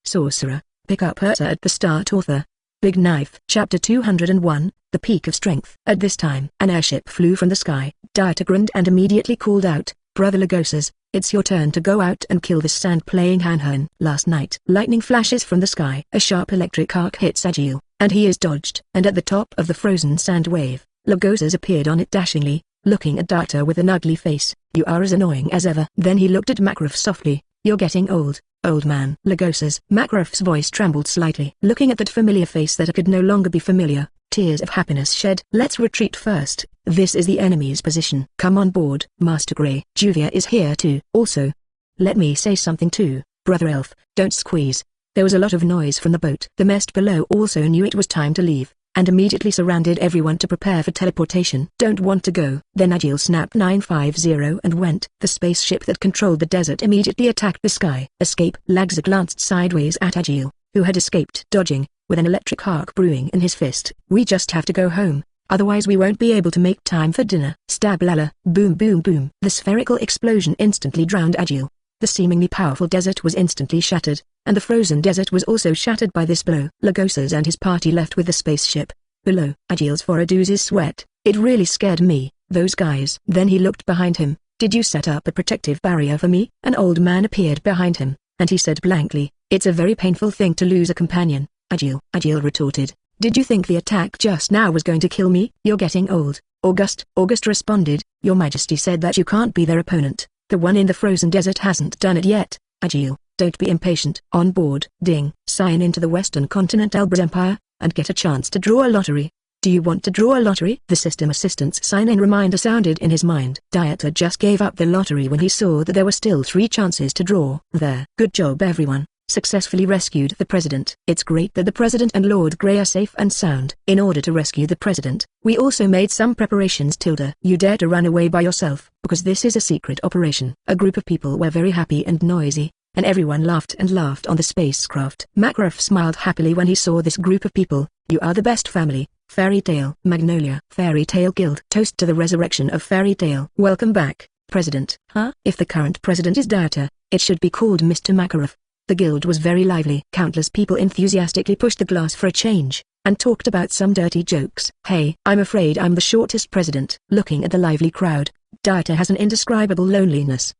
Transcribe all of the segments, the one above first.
Sorcerer, pick up Erza at the start. Author. Big Knife. Chapter 201, The Peak of Strength. At this time, an airship flew from the sky. Dieter grinned and immediately called out, "Brother Lagoses, it's your turn to go out and kill this sand-playing Hanhun." Last night, lightning flashes from the sky. A sharp electric arc hits Agile, and he is dodged. And at the top of the frozen sand wave, Lagoses appeared on it dashingly, looking at Dieter with an ugly face. "You are as annoying as ever." Then he looked at Makarov softly. "You're getting old, old man." Lagoses. Makarov's voice trembled slightly. Looking at that familiar face that could no longer be familiar, tears of happiness shed. "Let's retreat first. This is the enemy's position. Come on board, Master Grey. Juvia is here too. Also, let me say something too, Brother Elf, don't squeeze." There was a lot of noise from the boat. The mess below also knew it was time to leave, and immediately surrounded everyone to prepare for teleportation. "Don't want to go." Then Agile snapped 950 and went. The spaceship that controlled the desert immediately attacked the sky. Escape. Lagza glanced sideways at Agile, who had escaped dodging, with an electric arc brewing in his fist. "We just have to go home, otherwise we won't be able to make time for dinner." Stab lala. Boom boom boom. The spherical explosion instantly drowned Agile. The seemingly powerful desert was instantly shattered, and the frozen desert was also shattered by this blow. Lagoses and his party left with the spaceship. Below, Agile's forehead oozes sweat. "It really scared me, those guys." Then he looked behind him. "Did you set up a protective barrier for me?" An old man appeared behind him, and he said blankly, "It's a very painful thing to lose a companion, Agile." Agile retorted, "Did you think the attack just now was going to kill me?" "You're getting old, August." August responded, "Your Majesty said that you can't be their opponent. The one in the frozen desert hasn't done it yet." "Agile, don't be impatient." On board. Ding. Sign into the Western Continent Elbra Empire, and get a chance to draw a lottery. "Do you want to draw a lottery?" The system assistant's sign-in reminder sounded in his mind. Dieter just gave up the lottery when he saw that there were still 3 chances to draw. There. "Good job everyone. Successfully rescued the president." "It's great that the president and Lord Grey are safe and sound." "In order to rescue the president, we also made some preparations." Tilda. "You dare to run away by yourself?" "Because this is a secret operation." A group of people were very happy and noisy, and everyone laughed and laughed on the spacecraft. Makarov smiled happily when he saw this group of people. "You are the best family, Fairy Tale." Magnolia. Fairy Tale Guild. "Toast to the resurrection of Fairy Tale." "Welcome back, President." "Huh? If the current president is Dieter, it should be called Mr. Makarov." The guild was very lively. Countless people enthusiastically pushed the glass for a change, and talked about some dirty jokes. "Hey, I'm afraid I'm the shortest president." Looking at the lively crowd, Dieter has an indescribable loneliness.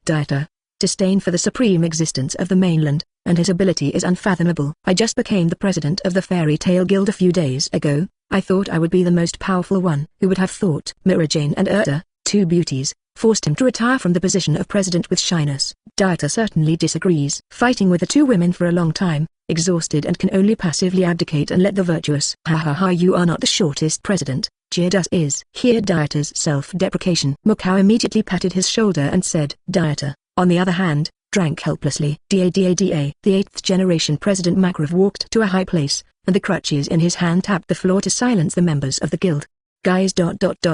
Dieter. Disdain for the supreme existence of the mainland, and his ability is unfathomable. "I just became the president of the Fairy Tale Guild a few days ago. I thought I would be the most powerful one." Who would have thought? Mirror Jane and Erza, 2 beauties, forced him to retire from the position of president with shyness. Dieter certainly disagrees. Fighting with the 2 women for a long time, exhausted and can only passively abdicate and let the virtuous. "Ha ha ha, you are not the shortest president, Jeerdus is." Hear Dieter's self-deprecation. Mokau immediately patted his shoulder and said, "Dieter, on the other hand, drank helplessly." Da. The 8th generation President Makarov walked to a high place, and the crutches in his hand tapped the floor to silence the members of the guild. "Guys.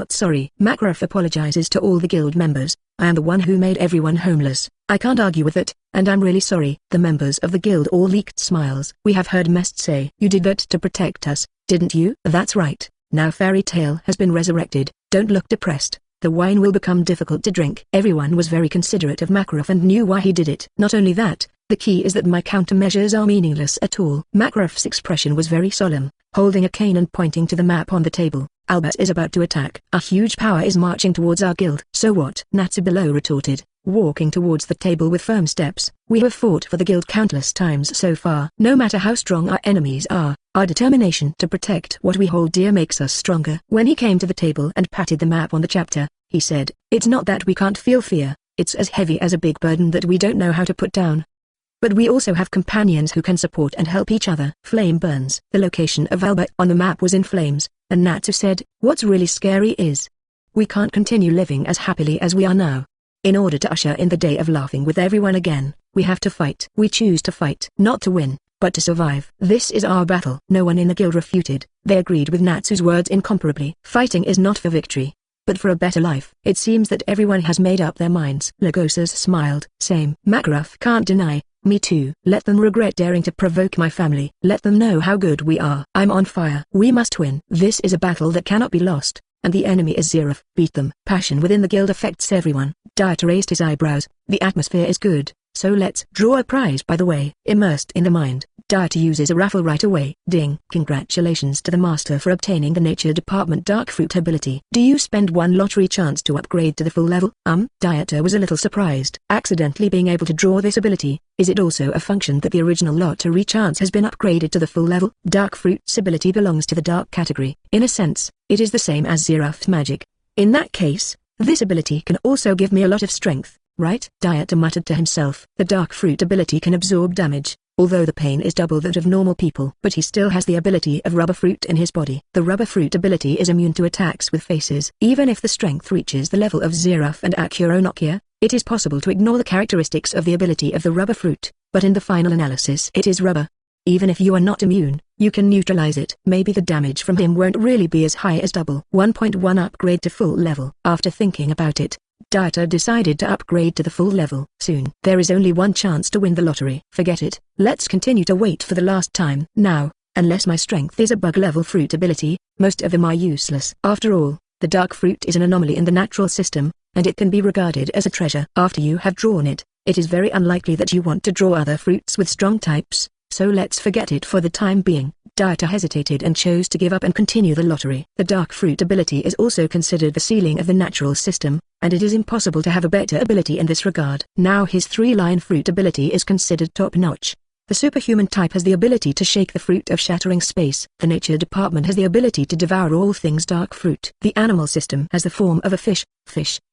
Sorry." Makarov apologizes to all the guild members. "I am the one who made everyone homeless. I can't argue with it, and I'm really sorry." The members of the guild all leaked smiles. "We have heard Mest say you did that to protect us, didn't you?" "That's right. Now Fairy Tale has been resurrected. Don't look depressed. The wine will become difficult to drink." Everyone was very considerate of Makarov and knew why he did it. "Not only that, the key is that my countermeasures are meaningless at all." Makarov's expression was very solemn, holding a cane and pointing to the map on the table. "Albert is about to attack. A huge power is marching towards our guild." "So what?" Natsu below retorted, walking towards the table with firm steps. "We have fought for the guild countless times so far. No matter how strong our enemies are, our determination to protect what we hold dear makes us stronger." When he came to the table and patted the map on the chapter, he said, "It's not that we can't feel fear, it's as heavy as a big burden that we don't know how to put down. But we also have companions who can support and help each other." Flame burns. The location of Albert on the map was in flames, and Natsu said, "What's really scary is we can't continue living as happily as we are now. In order to usher in the day of laughing with everyone again, we have to fight. We choose to fight, not to win, but to survive. This is our battle." No one in the guild refuted. They agreed with Natsu's words incomparably. "Fighting is not for victory, but for a better life." It seems that everyone has made up their minds. Lagoses smiled. "Same." Makarov can't deny, "Me too." "Let them regret daring to provoke my family. Let them know how good we are." "I'm on fire." "We must win. This is a battle that cannot be lost, and the enemy is Zeref." "Beat them." Passion within the guild affects everyone. Dieter raised his eyebrows. "The atmosphere is good. So let's draw a prize. By the way, immersed in the mind, Dieter uses a raffle right away. Ding! Congratulations to the master for obtaining the nature department dark fruit ability. Do you spend one lottery chance to upgrade to the full level? Dieter was a little surprised. Accidentally being able to draw this ability, is it also a function that the original lottery chance has been upgraded to the full level? Dark fruit's ability belongs to the dark category. In a sense, it is the same as Zeref's magic. In that case, this ability can also give me a lot of strength, right? Dieter muttered to himself. The dark fruit ability can absorb damage, although the pain is double that of normal people. But he still has the ability of rubber fruit in his body. The rubber fruit ability is immune to attacks with faces. Even if the strength reaches the level of Zeref and Akuronokia, it is possible to ignore the characteristics of the ability of the rubber fruit, but in the final analysis it is rubber. Even if you are not immune, you can neutralize it. Maybe the damage from him won't really be as high as double. 1.1 upgrade to full level. After thinking about it, Dieter decided to upgrade to the full level soon. There is only one chance to win the lottery. Forget it. Let's continue to wait for the last time. Now, unless my strength is a bug level fruit ability, most of them are useless. After all, the dark fruit is an anomaly in the natural system, and it can be regarded as a treasure. After you have drawn it, it is very unlikely that you want to draw other fruits with strong types, so let's forget it for the time being. Dieter hesitated and chose to give up and continue the lottery. The dark fruit ability is also considered the ceiling of the natural system, and it is impossible to have a better ability in this regard. Now his three-line fruit ability is considered top-notch. The superhuman type has the ability to shake the fruit of shattering space. The nature department has the ability to devour all things dark fruit. The animal system has the form of a fish,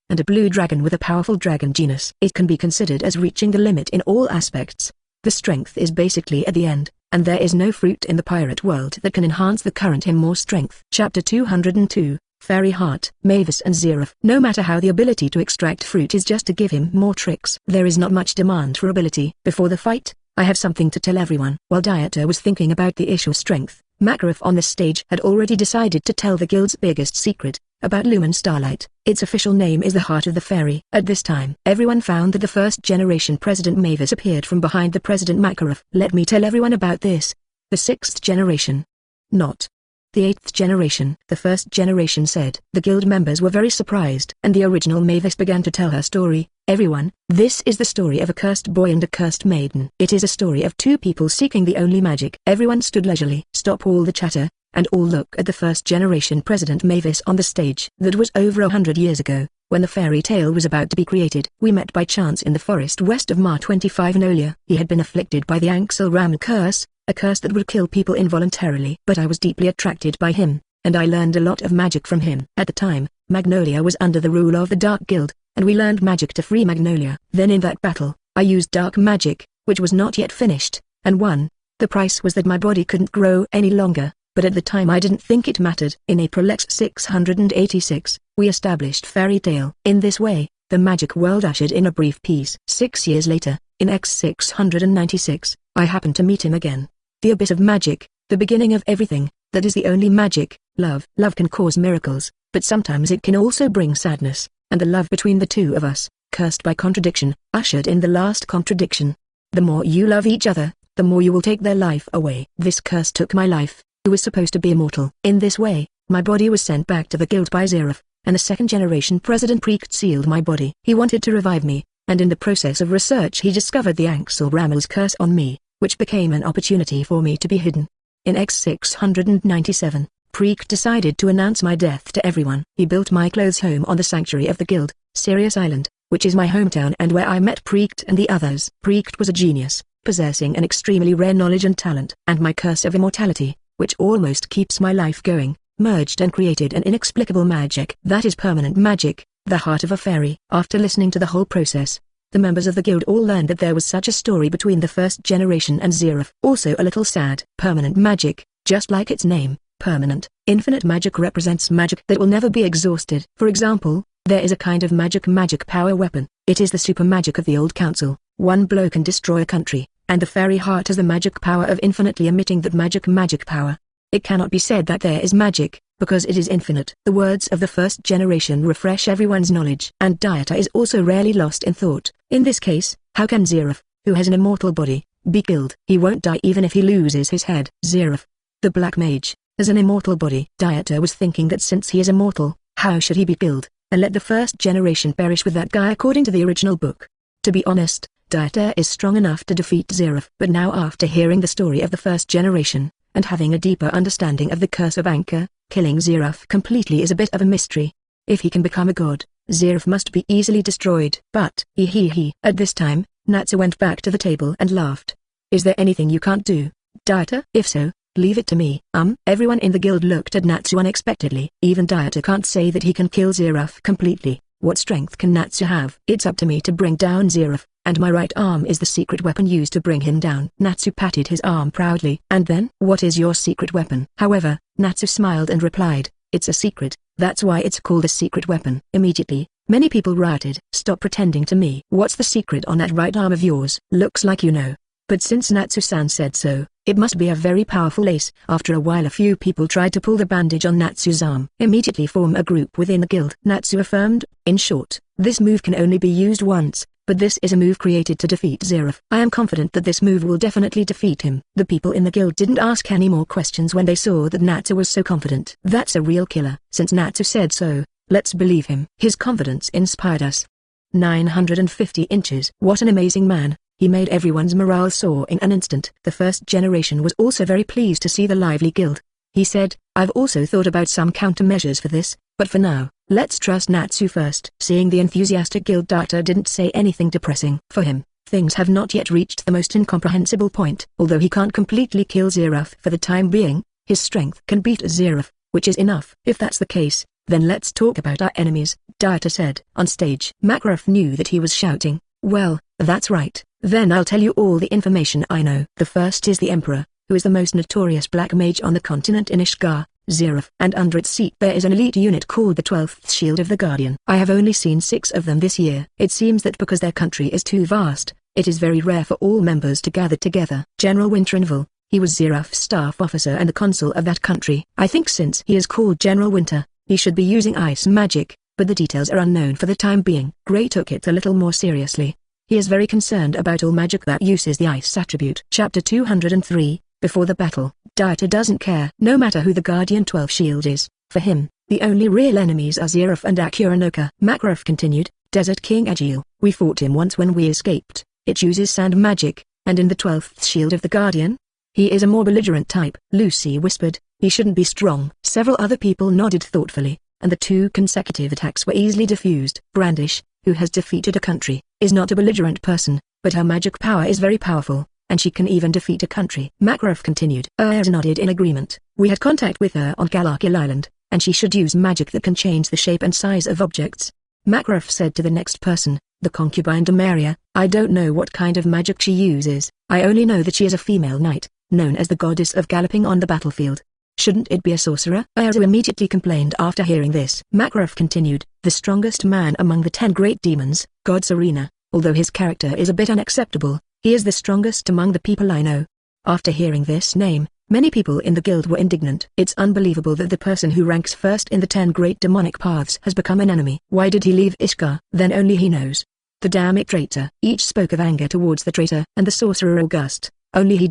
and a blue dragon with a powerful dragon genus. It can be considered as reaching the limit in all aspects. The strength is basically at the end, and there is no fruit in the pirate world that can enhance the current him more strength. Chapter 202, Fairy Heart. Mavis and Zeref. No matter how the ability to extract fruit is just to give him more tricks. There is not much demand for ability. Before the fight, I have something to tell everyone. While Dieter was thinking about the issue of strength, Makarov on the stage had already decided to tell the guild's biggest secret, about Lumen Starlight. Its official name is the Heart of the Fairy. At this time, everyone found that the first-generation President Mavis appeared from behind the President Makarov. Let me tell everyone about this. The sixth generation. Not the eighth generation. The first generation said. The guild members were very surprised, and the original Mavis began to tell her story. Everyone, this is the story of a cursed boy and a cursed maiden. It is a story of two people seeking the only magic. Everyone stood leisurely. Stop all the chatter, and all look at the first-generation President Mavis on the stage. That was over 100 years ago, when the fairy tale was about to be created. We met by chance in the forest west of Ma 25 Nolia. He had been afflicted by the Axel Ram curse, a curse that would kill people involuntarily. But I was deeply attracted by him, and I learned a lot of magic from him. At the time, Magnolia was under the rule of the Dark Guild, and we learned magic to free Magnolia. Then in that battle, I used dark magic, which was not yet finished, and won. The price was that my body couldn't grow any longer, but at the time I didn't think it mattered. In April X 686, we established Fairy Tale. In this way, the magic world ushered in a brief peace. 6 years later, in X 696, I happened to meet him again. The abyss of magic, the beginning of everything, that is the only magic. Love. Love can cause miracles, but sometimes it can also bring sadness, and the love between the two of us, cursed by contradiction, ushered in the last contradiction. The more you love each other, the more you will take their life away. This curse took my life, who was supposed to be immortal. In this way, my body was sent back to the guild by Zeref, and the second-generation President Preekt sealed my body. He wanted to revive me, and in the process of research he discovered the Axel Rammel's curse on me, which became an opportunity for me to be hidden. In X 697, Preekt decided to announce my death to everyone. He built my clothes home on the sanctuary of the guild, Sirius Island, which is my hometown and where I met Preekt and the others. Preekt was a genius, possessing an extremely rare knowledge and talent. And my curse of immortality, which almost keeps my life going, merged and created an inexplicable magic. That is permanent magic, the heart of a fairy. After listening to the whole process, the members of the guild all learned that there was such a story between the first generation and Zeref. Also a little sad. Permanent magic, just like its name, permanent. Infinite magic represents magic that will never be exhausted. For example, there is a kind of magic power weapon. It is the super magic of the old council. One blow can destroy a country, and the fairy heart has the magic power of infinitely emitting that magic power. It cannot be said that there is magic, because it is infinite. The words of the first generation refresh everyone's knowledge. And Dieter is also rarely lost in thought. In this case, how can Zeref, who has an immortal body, be killed? He won't die even if he loses his head. Zeref, the black mage, has an immortal body. Dieter was thinking that since he is immortal, how should he be killed, and let the first generation perish with that guy according to the original book? To be honest, Dieter is strong enough to defeat Zeref. But now after hearing the story of the first generation, and having a deeper understanding of the curse of Anchor, killing Zeref completely is a bit of a mystery. If he can become a god, Zeref must be easily destroyed. But, At this time, Natsu went back to the table and laughed. Is there anything you can't do, Dieter? If so, leave it to me. Everyone in the guild looked at Natsu unexpectedly. Even Dieter can't say that he can kill Zeref completely. What strength can Natsu have? It's up to me to bring down Zeref, and my right arm is the secret weapon used to bring him down. Natsu patted his arm proudly. And then? What is your secret weapon? However, Natsu smiled and replied, it's a secret, that's why it's called a secret weapon. Immediately, many people rioted. Stop pretending to me. What's the secret on that right arm of yours? Looks like you know. But since Natsu-san said so, it must be a very powerful ace. After a while a few people tried to pull the bandage on Natsu's arm. Immediately form a group within the guild. Natsu affirmed, in short, this move can only be used once, but this is a move created to defeat Zeref. I am confident that this move will definitely defeat him. The people in the guild didn't ask any more questions when they saw that Natsu was so confident. That's a real killer. Since Natsu said so, let's believe him. His confidence inspired us. 950 inches. What an amazing man. He made everyone's morale soar in an instant. The first generation was also very pleased to see the lively guild. He said, I've also thought about some countermeasures for this, but for now, let's trust Natsu first. Seeing the enthusiastic guild, Dieter didn't say anything depressing. For him, things have not yet reached the most incomprehensible point. Although he can't completely kill Zeref for the time being, his strength can beat Zeref, which is enough. If that's the case, then let's talk about our enemies, Dieter said. On stage, Makarov knew that he was shouting, well, that's right. Then I'll tell you all the information I know. The first is the Emperor, who is the most notorious black mage on the continent in Ishgar, Zeref. And under its seat there is an elite unit called the 12th Shield of the Guardian. I have only seen 6 of them this year. It seems that because their country is too vast, it is very rare for all members to gather together. General Winterinville, he was Zeref's staff officer and the consul of that country. I think since he is called General Winter, he should be using ice magic, but the details are unknown for the time being. Gray took it a little more seriously. He is very concerned about all magic that uses the ice attribute. Chapter 203, Before the Battle. Dieter doesn't care. No matter who the Guardian 12 Shield is, for him, the only real enemies are Zeref and Akuranoka. Makarov continued, Desert King Agile. We fought him once when we escaped. It uses sand magic, and in the 12th Shield of the Guardian, he is a more belligerent type. Lucy whispered, he shouldn't be strong. Several other people nodded thoughtfully, and the 2 consecutive attacks were easily diffused. Brandish, who has defeated a country, is not a belligerent person, but her magic power is very powerful, and she can even defeat a country. Makarov continued. Erza nodded in agreement. We had contact with her on Galakil Island, and she should use magic that can change the shape and size of objects. Makarov said to the next person, the concubine Demaria, I don't know what kind of magic she uses. I only know that she is a female knight, known as the goddess of galloping on the battlefield. Shouldn't it be a sorcerer? Erza immediately complained after hearing this. Makarov continued, the strongest man among the 10 great demons, God Serena, although his character is a bit unacceptable, he is the strongest among the people I know. After hearing this name, many people in the guild were indignant. It's unbelievable that the person who ranks first in the 10 great demonic paths has become an enemy. Why did he leave Ishgar? Then only he knows. The damn it traitor. Each spoke of anger towards the traitor and the sorcerer August. Only he ...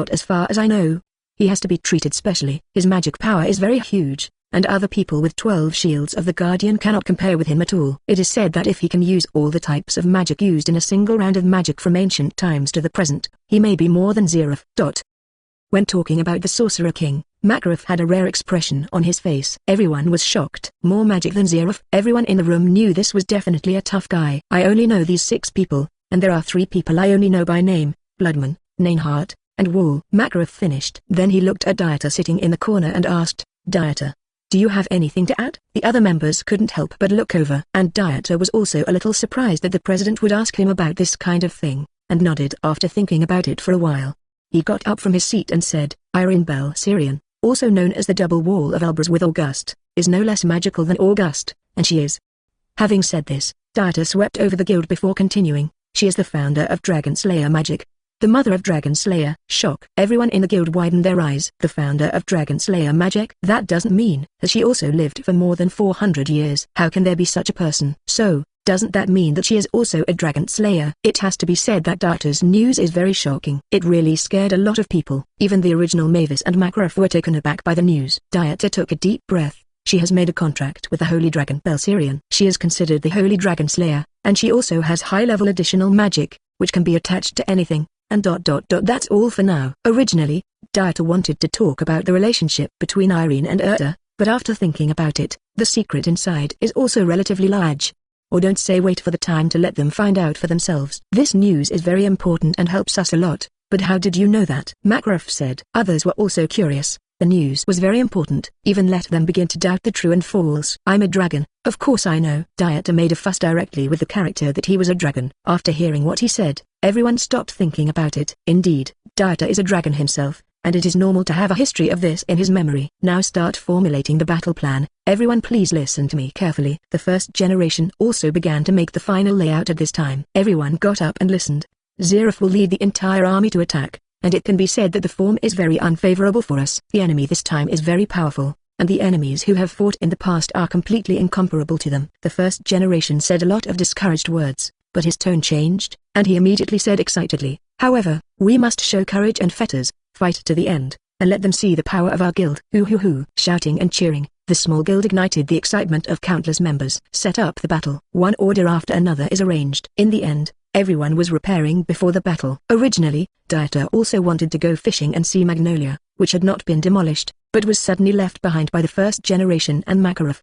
As far as I know, he has to be treated specially. His magic power is very huge, and other people with 12 shields of the Guardian cannot compare with him at all. It is said that if he can use all the types of magic used in a single round of magic from ancient times to the present, he may be more than Zeref. When talking about the Sorcerer King, Makarov had a rare expression on his face. Everyone was shocked. More magic than Zeref. Everyone in the room knew this was definitely a tough guy. I only know these 6 people, and there are 3 people I only know by name, Bloodman, Nainhart, and Wall. Makarov finished. Then he looked at Dieter sitting in the corner and asked, Dieter, do you have anything to add? The other members couldn't help but look over. And Dieter was also a little surprised that the president would ask him about this kind of thing, and nodded after thinking about it for a while. He got up from his seat and said, Irene Belserion, also known as the double wall of Elbrus with August, is no less magical than August, and she is. Having said this, Dieter swept over the guild before continuing, she is the founder of Dragon Slayer magic. The mother of Dragon Slayer. Shock. Everyone in the guild widened their eyes. The founder of Dragon Slayer magic? That doesn't mean that she also lived for more than 400 years. How can there be such a person? So, doesn't that mean that she is also a Dragon Slayer? It has to be said that Dieter's news is very shocking. It really scared a lot of people. Even the original Mavis and Makarov were taken aback by the news. Dieter took a deep breath. She has made a contract with the Holy Dragon Belserion. She is considered the Holy Dragon Slayer, and she also has high-level additional magic, which can be attached to anything, and that's all for now. Originally, Dieter wanted to talk about the relationship between Irene and Erza, but after thinking about it, the secret inside is also relatively large. Or don't say wait for the time to let them find out for themselves. This news is very important and helps us a lot, but how did you know that? Makarov said. Others were also curious. The news was very important. Even let them begin to doubt the true and false. I'm a dragon, of course I know. Dieter made a fuss directly with the character that he was a dragon. After hearing what he said, everyone stopped thinking about it. Indeed, Dieter is a dragon himself, and it is normal to have a history of this in his memory. Now start formulating the battle plan. Everyone please listen to me carefully. The first generation also began to make the final layout at this time. Everyone got up and listened. Zeref will lead the entire army to attack, and it can be said that the form is very unfavorable for us. The enemy this time is very powerful, and the enemies who have fought in the past are completely incomparable to them. The first generation said a lot of discouraged words, but his tone changed, and he immediately said excitedly, "However, we must show courage and fetters, fight to the end, and let them see the power of our guild." Hoo. Shouting and cheering, the small guild ignited the excitement of countless members. Set up the battle. One order after another is arranged. In the end, everyone was preparing before the battle. Originally, Dieter also wanted to go fishing and see Magnolia, which had not been demolished, but was suddenly left behind by the first generation and Makarov.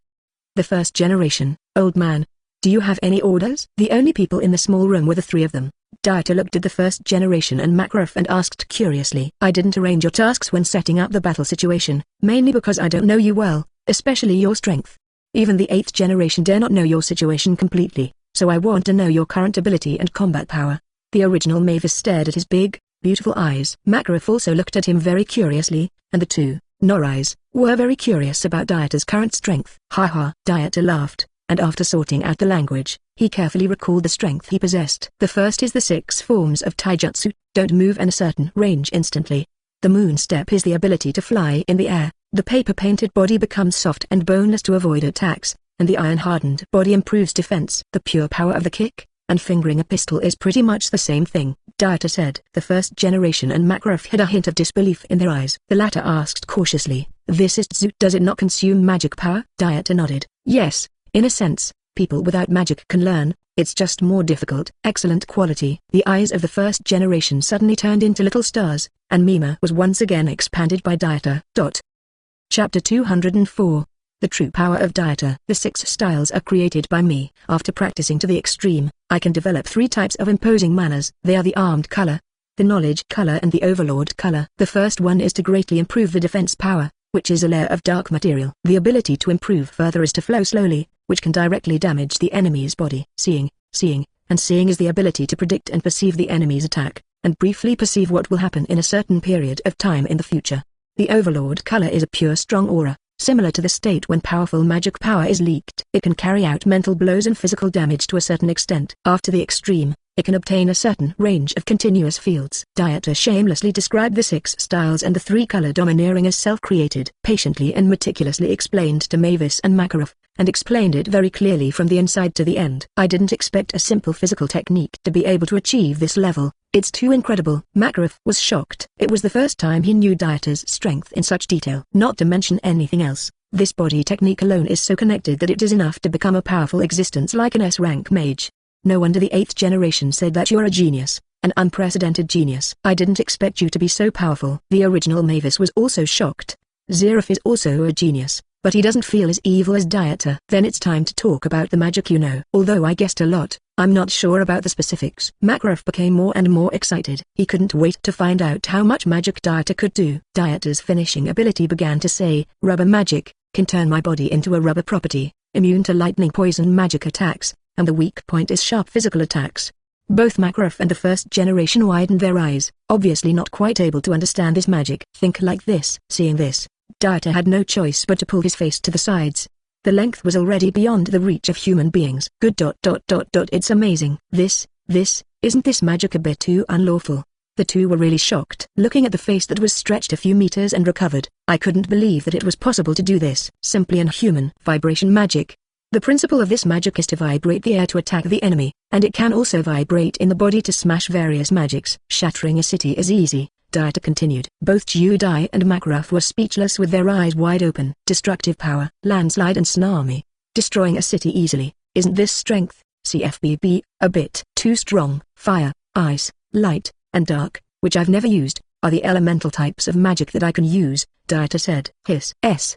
The first generation, old man, do you have any orders? The only people in the small room were the three of them. Dieter looked at the first generation and Makarov and asked curiously, "I didn't arrange your tasks when setting up the battle situation, mainly because I don't know you well, especially your strength. Even the 8th generation dare not know your situation completely, so I want to know your current ability and combat power." The original Mavis stared at his big, beautiful eyes. Makarov also looked at him very curiously, and the two, Norais, were very curious about Dieter's current strength. Ha. Dieter laughed, and after sorting out the language, he carefully recalled the strength he possessed. The first is the 6 forms of taijutsu. Don't move in a certain range instantly. The moon step is the ability to fly in the air. The paper-painted body becomes soft and boneless to avoid attacks, and the iron-hardened body improves defense. The pure power of the kick, and fingering a pistol is pretty much the same thing, Dieter said. The first generation and Makarov had a hint of disbelief in their eyes. The latter asked cautiously, "This is Tzu, does it not consume magic power?" Dieter nodded. "Yes, in a sense, people without magic can learn, it's just more difficult." Excellent quality. The eyes of the first generation suddenly turned into little stars, and Mima was once again expanded by Dieter. Chapter 204. The True Power of Dieter. The 6 styles are created by me. After practicing to the extreme, I can develop 3 types of imposing manners. They are the Armed color, the Knowledge color and the Overlord color. The first one is to greatly improve the defense power, which is a layer of dark material. The ability to improve further is to flow slowly, which can directly damage the enemy's body. Seeing is the ability to predict and perceive the enemy's attack, and briefly perceive what will happen in a certain period of time in the future. The Overlord color is a pure strong aura, similar to the state when powerful magic power is leaked. It can carry out mental blows and physical damage to a certain extent. After the extreme, it can obtain a certain range of continuous fields. Dieter shamelessly described the 6 styles and the 3-color domineering as self-created. Patiently and meticulously explained to Mavis and Makarov, and explained it very clearly from the inside to the end. I didn't expect a simple physical technique to be able to achieve this level. It's too incredible. Makarov was shocked. It was the first time he knew Dieter's strength in such detail. Not to mention anything else, this body technique alone is so connected that it is enough to become a powerful existence like an S-rank mage. No wonder the 8th generation said that you're a genius, an unprecedented genius. I didn't expect you to be so powerful. The original Mavis was also shocked. Zeref is also a genius, but he doesn't feel as evil as Dieter. Then it's time to talk about the magic you know. Although I guessed a lot, I'm not sure about the specifics. Makarov became more and more excited. He couldn't wait to find out how much magic Dieter could do. Dieter's finishing ability began to say, "Rubber magic, can turn my body into a rubber property, immune to lightning poison magic attacks, and the weak point is sharp physical attacks." Both Makarov and the first generation widened their eyes, obviously not quite able to understand this magic. Think like this. Seeing this, Dieter had no choice but to pull his face to the sides. The length was already beyond the reach of human beings. Good. It's amazing. Isn't this magic a bit too unlawful? The two were really shocked. Looking at the face that was stretched a few meters and recovered, I couldn't believe that it was possible to do this. Simply inhuman. Vibration magic. The principle of this magic is to vibrate the air to attack the enemy, and it can also vibrate in the body to smash various magics. Shattering a city is easy, Dieter continued. Both Judai and Makarov were speechless with their eyes wide open. Destructive power. Landslide and tsunami. Destroying a city easily. Isn't this strength? CFBB, a bit too strong. Fire. Ice, light, and dark, which I've never used, are the elemental types of magic that I can use, Dieter said.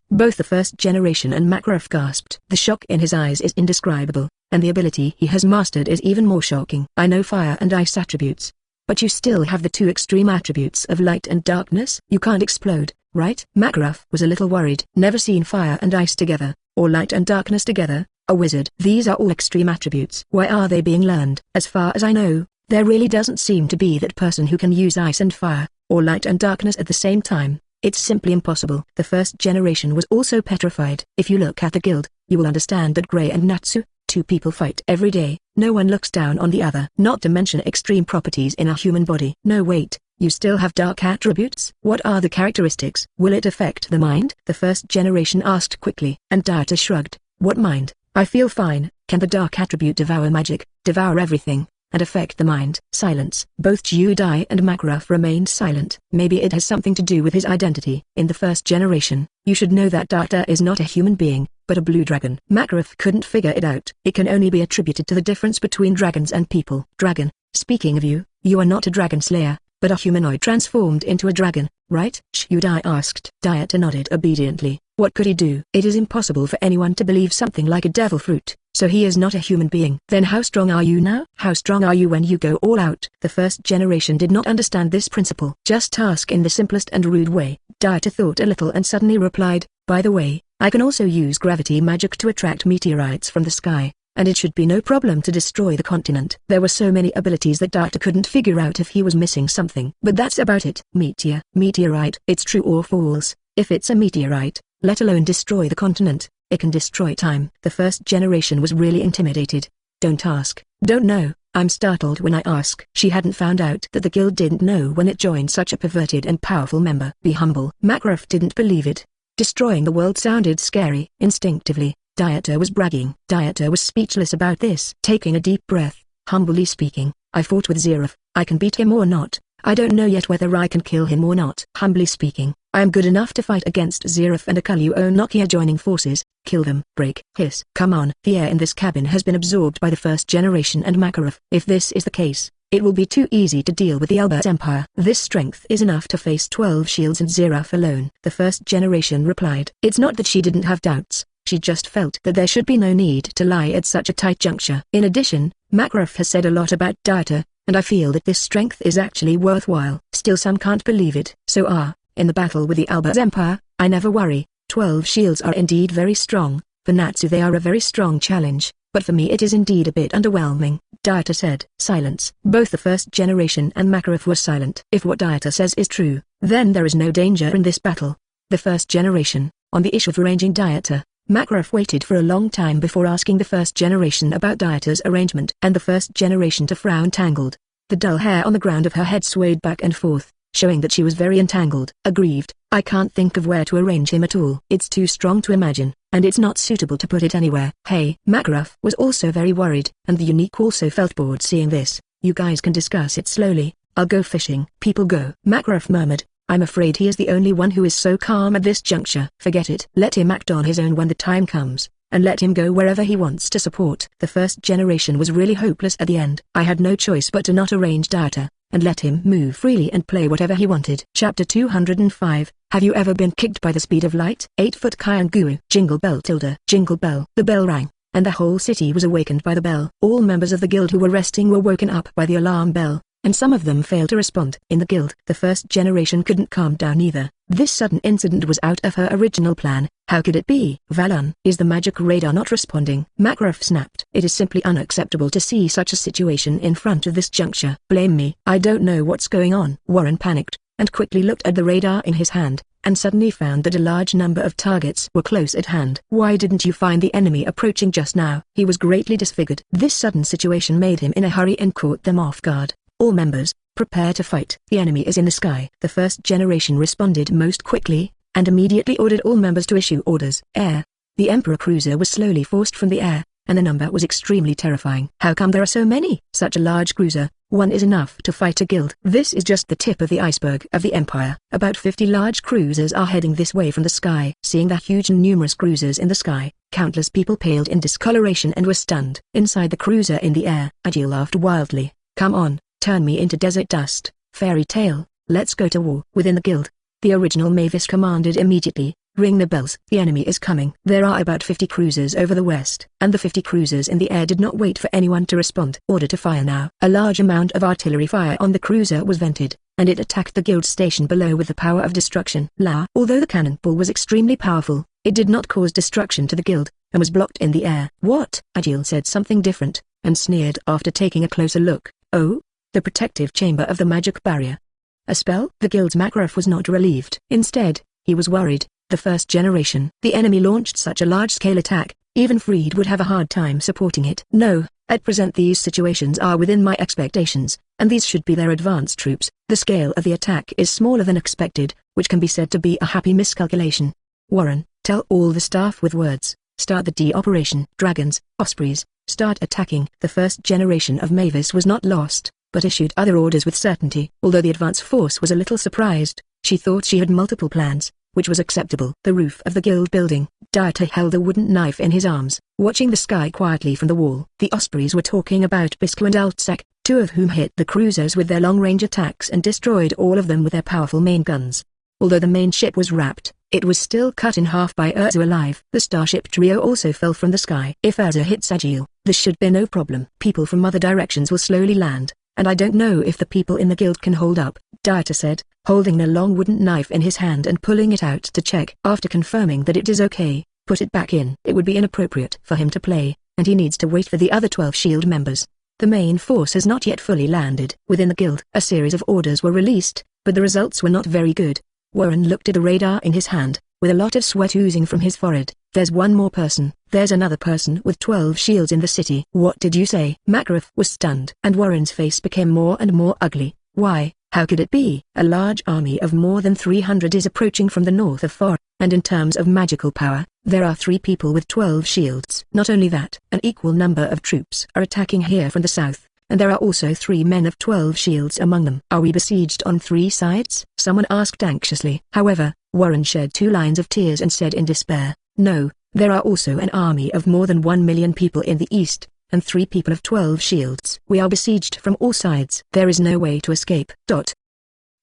Both the first generation and Makarov gasped. The shock in his eyes is indescribable, and the ability he has mastered is even more shocking. I know fire and ice attributes, but you still have the two extreme attributes of light and darkness. You can't explode, right? Makarov was a little worried. Never seen fire and ice together, or light and darkness together, a wizard. These are all extreme attributes. Why are they being learned? As far as I know, there really doesn't seem to be that person who can use ice and fire, or light and darkness at the same time. It's simply impossible. The first generation was also petrified. If you look at the guild, you will understand that Gray and Natsu, two people fight every day. No one looks down on the other. Not to mention extreme properties in a human body. No wait, you still have dark attributes? What are the characteristics? Will it affect the mind? The first generation asked quickly, and Dieter shrugged. What mind? I feel fine. Can the dark attribute devour magic, devour everything, and affect the mind? Silence. Both Judai and Makarov remained silent. Maybe it has something to do with his identity. In the first generation, you should know that Dieter is not a human being, but a blue dragon. Makarov couldn't figure it out. It can only be attributed to the difference between dragons and people. Dragon, speaking of you, you are not a dragon slayer, but a humanoid transformed into a dragon, right? Judai asked. Dieter nodded obediently. What could he do? It is impossible for anyone to believe something like a devil fruit, so he is not a human being. Then how strong are you now? How strong are you when you go all out? The first generation did not understand this principle. Just ask in the simplest and rude way. Dieter thought a little and suddenly replied, by the way, I can also use gravity magic to attract meteorites from the sky, and it should be no problem to destroy the continent. There were so many abilities that Dieter couldn't figure out if he was missing something. But that's about it. Meteorite. It's true or false. If it's a meteorite, let alone destroy the continent, it can destroy time. The first generation was really intimidated. Don't ask. Don't know. I'm startled when I ask. She hadn't found out that the guild didn't know when it joined such a perverted and powerful member. Be humble. Makarov didn't believe it. Destroying the world sounded scary. Instinctively, Dieter was bragging. Dieter was speechless about this. Taking a deep breath, humbly speaking, I fought with Zeref. I can beat him or not. I don't know yet whether I can kill him or not. Humbly speaking, I am good enough to fight against Zeref and Akalu Nokia joining forces. Kill them. Break. Hiss. Come on. The air in this cabin has been absorbed by the first generation and Makarov. If this is the case, it will be too easy to deal with the Albert Empire. This strength is enough to face 12 shields and Zeref alone. The first generation replied. It's not that she didn't have doubts. She just felt that there should be no need to lie at such a tight juncture. In addition, Makarov has said a lot about Dieter, and I feel that this strength is actually worthwhile. Still some can't believe it. So in the battle with the Albert Empire, I never worry. 12 shields are indeed very strong. For Natsu they are a very strong challenge, but for me it is indeed a bit underwhelming, Dieter said. Silence. Both the first generation and Makarov were silent. If what Dieter says is true, then there is no danger in this battle. The first generation, on the issue of arranging Dieter, Makarov waited for a long time before asking the first generation about Dieter's arrangement, and the first generation to frown tangled. The dull hair on the ground of her head swayed back and forth, showing that she was very entangled. Aggrieved, I can't think of where to arrange him at all. It's too strong to imagine, and it's not suitable to put it anywhere. Hey, Makarov was also very worried, and the Unique also felt bored seeing this. You guys can discuss it slowly, I'll go fishing. People go. Makarov murmured. I'm afraid he is the only one who is so calm at this juncture. Forget it. Let him act on his own when the time comes, and let him go wherever he wants to support. The first generation was really hopeless at the end. I had no choice but to not arrange Dieter, and let him move freely and play whatever he wanted. Chapter 205, Have you ever been kicked by the speed of light? 8-foot Kyanguru. Jingle bell tilde. Jingle bell. The bell rang, and the whole city was awakened by the bell. All members of the guild who were resting were woken up by the alarm bell, and some of them failed to respond. In the guild, the first generation couldn't calm down either. This sudden incident was out of her original plan. How could it be? Valon, is the magic radar not responding? Makarov snapped. It is simply unacceptable to see such a situation in front of this juncture. Blame me. I don't know what's going on. Warren panicked, and quickly looked at the radar in his hand, and suddenly found that a large number of targets were close at hand. Why didn't you find the enemy approaching just now? He was greatly disfigured. This sudden situation made him in a hurry and caught them off guard. All members, prepare to fight. The enemy is in the sky. The first generation responded most quickly, and immediately ordered all members to issue orders. Air. The Emperor cruiser was slowly forced from the air, and the number was extremely terrifying. How come there are so many? Such a large cruiser, one is enough to fight a guild. This is just the tip of the iceberg of the Empire. About 50 large cruisers are heading this way from the sky. Seeing the huge and numerous cruisers in the sky, countless people paled in discoloration and were stunned. Inside the cruiser in the air, Agil laughed wildly. Come on. Turn me into desert dust, fairy tale, let's go to war. Within the guild, the original Mavis commanded immediately, ring the bells. The enemy is coming. There are about 50 cruisers over the west, and the 50 cruisers in the air did not wait for anyone to respond. Order to fire now. A large amount of artillery fire on the cruiser was vented, and it attacked the guild station below with the power of destruction. Although the cannonball was extremely powerful, it did not cause destruction to the guild, and was blocked in the air. What? Agil said something different, and sneered after taking a closer look. Oh? The protective chamber of the magic barrier. A spell? The guild's Makarov was not relieved. Instead, he was worried. The first generation. The enemy launched such a large-scale attack, even Freed would have a hard time supporting it. No, at present these situations are within my expectations, and these should be their advanced troops. The scale of the attack is smaller than expected, which can be said to be a happy miscalculation. Warren, tell all the staff with words, start the D-operation. Dragons, ospreys, start attacking. The first generation of Mavis was not lost, but issued other orders with certainty. Although the advance force was a little surprised, she thought she had multiple plans, which was acceptable. The roof of the guild building, Dieter held a wooden knife in his arms, watching the sky quietly from the wall. The ospreys were talking about Bisco and Altsak, two of whom hit the cruisers with their long-range attacks and destroyed all of them with their powerful main guns. Although the main ship was wrapped, it was still cut in half by Erza alive. The starship trio also fell from the sky. If Erza hits Agil, this should be no problem. People from other directions will slowly land, and I don't know if the people in the guild can hold up, Dieter said, holding a long wooden knife in his hand and pulling it out to check. After confirming that it is okay, put it back in. It would be inappropriate for him to play, and he needs to wait for the other 12 shield members. The main force has not yet fully landed. Within the guild, a series of orders were released, but the results were not very good. Warren looked at the radar in his hand, with a lot of sweat oozing from his forehead. There's one more person. There's another person with 12 shields in the city. What did you say? Makarov was stunned, and Warren's face became more and more ugly. Why? How could it be? A large army of more than 300 is approaching from the north of Far, and in terms of magical power, there are 3 people with 12 shields. Not only that, an equal number of troops are attacking here from the south, and there are also 3 men of 12 shields among them. Are we besieged on 3 sides? Someone asked anxiously. However, Warren shed 2 lines of tears and said in despair, no, there are also an army of more than 1 million people in the east, and 3 people of 12 shields. We are besieged from all sides. There is no way to escape.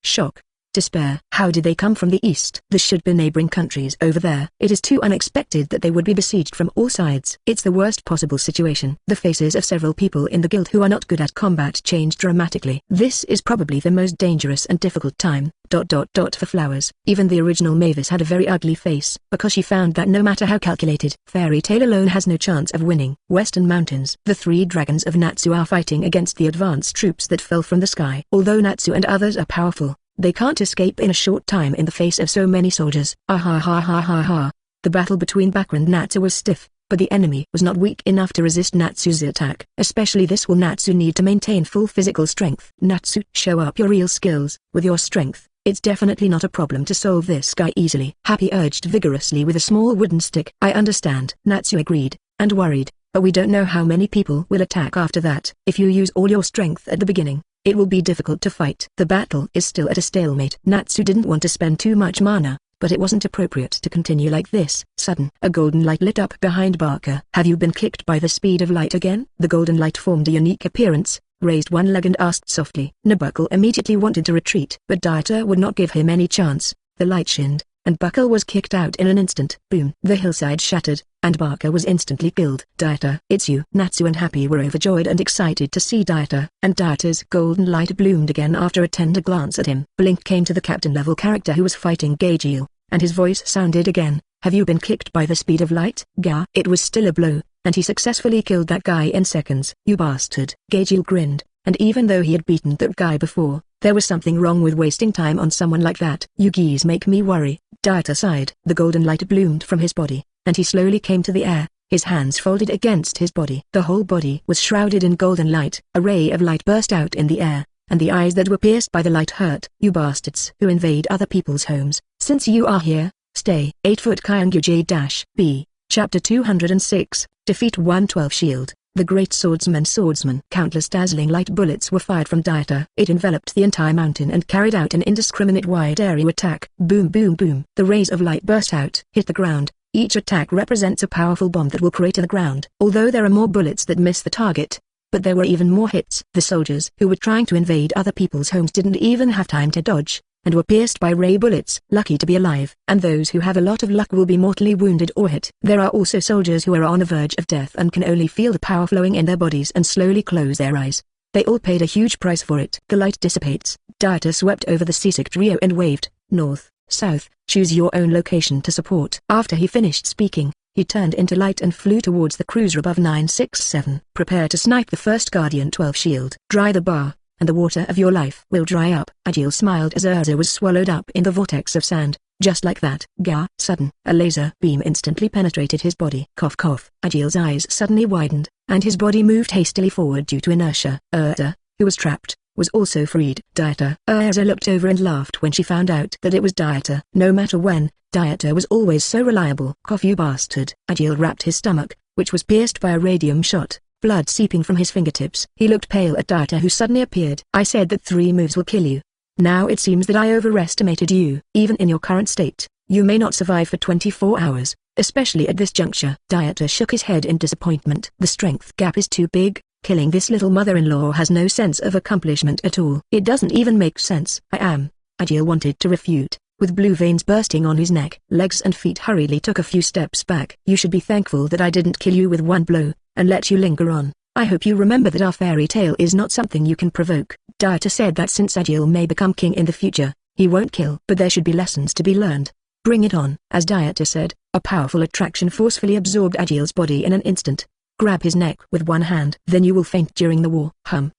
Shock. Despair. How did they come from the east? This should be neighboring countries over there. It is too unexpected that they would be besieged from all sides. It's the worst possible situation. The faces of several people in the guild who are not good at combat changed dramatically. This is probably the most dangerous and difficult time. For flowers. Even the original Mavis had a very ugly face, because she found that no matter how calculated, Fairy Tail alone has no chance of winning. Western Mountains. The 3 dragons of Natsu are fighting against the advanced troops that fell from the sky. Although Natsu and others are powerful, they can't escape in a short time in the face of so many soldiers. The battle between Bbook and Natsu was stiff, but the enemy was not weak enough to resist Natsu's attack. Especially this will Natsu need to maintain full physical strength. Natsu, show up your real skills. With your strength, it's definitely not a problem to solve this guy easily. Happy urged vigorously with a small wooden stick. I understand. Natsu agreed, and worried, but we don't know how many people will attack after that. If you use all your strength at the beginning, it will be difficult to fight. The battle is still at a stalemate. Natsu didn't want to spend too much mana, but it wasn't appropriate to continue like this. Sudden, a golden light lit up behind Barker. Have you been kicked by the speed of light again? The golden light formed a unique appearance, raised one leg and asked softly. Nabuckle immediately wanted to retreat, but Dieter would not give him any chance. The light shinned, and Buckle was kicked out in an instant. Boom. The hillside shattered, and Barker was instantly killed. Dieter, it's you. Natsu and Happy were overjoyed and excited to see Dieter, and Dieter's golden light bloomed again after a tender glance at him. Blink came to the captain-level character who was fighting Gageel, and his voice sounded again. Have you been kicked by the speed of light? Gah. It was still a blow, and he successfully killed that guy in seconds. You bastard. Gageel grinned, and even though he had beaten that guy before, there was something wrong with wasting time on someone like that. You geese make me worry. Dieter sighed. The golden light bloomed from his body, and he slowly came to the air, his hands folded against his body. The whole body was shrouded in golden light. A ray of light burst out in the air, and the eyes that were pierced by the light hurt. You bastards who invade other people's homes, since you are here, stay. 8-foot Kyungu-J-B, Chapter 206, Defeat 112 Shield. The great swordsman. Countless dazzling light bullets were fired from Dieter. It enveloped the entire mountain and carried out an indiscriminate wide area attack. Boom boom boom. The rays of light burst out, hit the ground. Each attack represents a powerful bomb that will crater the ground. Although there are more bullets that miss the target, but there were even more hits. The soldiers who were trying to invade other people's homes didn't even have time to dodge, and were pierced by ray bullets. Lucky to be alive. And those who have a lot of luck will be mortally wounded or hit. There are also soldiers who are on the verge of death and can only feel the power flowing in their bodies and slowly close their eyes. They all paid a huge price for it. The light dissipates. Dieter swept over the seasick trio and waved, "North, south, choose your own location to support." After he finished speaking, he turned into light and flew towards the cruiser above 967. "Prepare to snipe the first Guardian 12 shield. Dry the bar, and the water of your life will dry up." Agile smiled as Erza was swallowed up in the vortex of sand. Just like that. Gah! Sudden, a laser beam instantly penetrated his body. Cough cough. Agile's eyes suddenly widened, and his body moved hastily forward due to inertia. Erza, who was trapped, was also freed. Dieter. Erza looked over and laughed when she found out that it was Dieter. No matter when, Dieter was always so reliable. "Cough you bastard." Agile wrapped his stomach, which was pierced by a radium shot, blood seeping from his fingertips. He looked pale at Dieter, who suddenly appeared. "I said that 3 moves will kill you. Now it seems that I overestimated you. Even in your current state, you may not survive for 24 hours, especially at this juncture." Dieter shook his head in disappointment. "The strength gap is too big. Killing this little mother-in-law has no sense of accomplishment at all. It doesn't even make sense." "I am." Agile wanted to refute, with blue veins bursting on his neck. Legs and feet hurriedly took a few steps back. "You should be thankful that I didn't kill you with one blow, and let you linger on. I hope you remember that our fairy tale is not something you can provoke." Dieter said that since Agile may become king in the future, he won't kill. But there should be lessons to be learned. "Bring it on." As Dieter said, a powerful attraction forcefully absorbed Agile's body in an instant. "Grab his neck with one hand. Then you will faint during the war."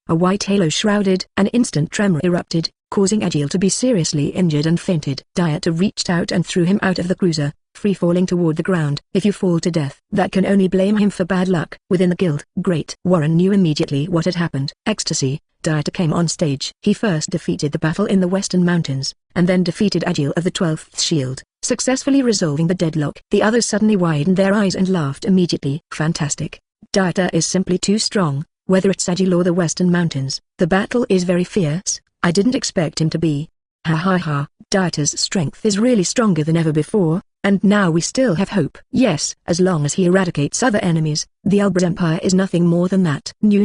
A white halo shrouded. An instant tremor erupted, causing Agile to be seriously injured and fainted. Dieter reached out and threw him out of the cruiser, free-falling toward the ground. "If you fall to death, that can only blame him for bad luck." Within the guild. Great. Warren knew immediately what had happened. Ecstasy. Dieter came on stage. He first defeated the battle in the Western Mountains, and then defeated Agile of the 12th Shield, successfully resolving the deadlock. The others suddenly widened their eyes and laughed immediately. "Fantastic. Dieter is simply too strong, whether it's Agile or the Western Mountains. The battle is very fierce. I didn't expect him to be. Ha ha ha. Dieter's strength is really stronger than ever before, and now we still have hope." "Yes, as long as he eradicates other enemies. The Albert Empire is nothing more than that." No.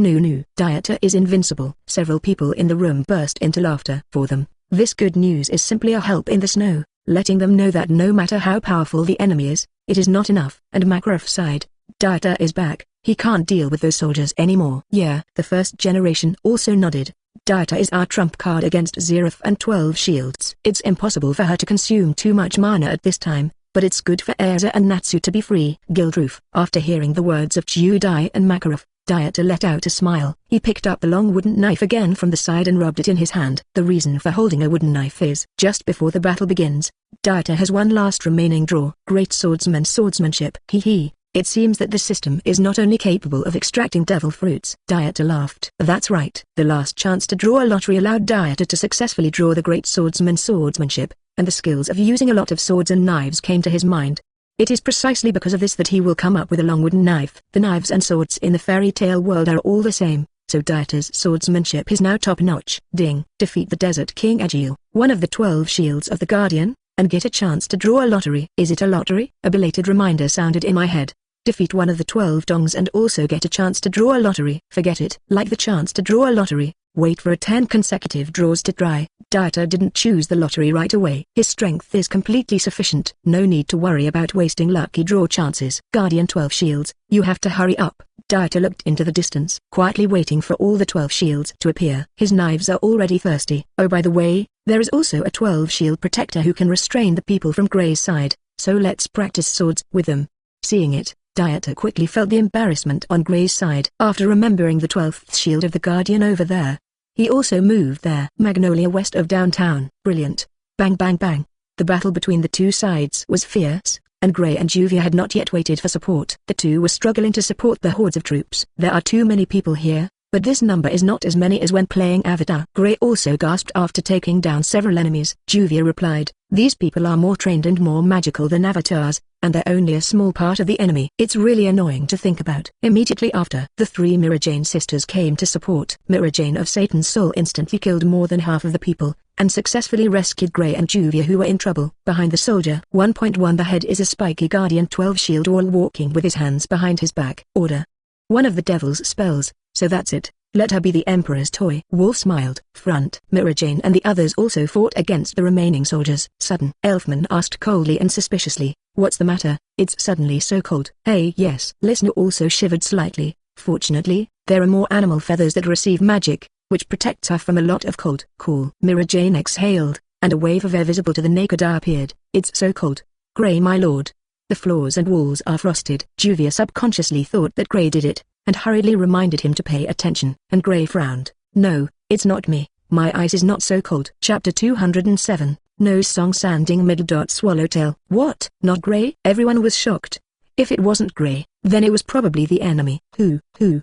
Dieter is invincible." Several people in the room burst into laughter. For them, this good news is simply a help in the snow, letting them know that no matter how powerful the enemy is, it is not enough. And Makarov sighed. "Dieter is back. He can't deal with those soldiers anymore." "Yeah." The first generation also nodded. "Dieter is our trump card against Zeref and 12 shields. It's impossible for her to consume too much mana at this time, but it's good for Erza and Natsu to be free." Guild roof. After hearing the words of Chiudai and Makarov, Dieter let out a smile. He picked up the long wooden knife again from the side and rubbed it in his hand. The reason for holding a wooden knife is, just before the battle begins, Dieter has one last remaining draw. Great swordsman swordsmanship. Hee. It seems that the system is not only capable of extracting devil fruits. Dieter laughed. "That's right." The last chance to draw a lottery allowed Dieter to successfully draw the great swordsman swordsmanship, and the skills of using a lot of swords and knives came to his mind. It is precisely because of this that he will come up with a long wooden knife. The knives and swords in the fairy tale world are all the same, so Dieter's swordsmanship is now top-notch. Ding. Defeat the Desert King Agile, one of the 12 shields of the Guardian, and get a chance to draw a lottery. Is it a lottery? A belated reminder sounded in my head. Defeat one of the 12 dongs and also get a chance to draw a lottery. Forget it. Like the chance to draw a lottery, wait for 10 consecutive draws to try. Dieter didn't choose the lottery right away. His strength is completely sufficient. No need to worry about wasting lucky draw chances. Guardian 12 shields, you have to hurry up. Dieter looked into the distance, quietly waiting for all the 12 shields to appear. His knives are already thirsty. Oh, by the way, there is also a 12 shield protector who can restrain the people from Gray's side, so let's practice swords with them. Seeing it, Dieter quickly felt the embarrassment on Gray's side. After remembering the 12th shield of the Guardian over there, he also moved there. Magnolia west of downtown. Brilliant. Bang bang bang. The battle between the two sides was fierce, and Gray and Juvia had not yet waited for support. The two were struggling to support the hordes of troops. "There are too many people here, but this number is not as many as when playing Avatar." Gray also gasped after taking down several enemies. Juvia replied, "These people are more trained and more magical than avatars, and they're only a small part of the enemy." It's really annoying to think about. Immediately after, the 3 Mirror Jane sisters came to support. Mirror Jane of Satan's Soul instantly killed more than half of the people, and successfully rescued Gray and Juvia who were in trouble. Behind the soldier 1.1 the head is a spiky Guardian 12 shield wall walking with his hands behind his back. Order. One of the devil's spells, So that's it. Let her be the Emperor's toy. Wall smiled. Front. Mirajane and the others also fought against the remaining soldiers. Sudden. Elfman asked coldly and suspiciously, "What's the matter? It's suddenly so cold." "Hey, yes." Listener also shivered slightly. "Fortunately, there are more animal feathers that receive magic, which protects her from a lot of cold." "Cool." Mirajane exhaled, and a wave of air visible to the naked eye appeared. "It's so cold. Grey, my lord. The floors and walls are frosted." Juvia subconsciously thought that Grey did it, and hurriedly reminded him to pay attention. And Grey frowned. "No, it's not me. My ice is not so cold." Chapter 207. No song sanding middle. Swallowtail. "What? Not Grey?" Everyone was shocked. If it wasn't Grey, then it was probably the enemy. Who?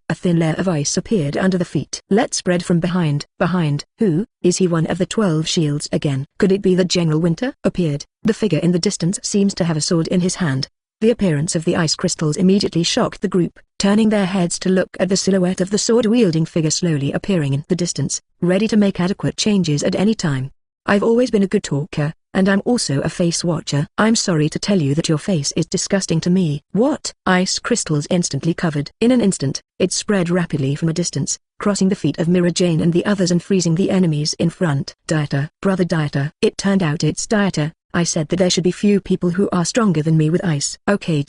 A thin layer of ice appeared under the feet. Let's spread from behind. Behind? Who? Is he one of the 12 shields again? Could it be that General Winter appeared? The figure in the distance seems to have a sword in his hand. The appearance of the ice crystals immediately shocked the group, turning their heads to look at the silhouette of the sword-wielding figure slowly appearing in the distance, ready to make adequate changes at any time. "I've always been a good talker, and I'm also a face watcher. I'm sorry to tell you that your face is disgusting to me." "What?" Ice crystals instantly covered. In an instant, it spread rapidly from a distance, crossing the feet of Mirajane and the others and freezing the enemies in front. "Dieter, brother Dieter." It turned out it's Dieter. "I said that there should be few people who are stronger than me with ice." "Okay.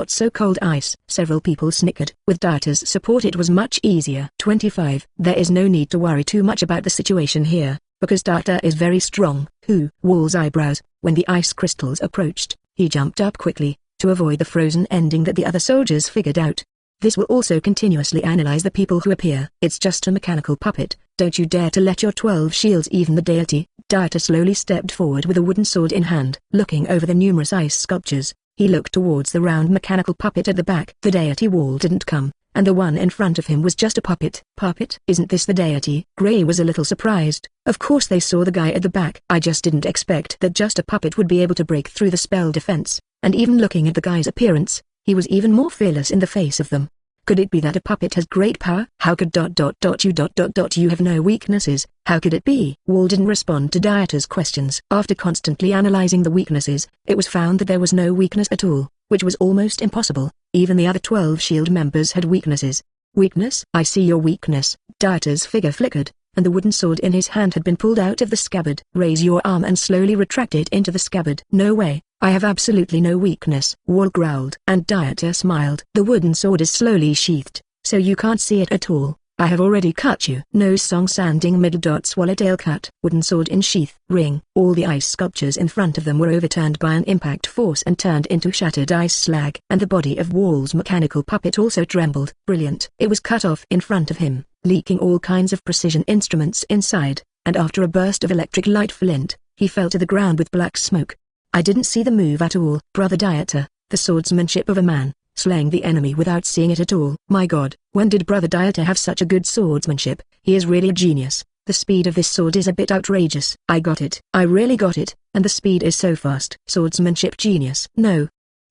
So cold ice." Several people snickered. With Dieter's support it was much easier. 25. There is no need to worry too much about the situation here, because Dieter is very strong. Who? Wall's eyebrows. When the ice crystals approached, he jumped up quickly, to avoid the frozen ending that the other soldiers figured out. This will also continuously analyze the people who appear. "It's just a mechanical puppet. Don't you dare to let your 12 shields even the deity." Dieter slowly stepped forward with a wooden sword in hand. Looking over the numerous ice sculptures, he looked towards the round mechanical puppet at the back. The deity wall didn't come, and the one in front of him was just a puppet. "Puppet? Isn't this the deity?" Grey was a little surprised. Of course they saw the guy at the back. "I just didn't expect that just a puppet would be able to break through the spell defense." And even looking at the guy's appearance, he was even more fearless in the face of them. Could it be that a puppet has great power? How could you have no weaknesses? How could it be? Wall didn't respond to Dieter's questions. After constantly analyzing the weaknesses, it was found that there was no weakness at all, which was almost impossible. Even the other 12 shield members had weaknesses. "Weakness? I see your weakness." Dieter's figure flickered, and the wooden sword in his hand had been pulled out of the scabbard. "Raise your arm and slowly retract it into the scabbard." "No way. I have absolutely no weakness." Wall growled. And Dieter smiled. "The wooden sword is slowly sheathed, so you can't see it at all. I have already cut you." No song sanding middle. Swallowtail cut. Wooden sword in sheath. Ring. All the ice sculptures in front of them were overturned by an impact force and turned into shattered ice slag. And the body of Wall's mechanical puppet also trembled. Brilliant. It was cut off in front of him, leaking all kinds of precision instruments inside, and after a burst of electric light flint, he fell to the ground with black smoke. "I didn't see the move at all." Brother Dieter, the swordsmanship of a man, slaying the enemy without seeing it at all. My god, when did Brother Dieter have such a good swordsmanship? He is really a genius. The speed of this sword is a bit outrageous. I got it. I really got it, and the speed is so fast. Swordsmanship genius. No.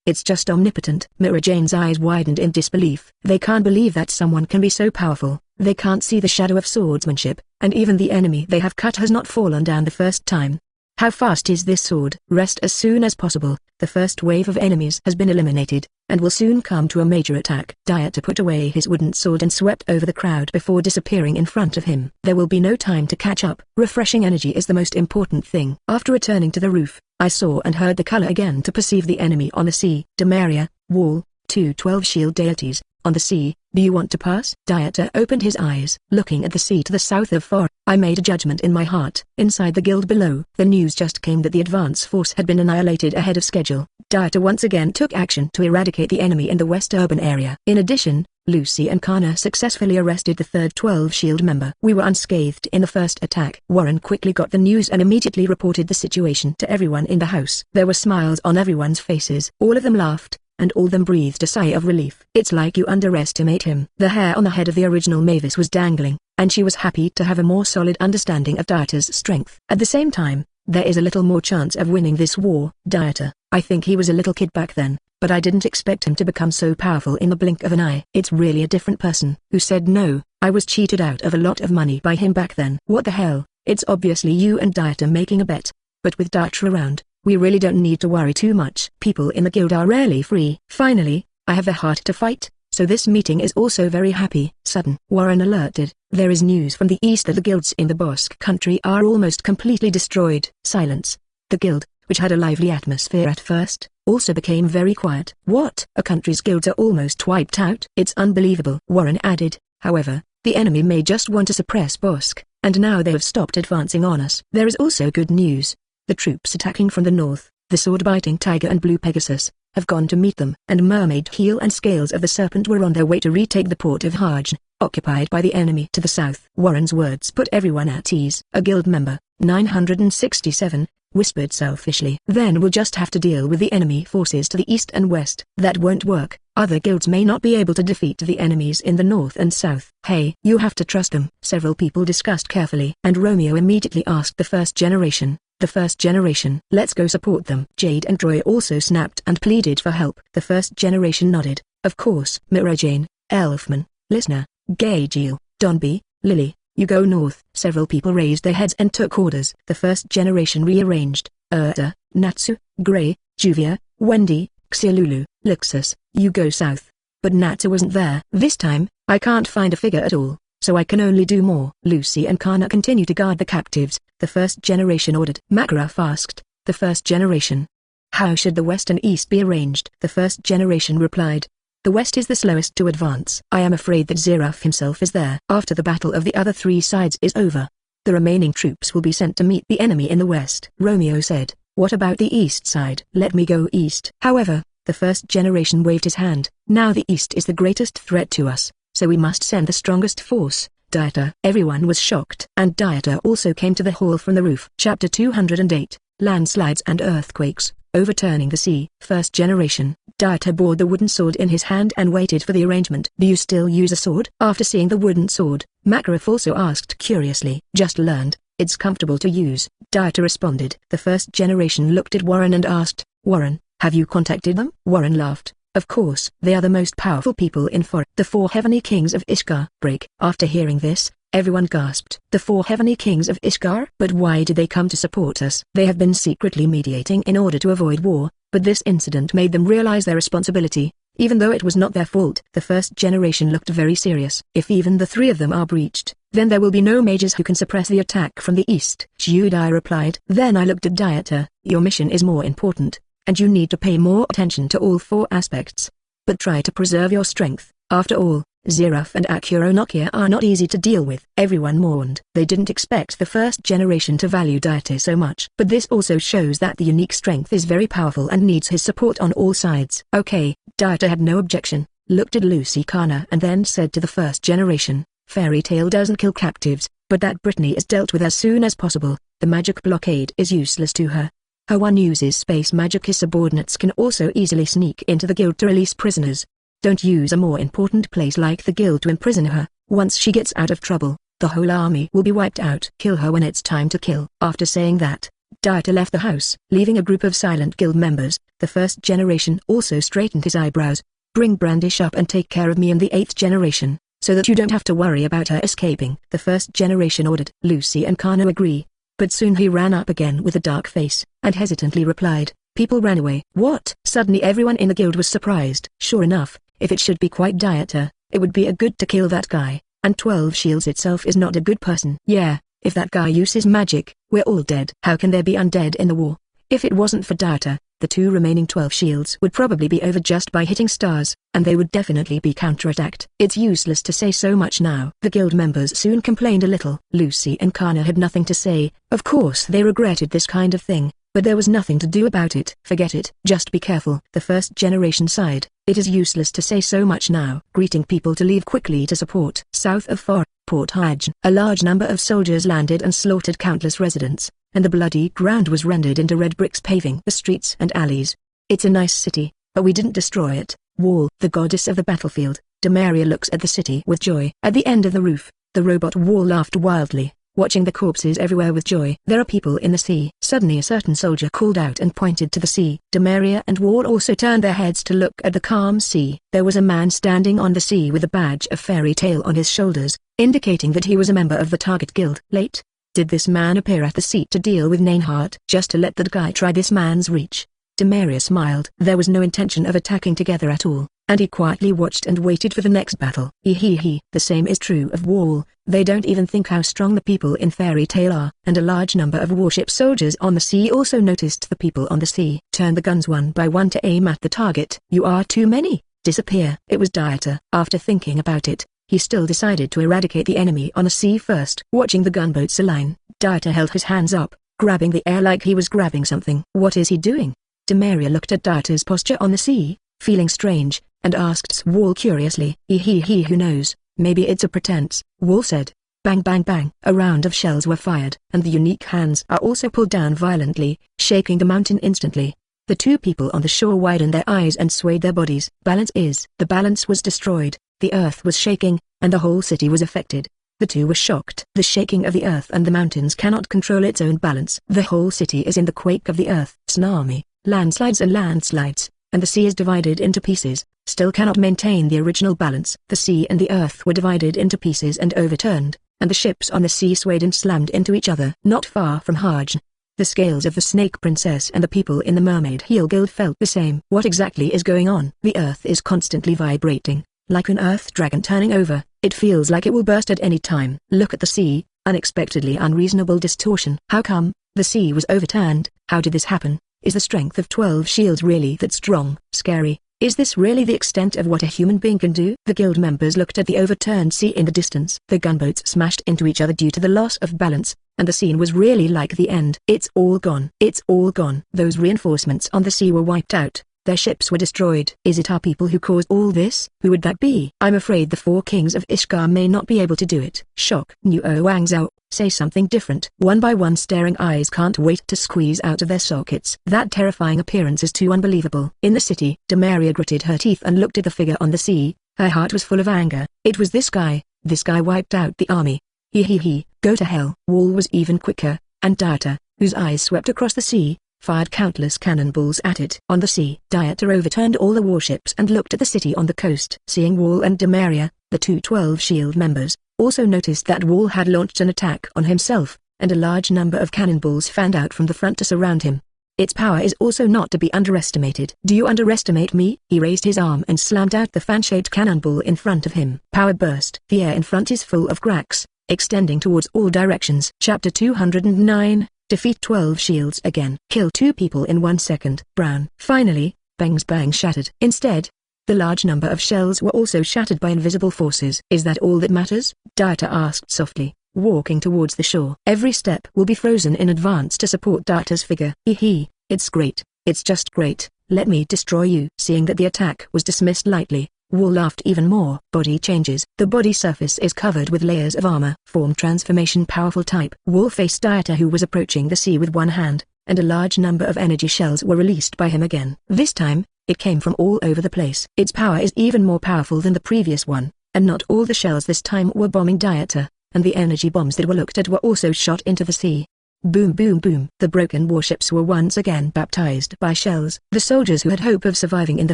It's just omnipotent. Mirajane's eyes widened in disbelief. They can't believe that someone can be so powerful. They can't see the shadow of swordsmanship, and even the enemy they have cut has not fallen down the first time. How fast is this sword? Rest as soon as possible. The first wave of enemies has been eliminated, and will soon come to a major attack. Dieter put away his wooden sword and swept over the crowd before disappearing in front of him. There will be no time to catch up. Refreshing energy is the most important thing. After returning to the roof, I saw and heard the color again to perceive the enemy on the sea. Demaria, Wall, 2 12 shield deities, on the sea. Do you want to pass? Dieter opened his eyes. Looking at the sea to the south of For, I made a judgment in my heart. Inside the guild below, the news just came that the advance force had been annihilated ahead of schedule. Dieter once again took action to eradicate the enemy in the west urban area. In addition, Lucy and Kana successfully arrested the third 12 shield member. We were unscathed in the first attack. Warren quickly got the news and immediately reported the situation to everyone in the house. There were smiles on everyone's faces. All of them laughed, and all of them breathed a sigh of relief. It's like you underestimate him. The hair on the head of the original Mavis was dangling, and she was happy to have a more solid understanding of Dieter's strength. At the same time, there is a little more chance of winning this war. Dieter, I think he was a little kid back then, but I didn't expect him to become so powerful in the blink of an eye. It's really a different person. Who said no? I was cheated out of a lot of money by him back then. What the hell? It's obviously you and Dieter making a bet. But with Dieter around, we really don't need to worry too much. People in the guild are rarely free. Finally, I have the heart to fight, So this meeting is also very happy. Sudden. Warren alerted. There is news from the east that the guilds in the Bbook country are almost completely destroyed. Silence. The guild, which had a lively atmosphere at first, also became very quiet. What? A country's guilds are almost wiped out? It's unbelievable. Warren added. However, the enemy may just want to suppress Bbook, and now they have stopped advancing on us. There is also good news. The troops attacking from the north, the sword-biting tiger and blue Pegasus, have gone to meet them. And Mermaid Heel and Scales of the Serpent were on their way to retake the port of Hajn, occupied by the enemy to the south. Warren's words put everyone at ease. A guild member, 967, whispered selfishly. Then we'll just have to deal with the enemy forces to the east and west. That won't work. Other guilds may not be able to defeat the enemies in the north and south. Hey, you have to trust them. Several people discussed carefully. And Romeo immediately asked the first generation. The first generation. Let's go support them. Jade and Troy also snapped and pleaded for help. The first generation nodded. Of course. Mira Jane, Elfman, Listener, Gageel, Donby, Lily, you go north. Several people raised their heads and took orders. The first generation rearranged. Erza, Natsu, Gray, Juvia, Wendy, Xialulu, Luxus, you go south. But Natsu wasn't there. This time, I can't find a figure at all, so I can only do more. Lucy and Kana continue to guard the captives. The first generation ordered. Makarov asked. The first generation. How should the west and east be arranged? The first generation replied. The west is the slowest to advance. I am afraid that Zeref himself is there. After the battle of the other three sides is over, the remaining troops will be sent to meet the enemy in the west. Romeo said, what about the east side? Let me go east. However, the first generation waved his hand. Now the east is the greatest threat to us, so we must send the strongest force. Dieter. Everyone was shocked. And Dieter also came to the hall from the roof. Chapter 208, Landslides and Earthquakes, Overturning the Sea. First generation. Dieter bore the wooden sword in his hand and waited for the arrangement. Do you still use a sword? After seeing the wooden sword, Makarov also asked curiously. Just learned. It's comfortable to use. Dieter responded. The first generation looked at Warren and asked, Warren, have you contacted them? Warren laughed. Of course. They are the most powerful people in the 4 heavenly kings of Ishgard. Break. After hearing this, everyone gasped. The 4 heavenly kings of Ishgard? But why did they come to support us? They have been secretly mediating in order to avoid war, but this incident made them realize their responsibility, even though it was not their fault. The first generation looked very serious. If even the 3 of them are breached, then there will be no mages who can suppress the attack from the east. Xiudai replied. Then I looked at Dieter. Your mission is more important, and you need to pay more attention to all 4 aspects. But try to preserve your strength. After all, Zeref and Akuronokia are not easy to deal with. Everyone mourned. They didn't expect the first generation to value Dieter so much. But this also shows that the unique strength is very powerful and needs his support on all sides. Okay, Dieter had no objection, looked at Lucy Kana and then said to the first generation, Fairy Tail doesn't kill captives, but that Brittany is dealt with as soon as possible. The magic blockade is useless to her. Her one uses space magic. His subordinates can also easily sneak into the guild to release prisoners. Don't use a more important place like the guild to imprison her. Once she gets out of trouble, the whole army will be wiped out. Kill her when it's time to kill. After saying that, Dieter left the house, leaving a group of silent guild members. The first generation also straightened his eyebrows. Bring Brandish up and take care of me and the 8th generation, so that you don't have to worry about her escaping. The first generation ordered. Lucy and Kana agree. But soon he ran up again with a dark face, and hesitantly replied, people ran away. What? Suddenly everyone in the guild was surprised. Sure enough, if it should be quite Dieter, it would be a good to kill that guy, and 12 Shields itself is not a good person. Yeah, if that guy uses magic, we're all dead. How can there be undead in the war? If it wasn't for Dieter, the 2 remaining 12 Shields would probably be over just by hitting stars, and they would definitely be counterattacked. It's useless to say so much now. The guild members soon complained a little. Lucy and Kana had nothing to say. Of course they regretted this kind of thing, but there was nothing to do about it. Forget it. Just be careful. The first generation sighed. It is useless to say so much now. Greeting people to leave quickly to support. South of Port Hajn. A large number of soldiers landed and slaughtered countless residents, and the bloody ground was rendered into red bricks paving the streets and alleys. It's a nice city, but we didn't destroy it. Wall. The goddess of the battlefield, Demaria looks at the city with joy. At the end of the roof, the robot Wall laughed wildly, watching the corpses everywhere with joy. There are people in the sea. Suddenly a certain soldier called out and pointed to the sea. Demaria and Wall also turned their heads to look at the calm sea. There was a man standing on the sea with a badge of Fairy Tail on his shoulders, indicating that he was a member of the target guild. Late. Did this man appear at the seat to deal with Nainhart just to let that guy try this man's reach? Demaria smiled. There was no intention of attacking together at all. and he quietly watched and waited for the next battle. The same is true of Wall. They don't even think how strong the people in Fairy Tale are. And a large number of warship soldiers on the sea also noticed the people on the sea. Turn the guns one by one to aim at the target. You are too many. Disappear. It was Dieter. After thinking about it, he still decided to eradicate the enemy on the sea first. Watching the gunboats align, Dieter held his hands up, grabbing the air like he was grabbing something. What is he doing? Demaria looked at Dieter's posture on the sea, feeling strange, and asked Wall curiously. Who knows, maybe it's a pretense, Wall said. Bang bang bang. A round of shells were fired, and the unique hands are also pulled down violently, shaking the mountain instantly. The two people on the shore widened their eyes and swayed their bodies. The balance was destroyed, the earth was shaking, and the whole city was affected. The two were shocked. The shaking of the earth and the mountains cannot control its own balance. The whole city is in the quake of the earth. Tsunami, landslides, and the sea is divided into pieces, still cannot maintain the original balance. The sea and the earth were divided into pieces and overturned, and the ships on the sea swayed and slammed into each other. Not far from Hajj, the scales of the Snake Princess and the people in the Mermaid Heel Guild felt the same. What exactly is going on? The earth is constantly vibrating, like an earth dragon turning over. It feels like it will burst at any time. Look at the sea, unexpectedly unreasonable distortion. How come? The sea was overturned. How did this happen? Is the strength of 12 shields really that strong? Scary. Is this really the extent of what a human being can do? The guild members looked at the overturned sea in the distance. The gunboats smashed into each other due to the loss of balance, and the scene was really like the end. It's all gone. It's all gone. Those reinforcements on the sea were wiped out. Their ships were destroyed. Is it our people who caused all this? Who would that be? I'm afraid the 4 kings of Ishgar may not be able to do it. Shock. Nuo Wang Zhao, say something different. One by one staring eyes can't wait to squeeze out of their sockets. That terrifying appearance is too unbelievable. In the city, Demaria gritted her teeth and looked at the figure on the sea. Her heart was full of anger. It was this guy. This guy wiped out the army. Go to hell. Wall was even quicker, and Dieter, whose eyes swept across the sea, fired countless cannonballs at it. On the sea, Dieter overturned all the warships and looked at the city on the coast. Seeing Wall and Demaria, the two 12 shield members, also noticed that Wall had launched an attack on himself, and a large number of cannonballs fanned out from the front to surround him. Its power is also not to be underestimated. Do you underestimate me? He raised his arm and slammed out the fan-shaped cannonball in front of him. Power burst. The air in front is full of cracks, extending towards all directions. Chapter 209. Defeat 12 shields again. Kill 2 people in 1 second. Brown. Finally, Bang's bang shattered. Instead, the large number of shells were also shattered by invisible forces. Is that all that matters? Dieter asked softly, walking towards the shore. Every step will be frozen in advance to support Dieter's figure. It's great. It's just great. Let me destroy you. Seeing that the attack was dismissed lightly, Wall laughed even more. Body changes. The body surface is covered with layers of armor. Form transformation powerful type. Wall faced Dieter, who was approaching the sea with one hand, and a large number of energy shells were released by him again. This time, it came from all over the place. Its power is even more powerful than the previous one, and not all the shells this time were bombing Dieter, and the energy bombs that were looked at were also shot into the sea. Boom boom boom. The broken warships were once again baptized by shells. The soldiers who had hope of surviving in the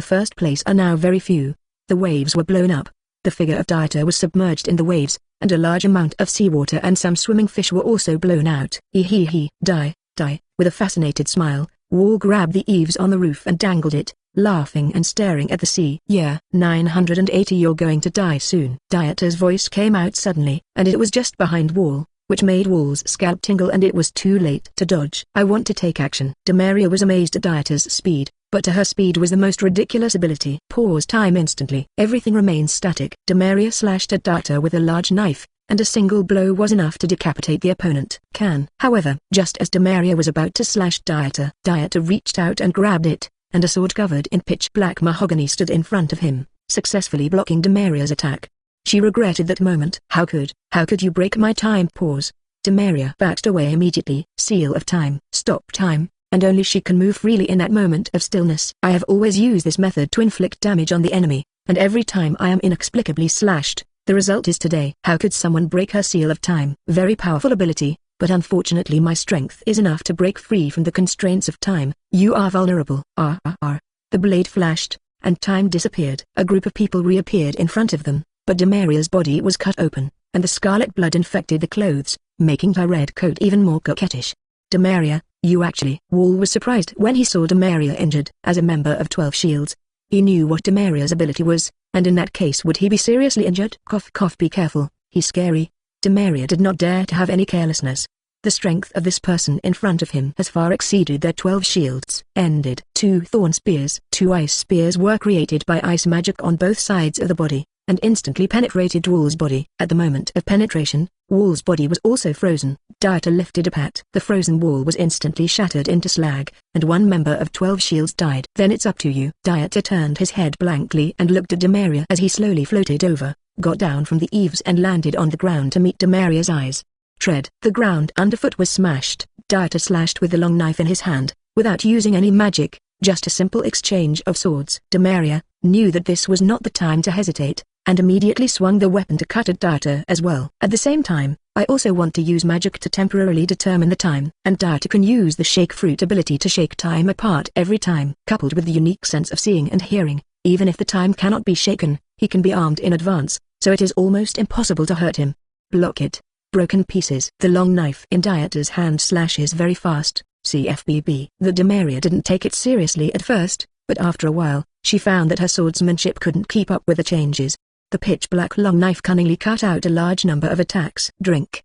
first place are now very few. The waves were blown up. The figure of Dieter was submerged in the waves, and a large amount of seawater and some swimming fish were also blown out. Die. With a fascinated smile, Wall grabbed the eaves on the roof and dangled it, laughing and staring at the sea. 980. You're going to die soon. Dieter's voice came out suddenly, and it was just behind Wall, which made Wall's scalp tingle, and it was too late to dodge. I want to take action. Demaria was amazed at Dieter's speed, but to her speed was the most ridiculous ability. Pause time instantly. Everything remains static. Demaria slashed at Dieter with a large knife, and a single blow was enough to decapitate the opponent. However, just as Demaria was about to slash Dieter, Dieter reached out and grabbed it, and a sword covered in pitch-black mahogany stood in front of him, successfully blocking Demaria's attack. She regretted that moment. How could you break my time? Pause. Demaria backed away immediately. Seal of time. Stop time, and only she can move freely in that moment of stillness. I have always used this method to inflict damage on the enemy, and every time I am inexplicably slashed, the result is today. How could someone break her seal of time? Very powerful ability, but unfortunately my strength is enough to break free from the constraints of time. You are vulnerable. The blade flashed, and time disappeared. A group of people reappeared in front of them, but Demaria's body was cut open, and the scarlet blood infected the clothes, making her red coat even more coquettish. Demaria, you actually... Wall was surprised when he saw Demaria injured. As a member of 12 Shields, He knew what Demaria's ability was, and in that case would he be seriously injured? Cough cough, be careful, he's scary. Demaria did not dare to have any carelessness. The strength of this person in front of him has far exceeded their 12 shields. Ended. 2 thorn spears. 2 ice spears were created by ice magic on both sides of the body, and instantly penetrated Wool's body. At the moment of penetration, Wool's body was also frozen. Dieter lifted a pat. The frozen wall was instantly shattered into slag, and one member of 12 shields died. Then it's up to you. Dieter turned his head blankly and looked at Demaria as he slowly floated over, got down from the eaves and landed on the ground to meet Demaria's eyes. Tread. The ground underfoot was smashed. Dieter slashed with the long knife in his hand, without using any magic, just a simple exchange of swords. Demaria knew that this was not the time to hesitate, and immediately swung the weapon to cut at Dieter as well. At the same time, I also want to use magic to temporarily determine the time, and Dieter can use the shake fruit ability to shake time apart every time. Coupled with the unique sense of seeing and hearing, even if the time cannot be shaken, he can be armed in advance, so it is almost impossible to hurt him. Block it. Broken pieces. The long knife in Dieter's hand slashes very fast. CFBB. The Demaria didn't take it seriously at first, but after a while, she found that her swordsmanship couldn't keep up with the changes. The pitch-black long knife cunningly cut out a large number of attacks. Drink.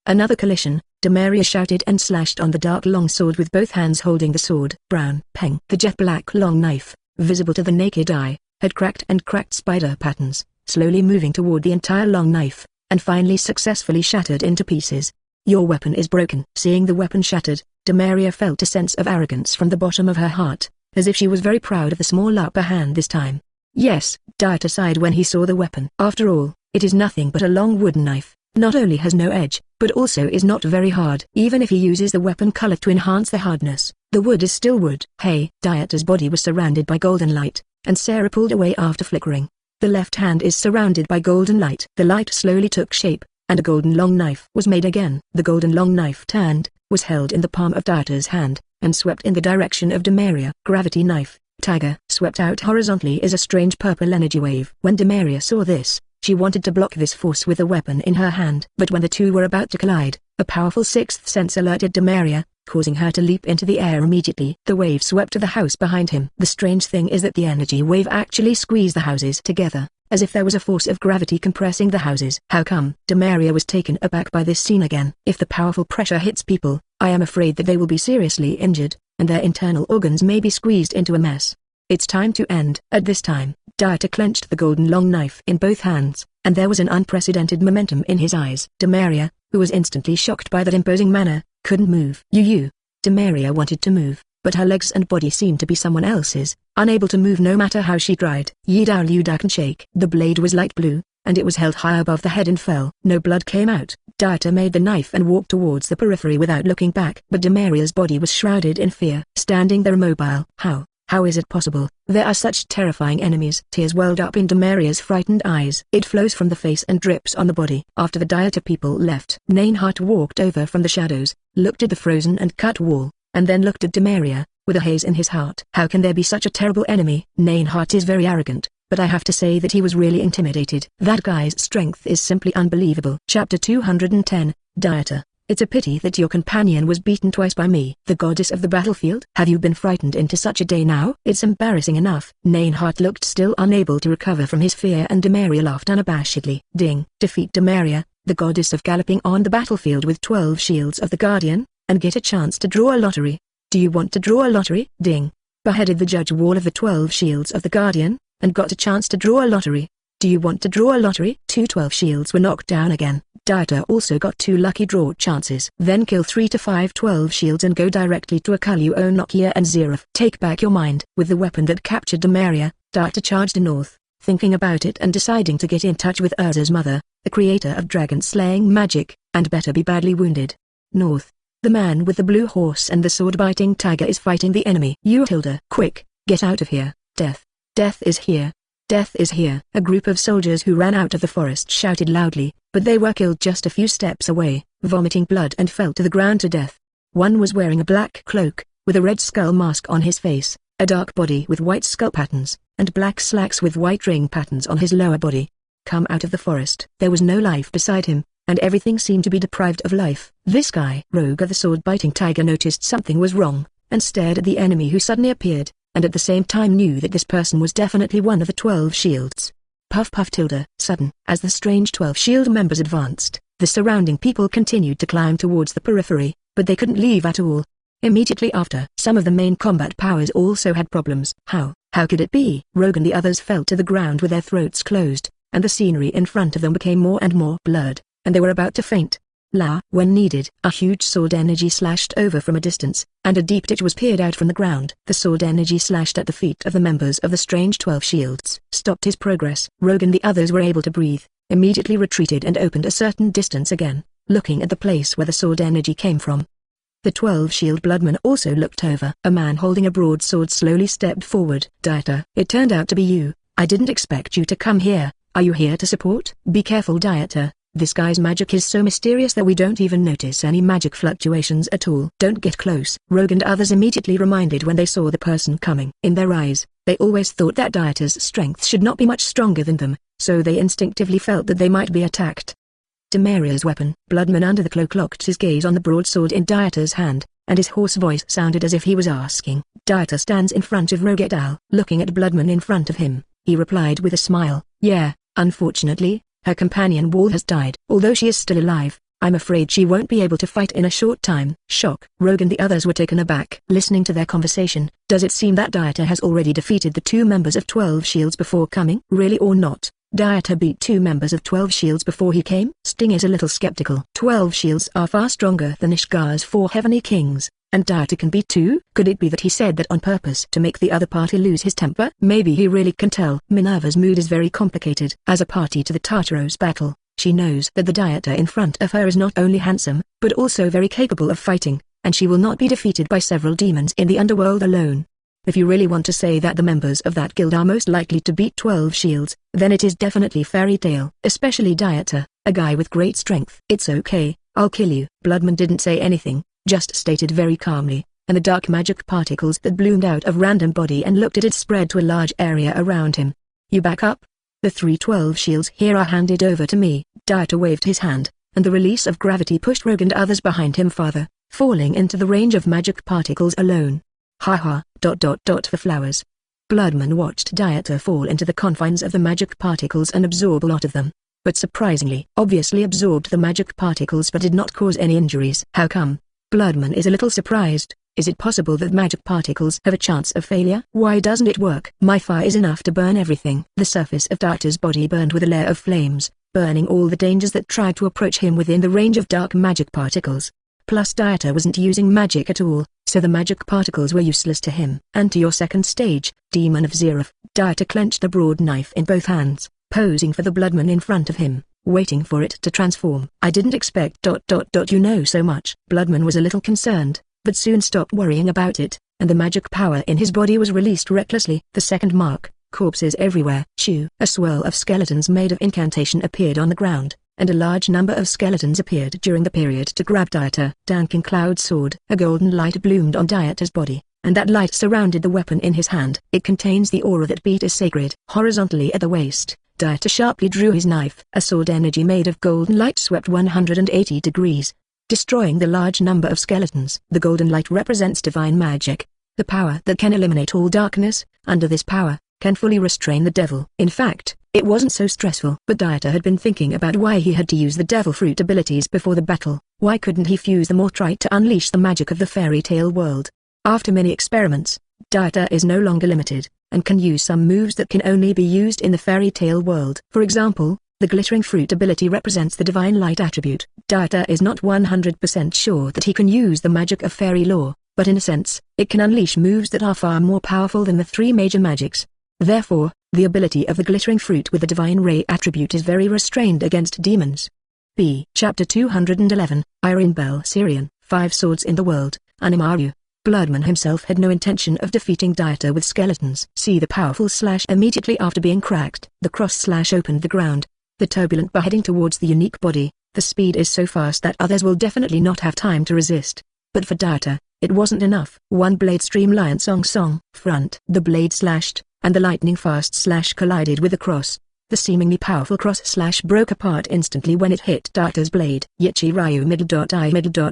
Another collision. Demaria shouted and slashed on the dark long sword with both hands holding the sword. Brown. Peng. The jet-black long knife, visible to the naked eye, had cracked and cracked spider patterns, slowly moving toward the entire long knife, and finally successfully shattered into pieces. Your weapon is broken. Seeing the weapon shattered, Demaria felt a sense of arrogance from the bottom of her heart, as if she was very proud of the small upper hand this time. Yes, Dieter sighed when he saw the weapon. After all, it is nothing but a long wooden knife, not only has no edge, but also is not very hard. Even if he uses the weapon color to enhance the hardness, the wood is still wood. Hey! Dieter's body was surrounded by golden light, and Sarah pulled away after flickering. The left hand is surrounded by golden light. The light slowly took shape, and a golden long knife was made again. The golden long knife turned, was held in the palm of Dieter's hand, and swept in the direction of Demaria. Gravity knife, tiger, swept out horizontally is a strange purple energy wave. When Demaria saw this, she wanted to block this force with a weapon in her hand. But when the two were about to collide, a powerful sixth sense alerted Demaria, causing her to leap into the air immediately. The wave swept to the house behind him. The strange thing is that the energy wave actually squeezed the houses together, as if there was a force of gravity compressing the houses. How come? Demaria was taken aback by this scene again. If the powerful pressure hits people, I am afraid that they will be seriously injured, and their internal organs may be squeezed into a mess. It's time to end. At this time, Dieter clenched the golden long knife in both hands, and there was an unprecedented momentum in his eyes. Demaria, who was instantly shocked by that imposing manner, couldn't move. Demaria wanted to move, but her legs and body seemed to be someone else's, unable to move no matter how she tried. You can shake. The blade was light blue, and it was held high above the head and fell. No blood came out. Dieter made the knife and walked towards the periphery without looking back. But Demaria's body was shrouded in fear. Standing there immobile. How is it possible? There are such terrifying enemies. Tears welled up in Demaria's frightened eyes. It flows from the face and drips on the body. After the Dieter people left, Nainhart walked over from the shadows, looked at the frozen and cut wall, and then looked at Demaria, with a haze in his heart. How can there be such a terrible enemy? Nainhart is very arrogant, but I have to say that he was really intimidated. That guy's strength is simply unbelievable. Chapter 210, Dieter. It's a pity that your companion was beaten twice by me. The goddess of the battlefield? Have you been frightened into such a day now? It's embarrassing enough. Nainhart looked still unable to recover from his fear, and Demaria laughed unabashedly. Ding. Defeat Demaria, the goddess of galloping on the battlefield with 12 shields of the Guardian, and get a chance to draw a lottery. Do you want to draw a lottery? Ding. Beheaded the judge wall of the 12 shields of the Guardian, and got a chance to draw a lottery. Do you want to draw a lottery? 2 12 shields were knocked down again. Dieter also got 2 lucky draw chances. Then kill 3 to 5 12 shields and go directly to Akalu Nokia and Zeref. Take back your mind. With the weapon that captured Demaria, Dieter charged north, thinking about it and deciding to get in touch with Erza's mother, the creator of dragon-slaying magic, and better be badly wounded. North. The man with the blue horse and the sword-biting tiger is fighting the enemy. Hilda, quick, get out of here. Death. Death is here. Death is here. A group of soldiers who ran out of the forest shouted loudly, but they were killed just a few steps away, vomiting blood, and fell to the ground to death. One was wearing a black cloak, with a red skull mask on his face, a dark body with white skull patterns, and black slacks with white ring patterns on his lower body. Come out of the forest. There was no life beside him, and everything seemed to be deprived of life. This guy, Roga the sword-biting tiger, noticed something was wrong, and stared at the enemy who suddenly appeared. and at the same time knew that this person was definitely one of the 12 shields. Puff puff tilde, sudden. As the strange 12 shield members advanced, the surrounding people continued to climb towards the periphery, but they couldn't leave at all. Immediately after, some of the main combat powers also had problems. How could it be? Rogue and the others fell to the ground with their throats closed, and the scenery in front of them became more and more blurred, and they were about to faint. When needed, a huge sword energy slashed over from a distance, and a deep ditch was peered out from the ground. The sword energy slashed at the feet of the members of the strange 12 shields, stopped his progress. Rogue and the others were able to breathe, immediately retreated and opened a certain distance again, looking at the place where the sword energy came from. The 12 shield bloodman also looked over. A man holding a broadsword slowly stepped forward. Dieter, it turned out to be you. I didn't expect you to come here. Are you here to support? Be careful, Dieter. This guy's magic is so mysterious that we don't even notice any magic fluctuations at all. Don't get close. Rogue and others immediately reminded when they saw the person coming. In their eyes, they always thought that Dieter's strength should not be much stronger than them, so they instinctively felt that they might be attacked. Demaria's weapon. Bloodman under the cloak locked his gaze on the broadsword in Dieter's hand, and his hoarse voice sounded as if he was asking. Dieter stands in front of Rogue et al. Looking at Bloodman in front of him, he replied with a smile, yeah, unfortunately, her companion Wall has died. Although she is still alive, I'm afraid she won't be able to fight in a short time. Shock. Rogue and the others were taken aback. Listening to their conversation, does it seem that Dieter has already defeated the 2 members of 12 shields before coming? Really or not? Dieter beat 2 members of 12 shields before he came? Sting is a little skeptical. 12 shields are far stronger than Ishgar's 4 heavenly kings, and Dieter can beat 2? Could it be that he said that on purpose to make the other party lose his temper? Maybe he really can tell. Minerva's mood is very complicated. As a party to the Tartaros battle, she knows that the Dieter in front of her is not only handsome, but also very capable of fighting, and she will not be defeated by several demons in the underworld alone. If you really want to say that the members of that guild are most likely to beat 12 shields, then it is definitely Fairy Tail, especially Dieter, a guy with great strength. It's okay, I'll kill you. Bloodman didn't say anything, just stated very calmly, and the dark magic particles that bloomed out of random body and looked at it spread to a large area around him. You back up? The 312 shields here are handed over to me. Dieter waved his hand, and the release of gravity pushed Rogue and others behind him farther, falling into the range of magic particles alone. Haha, ... for flowers. Bloodman watched Dieter fall into the confines of the magic particles and absorb a lot of them, but surprisingly, obviously absorbed the magic particles but did not cause any injuries. How come? Bloodman is a little surprised. Is it possible that magic particles have a chance of failure? Why doesn't it work? My fire is enough to burn everything. The surface of Dieter's body burned with a layer of flames, burning all the dangers that tried to approach him within the range of dark magic particles. Plus Dieter wasn't using magic at all, so the magic particles were useless to him. And to your second stage, Demon of Zeref. Dieter clenched a broad knife in both hands, posing for the bloodman in front of him, waiting for it to transform. I didn't expect ... you know so much. Bloodman was a little concerned, but soon stopped worrying about it, and the magic power in his body was released recklessly. The second mark, corpses everywhere. Chew. A swirl of skeletons made of incantation appeared on the ground, and a large number of skeletons appeared during the period to grab Dieter. Danking Cloud Sword. A golden light bloomed on Dieter's body, and that light surrounded the weapon in his hand. It contains the aura that beat is sacred. Horizontally at the waist, Dieter sharply drew his knife. A sword energy made of golden light swept 180 degrees, destroying the large number of skeletons. The golden light represents divine magic, the power that can eliminate all darkness. Under this power, can fully restrain the devil. In fact, it wasn't so stressful. But Dieter had been thinking about why he had to use the devil fruit abilities before the battle. Why couldn't he fuse them or try to unleash the magic of the fairy tale world? After many experiments, Dieter is no longer limited, and can use some moves that can only be used in the fairy tale world. For example, the glittering fruit ability represents the divine light attribute. Dieter is not 100% sure that he can use the magic of fairy lore, but in a sense, it can unleash moves that are far more powerful than the 3 major magics. Therefore, the ability of the glittering fruit with the divine ray attribute is very restrained against demons. Chapter 211, Irene Belserion. 5 swords in the world, Animaru. Bloodman himself had no intention of defeating Dieter with skeletons. See the powerful slash immediately after being cracked. The cross slash opened the ground, the turbulent heading towards the unique body. The speed is so fast that others will definitely not have time to resist. But for Dieter, it wasn't enough. One blade streamline song front. The blade slashed, and the lightning fast slash collided with the cross. The seemingly powerful cross slash broke apart instantly when it hit Dieter's blade. Yichi Ryu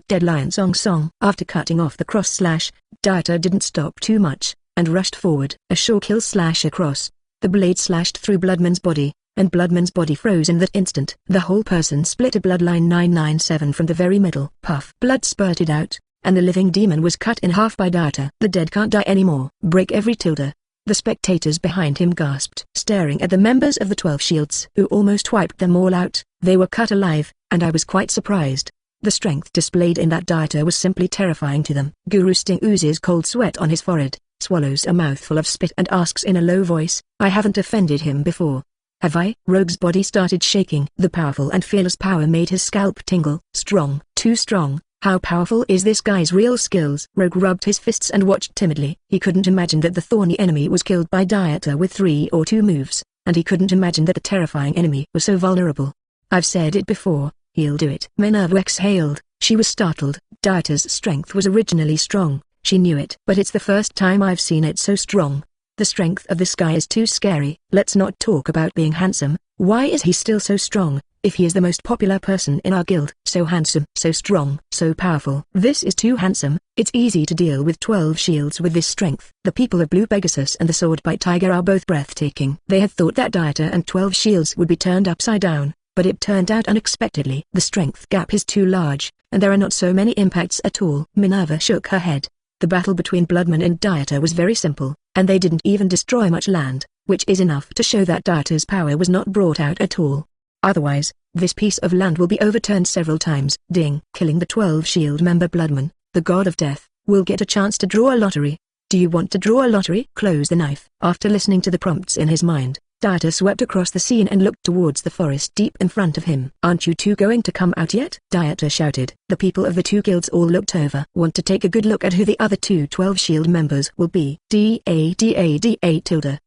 dead lion song. After cutting off the cross slash, Dieter didn't stop too much, and rushed forward. A sure kill slash across. The blade slashed through Bloodman's body, and Bloodman's body froze in that instant. The whole person split a bloodline 997 from the very middle. Puff. Blood spurted out, and the living demon was cut in half by Dieter. The dead can't die anymore. Break every tilde. The spectators behind him gasped, staring at the members of the 12 shields who almost wiped them all out. They were cut alive, and I was quite surprised. The strength displayed in that Dieter was simply terrifying to them. Guru Sting oozes cold sweat on his forehead, swallows a mouthful of spit and asks in a low voice, I haven't offended him before, have I? Rogue's body started shaking. The powerful and fearless power made his scalp tingle. Strong, too strong. How powerful is this guy's real skills? Rogue rubbed his fists and watched timidly. He couldn't imagine that the thorny enemy was killed by Dieter with 3 or 2 moves, and he couldn't imagine that the terrifying enemy was so vulnerable. I've said it before, he'll do it. Minerva exhaled. She was startled. Dieter's strength was originally strong, she knew it. But it's the first time I've seen it so strong. The strength of this guy is too scary. Let's not talk about being handsome. Why is he still so strong, if he is the most popular person in our guild? So handsome, so strong, so powerful. This is too handsome. It's easy to deal with 12 shields with this strength. The people of Blue Pegasus and the Swordbite Tiger are both breathtaking. They had thought that Dieter and 12 shields would be turned upside down, but it turned out unexpectedly. The strength gap is too large, and there are not so many impacts at all. Minerva shook her head. The battle between Bloodman and Dieter was very simple, and they didn't even destroy much land, which is enough to show that Dieter's power was not brought out at all. Otherwise, this piece of land will be overturned several times. Ding. Killing the 12 shield member Bloodman, the god of death, will get a chance to draw a lottery. Do you want to draw a lottery? Close the knife. After listening to the prompts in his mind, Dieter swept across the scene and looked towards the forest deep in front of him. Aren't you two going to come out yet? Dieter shouted. The people of the 2 guilds all looked over. Want to take a good look at who the other 2 12 shield members will be. Da.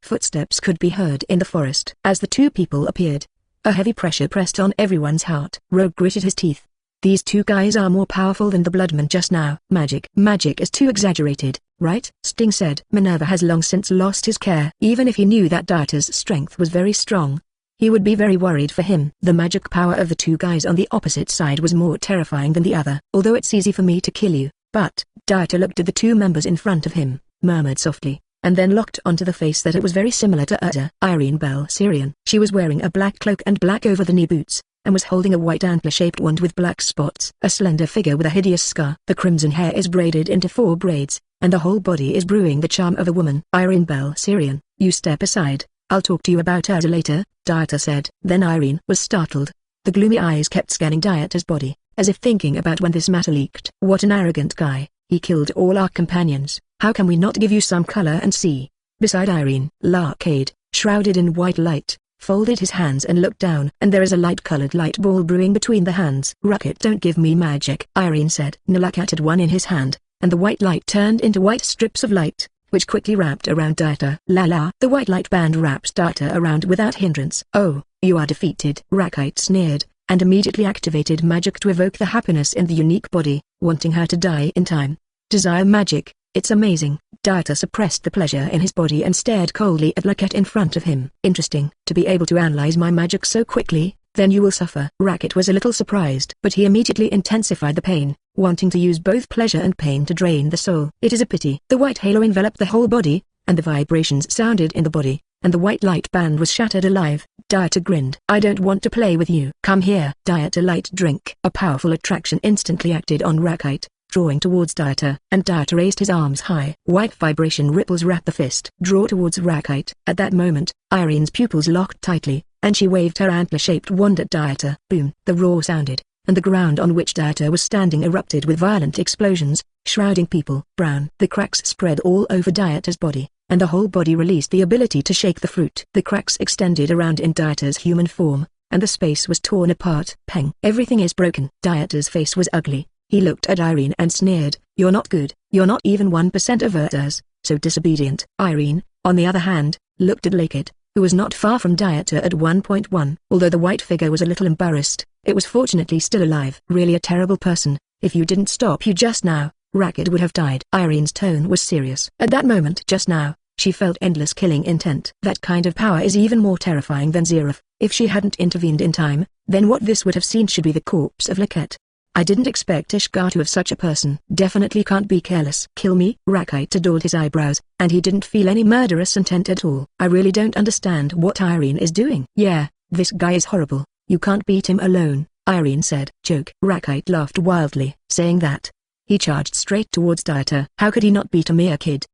Footsteps could be heard in the forest. As the 2 people appeared, a heavy pressure pressed on everyone's heart. Rogue gritted his teeth. These 2 guys are more powerful than the Bloodman just now. Magic is too exaggerated, right? Sting said. Minerva has long since lost his care. Even if he knew that Dieter's strength was very strong, he would be very worried for him. The magic power of the 2 guys on the opposite side was more terrifying than the other. Although it's easy for me to kill you, but, Dieter looked at the 2 members in front of him, murmured softly, and then locked onto the face that it was very similar to Erza. Irene Belserion. She was wearing a black cloak and black over-the-knee boots, and was holding a white antler-shaped wand with black spots. A slender figure with a hideous scar. The crimson hair is braided into 4 braids, and the whole body is brewing the charm of a woman. Irene Belserion, you step aside. I'll talk to you about Erza later, Dieter said. Then Irene was startled. The gloomy eyes kept scanning Dieter's body, as if thinking about when this matter leaked. What an arrogant guy. He killed all our companions. How can we not give you some color and see? Beside Irene, Larcade, shrouded in white light, folded his hands and looked down. And there is a light-colored light ball brewing between the hands. Rocket, don't give me magic, Irene said. Nalakat had one in his hand, and the white light turned into white strips of light, which quickly wrapped around Dieter. La. The white light band wraps Dieter around without hindrance. Oh, you are defeated. Rakite sneered, and immediately activated magic to evoke the happiness in the unique body, wanting her to die in time. Desire magic. It's amazing. Dieter suppressed the pleasure in his body and stared coldly at Laket in front of him. Interesting. To be able to analyze my magic so quickly, then you will suffer. Racket was a little surprised, but he immediately intensified the pain, wanting to use both pleasure and pain to drain the soul. It is a pity. The white halo enveloped the whole body, and the vibrations sounded in the body, and the white light band was shattered alive. Dieter grinned. I don't want to play with you. Come here. Dieter light drink. A powerful attraction instantly acted on Rakite, drawing towards Dieter, and Dieter raised his arms high. White vibration ripples wrapped the fist. Draw towards Rakite. At that moment, Irene's pupils locked tightly, and she waved her antler-shaped wand at Dieter. Boom! The roar sounded, and the ground on which Dieter was standing erupted with violent explosions, shrouding people. Brown. The cracks spread all over Dieter's body, and the whole body released the ability to shake the fruit. The cracks extended around in Dieter's human form, and the space was torn apart. Peng! Everything is broken. Dieter's face was ugly. He looked at Irene and sneered. You're not good. You're not even 1% of Erza's, so disobedient. Irene, on the other hand, looked at Laket, who was not far from Dieter at 1.1. Although the white figure was a little embarrassed, it was fortunately still alive. Really a terrible person. If you didn't stop you just now, Racket would have died. Irene's tone was serious. At that moment just now, she felt endless killing intent. That kind of power is even more terrifying than Zeref. If she hadn't intervened in time, then what this would have seen should be the corpse of Laket. I didn't expect Ishgar to have such a person. Definitely can't be careless. Kill me? Rakite adored his eyebrows, and he didn't feel any murderous intent at all. I really don't understand what Irene is doing. Yeah, this guy is horrible. You can't beat him alone, Irene said. Joke. Rakite laughed wildly. Saying that, he charged straight towards Dieter. How could he not beat a mere kid?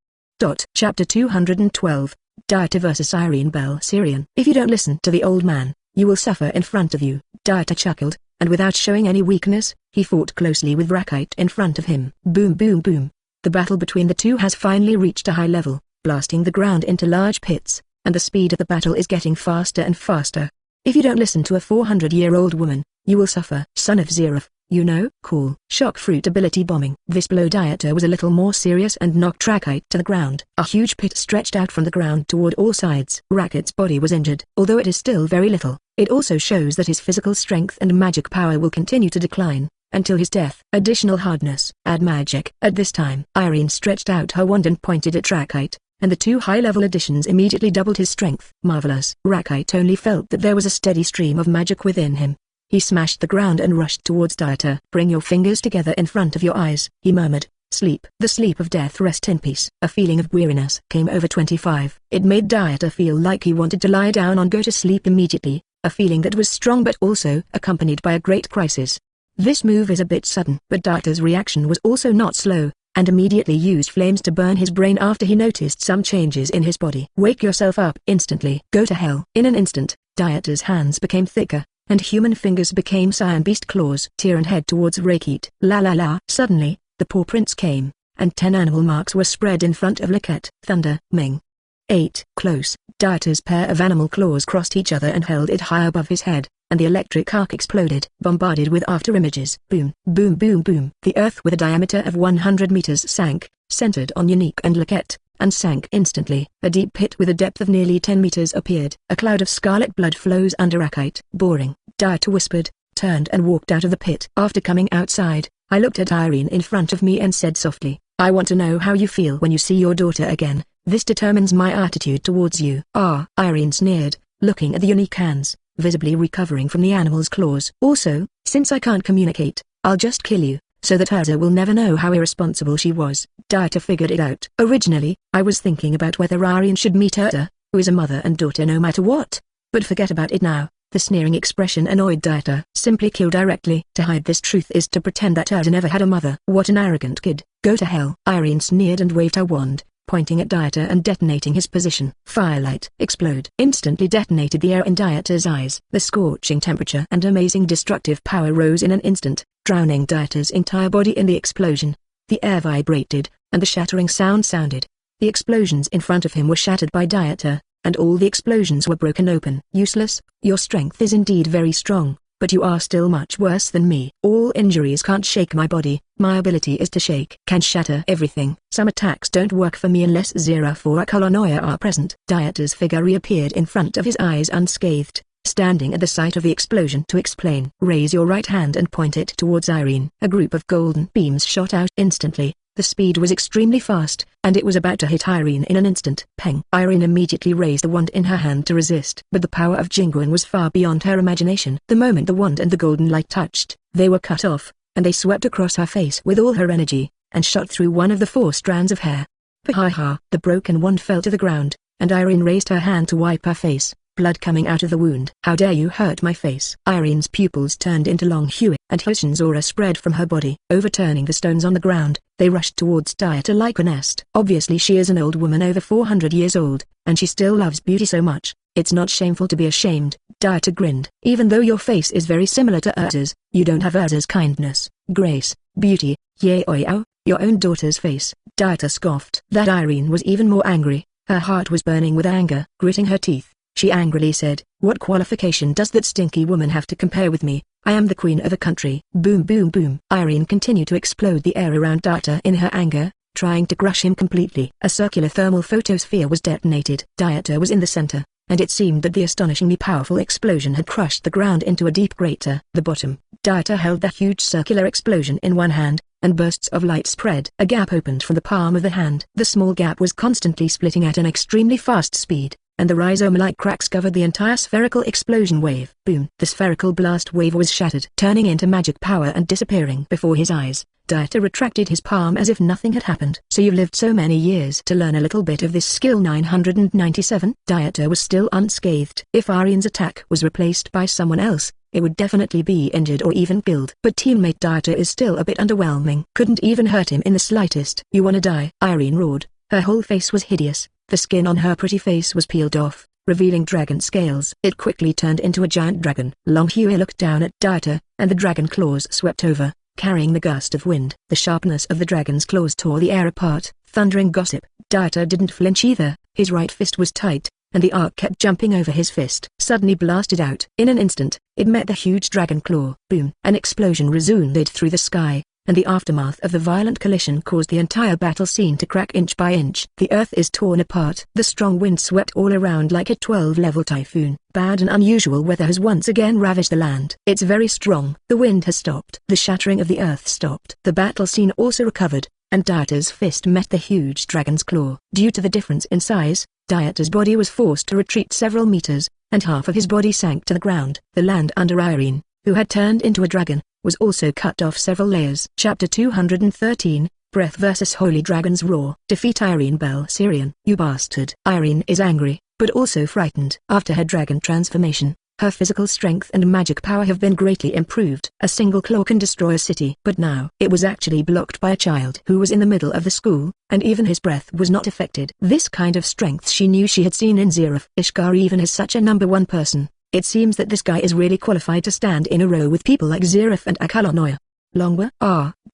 Chapter 212, Dieter vs Irene. Belserion. If you don't listen to the old man, you will suffer in front of you. Dieter chuckled, and without showing any weakness, he fought closely with Rakite in front of him. Boom boom boom. The battle between the two has finally reached a high level, blasting the ground into large pits, and the speed of the battle is getting faster and faster. If you don't listen to a 400-year-old woman, you will suffer. Son of Zeref, you know. Cool. Shock fruit ability bombing. This blow Dieter was a little more serious and knocked Rakite to the ground. A huge pit stretched out from the ground toward all sides. Rakite's body was injured. Although it is still very little, it also shows that his physical strength and magic power will continue to decline until his death. Additional hardness. Add magic. At this time, Irene stretched out her wand and pointed at Rakite, and the two high-level additions immediately doubled his strength. Marvelous. Rakite only felt that there was a steady stream of magic within him. He smashed the ground and rushed towards Dieter. Bring your fingers together in front of your eyes, he murmured. Sleep. The sleep of death. Rest in peace. A feeling of weariness came over 25. It made Dieter feel like he wanted to lie down and go to sleep immediately, a feeling that was strong but also accompanied by a great crisis. This move is a bit sudden, but Dieter's reaction was also not slow, and immediately used flames to burn his brain after he noticed some changes in his body. Wake yourself up instantly. Go to hell. In an instant, Dieter's hands became thicker, and human fingers became cyan beast claws. Tear and head towards Rakite. La la la. Suddenly, the paw prints came, and 10 animal marks were spread in front of Liket. Thunder. Ming. 8. Close. Dieter's pair of animal claws crossed each other and held it high above his head, and the electric arc exploded, bombarded with afterimages. Boom, boom boom boom. The earth with a diameter of 100 meters sank, centered on Unique and Liket, and sank instantly. A deep pit with a depth of nearly 10 meters appeared. A cloud of scarlet blood flows under Rakite. Boring, Dieter whispered, turned and walked out of the pit. After coming outside, I looked at Irene in front of me and said softly, I want to know how you feel when you see your daughter again. This determines my attitude towards you. Ah, Irene sneered, looking at the Unique hands, visibly recovering from the animal's claws. Also, since I can't communicate, I'll just kill you, so that Erza will never know how irresponsible she was. Dieter figured it out. Originally, I was thinking about whether Irene should meet Erza, who is a mother and daughter no matter what. But forget about it now. The sneering expression annoyed Dieter. Simply kill directly. To hide this truth is to pretend that Erza never had a mother. What an arrogant kid. Go to hell. Irene sneered and waved her wand, pointing at Dieter and detonating his position. Firelight. Explode. Instantly detonated the air in Dieter's eyes. The scorching temperature and amazing destructive power rose in an instant, drowning Dieter's entire body in the explosion. The air vibrated, and the shattering sound sounded. The explosions in front of him were shattered by Dieter, and all the explosions were broken open. Useless. Your strength is indeed very strong, but you are still much worse than me. All injuries can't shake my body. My ability is to shake. Can shatter everything. Some attacks don't work for me unless Zeref or Akolonoya are present. Dieter's figure reappeared in front of his eyes unscathed, standing at the site of the explosion. To explain. Raise your right hand and point it towards Irene. A group of golden beams shot out instantly. The speed was extremely fast, and it was about to hit Irene in an instant. Peng. Irene immediately raised the wand in her hand to resist. But the power of Jinguan was far beyond her imagination. The moment the wand and the golden light touched, they were cut off, and they swept across her face with all her energy, and shot through one of the 4 strands of hair. Ha! The broken wand fell to the ground, and Irene raised her hand to wipe her face, blood coming out of the wound. How dare you hurt my face? Irene's pupils turned into long Huey, and Hoshin's aura spread from her body. Overturning the stones on the ground, they rushed towards Dieter like a nest. Obviously she is an old woman over 400 years old, and she still loves beauty so much. It's not shameful to be ashamed. Dieter grinned. Even though your face is very similar to Erza's, you don't have Erza's kindness, grace, beauty, your own daughter's face. Dieter scoffed. That Irene was even more angry. Her heart was burning with anger. Gritting her teeth, she angrily said, what qualification does that stinky woman have to compare with me? I am the queen of a country. Boom boom boom. Irene continued to explode the air around Dieter in her anger, trying to crush him completely. A circular thermal photosphere was detonated. Dieter was in the center, and it seemed that the astonishingly powerful explosion had crushed the ground into a deep crater. The bottom. Dieter held the huge circular explosion in one hand, and bursts of light spread. A gap opened from the palm of the hand. The small gap was constantly splitting at an extremely fast speed, and the rhizome-like cracks covered the entire spherical explosion wave. Boom! The spherical blast wave was shattered, turning into magic power and disappearing before his eyes. Dieter retracted his palm as if nothing had happened. So you've lived so many years to learn a little bit of this skill. 997. Dieter was still unscathed. If Irene's attack was replaced by someone else, it would definitely be injured or even killed. But teammate Dieter is still a bit underwhelming. Couldn't even hurt him in the slightest. You wanna die? Irene roared. Her whole face was hideous. The skin on her pretty face was peeled off, revealing dragon scales. It quickly turned into a giant dragon. Long Huey looked down at Dieter, and the dragon claws swept over, carrying the gust of wind. The sharpness of the dragon's claws tore the air apart. Thundering gossip. Dieter didn't flinch either. His right fist was tight, and the arc kept jumping over his fist. Suddenly blasted out. In an instant, it met the huge dragon claw. Boom! An explosion resounded through the sky, and the aftermath of the violent collision caused the entire battle scene to crack inch by inch. The earth is torn apart. The strong wind swept all around like a 12-level typhoon. Bad and unusual weather has once again ravaged the land. It's very strong. The wind has stopped. The shattering of the earth stopped. The battle scene also recovered, and Dieter's fist met the huge dragon's claw. Due to the difference in size, Dieter's body was forced to retreat several meters, and half of his body sank to the ground. The land under Irene, who had turned into a dragon, was also cut off several layers. Chapter 213, Breath vs Holy Dragon's Roar. Defeat Irene Belserion. You bastard. Irene is angry, but also frightened. After her dragon transformation, her physical strength and magic power have been greatly improved. A single claw can destroy a city. But now, it was actually blocked by a child who was in the middle of the school, and even his breath was not affected. This kind of strength she knew she had seen in Zeref. Ishgar even has such a #1 person. It seems that this guy is really qualified to stand in a row with people like Zeref and Akalanoya. Longwa?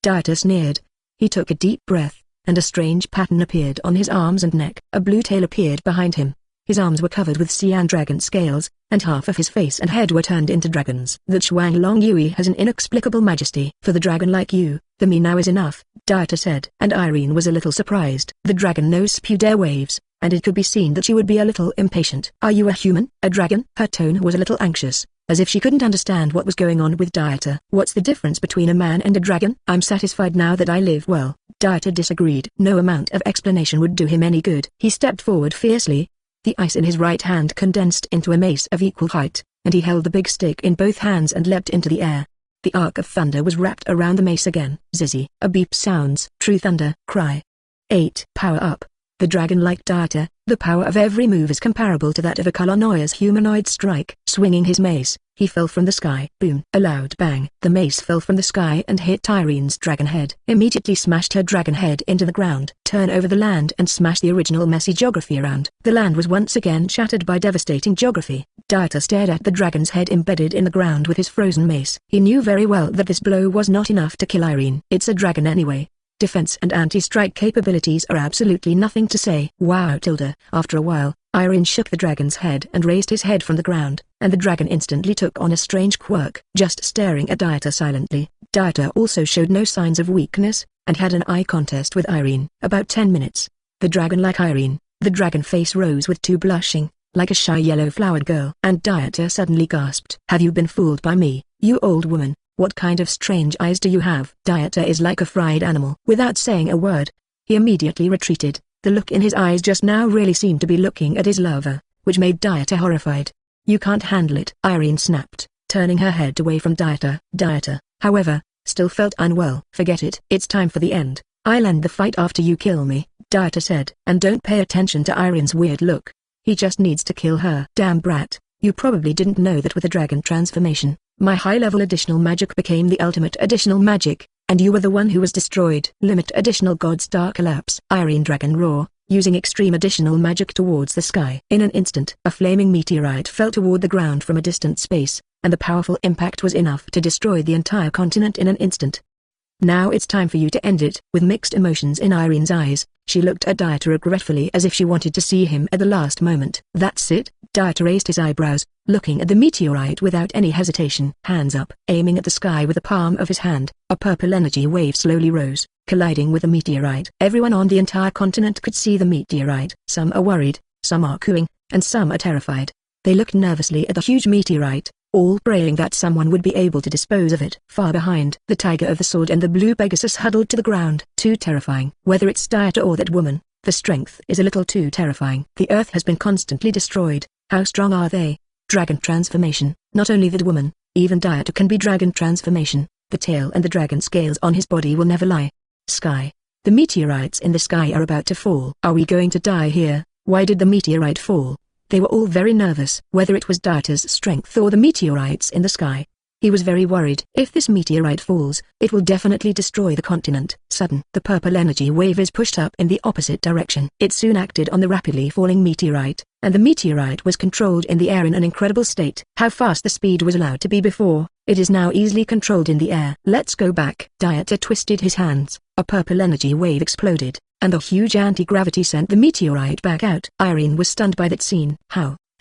Dieter sneered. He took a deep breath, and a strange pattern appeared on his arms and neck. A blue tail appeared behind him. His arms were covered with cyan dragon scales, and half of his face and head were turned into dragons. The Chuang Long Yui has an inexplicable majesty. For the dragon like you, the me now is enough, Dieter said. And Irene was a little surprised. The dragon nose spewed airwaves, and it could be seen that she would be a little impatient. Are you a human? A dragon? Her tone was a little anxious, as if she couldn't understand what was going on with Dieter. What's the difference between a man and a dragon? I'm satisfied now that I live well. Dieter disagreed. No amount of explanation would do him any good. He stepped forward fiercely. The ice in his right hand condensed into a mace of equal height, and he held the big stick in both hands and leapt into the air. The arc of thunder was wrapped around the mace again. Zizzy. A beep sounds. True thunder. Cry. 8. Power up. The dragon like Dieter, the power of every move is comparable to that of a Kalanoya's humanoid strike. Swinging his mace, he fell from the sky. Boom. A loud bang. The mace fell from the sky and hit Irene's dragon head. Immediately smashed her dragon head into the ground. Turn over the land and smash the original messy geography around. The land was once again shattered by devastating geography. Dieter stared at the dragon's head embedded in the ground with his frozen mace. He knew very well that this blow was not enough to kill Irene. It's a dragon anyway. Defense and anti-strike capabilities are absolutely nothing to say. Wow. After a while, Irene shook the dragon's head and raised his head from the ground, and the dragon instantly took on a strange quirk. Just staring at Dieter silently, Dieter also showed no signs of weakness, and had an eye contest with Irene. About 10 minutes. The dragon like Irene, the dragon face rose with two blushing, like a shy yellow-flowered girl. And Dieter suddenly gasped. Have you been fooled by me, you old woman? What kind of strange eyes do you have? Dieter is like a fried animal. Without saying a word, he immediately retreated. The look in his eyes just now really seemed to be looking at his lover, which made Dieter horrified. You can't handle it, Irene snapped, turning her head away from Dieter. Dieter, however, still felt unwell. Forget it. It's time for the end. I'll end the fight after you kill me, Dieter said. And don't pay attention to Irene's weird look. He just needs to kill her. Damn brat, you probably didn't know that with a dragon transformation, my high-level additional magic became the ultimate additional magic, and you were the one who was destroyed. Limit additional god star collapse. Irene dragon roar, using extreme additional magic towards the sky. In an instant, a flaming meteorite fell toward the ground from a distant space, and the powerful impact was enough to destroy the entire continent in an instant. Now it's time for you to end it. With mixed emotions in Irene's eyes, she looked at Dieter regretfully as if she wanted to see him at the last moment. That's it? Dieter raised his eyebrows, looking at the meteorite without any hesitation. Hands up, aiming at the sky with the palm of his hand, a purple energy wave slowly rose, colliding with the meteorite. Everyone on the entire continent could see the meteorite. Some are worried, some are cooing, and some are terrified. They looked nervously at the huge meteorite, all praying that someone would be able to dispose of it. Far behind, the tiger of the sword and the blue Pegasus huddled to the ground. Too terrifying. Whether it's Dieter or that woman, The strength is a little too terrifying. The earth has been constantly destroyed. How strong are they? Dragon transformation. Not only that woman, even Dieter can be dragon transformation. The tail and the dragon scales on his body will never lie. Sky. The meteorites in the sky are about to fall. Are we going to die here? Why did the meteorite fall? They were all very nervous, whether it was Dieter's strength or the meteorites in the sky. He was very worried. If this meteorite falls, it will definitely destroy the continent. Sudden, the purple energy wave is pushed up in the opposite direction. It soon acted on the rapidly falling meteorite, and the meteorite was controlled in the air in an incredible state. How fast the speed was allowed to be before, it is now easily controlled in the air. Let's go back. Dieter twisted his hands. A purple energy wave exploded, and the huge anti-gravity sent the meteorite back out. Irene was stunned by that scene.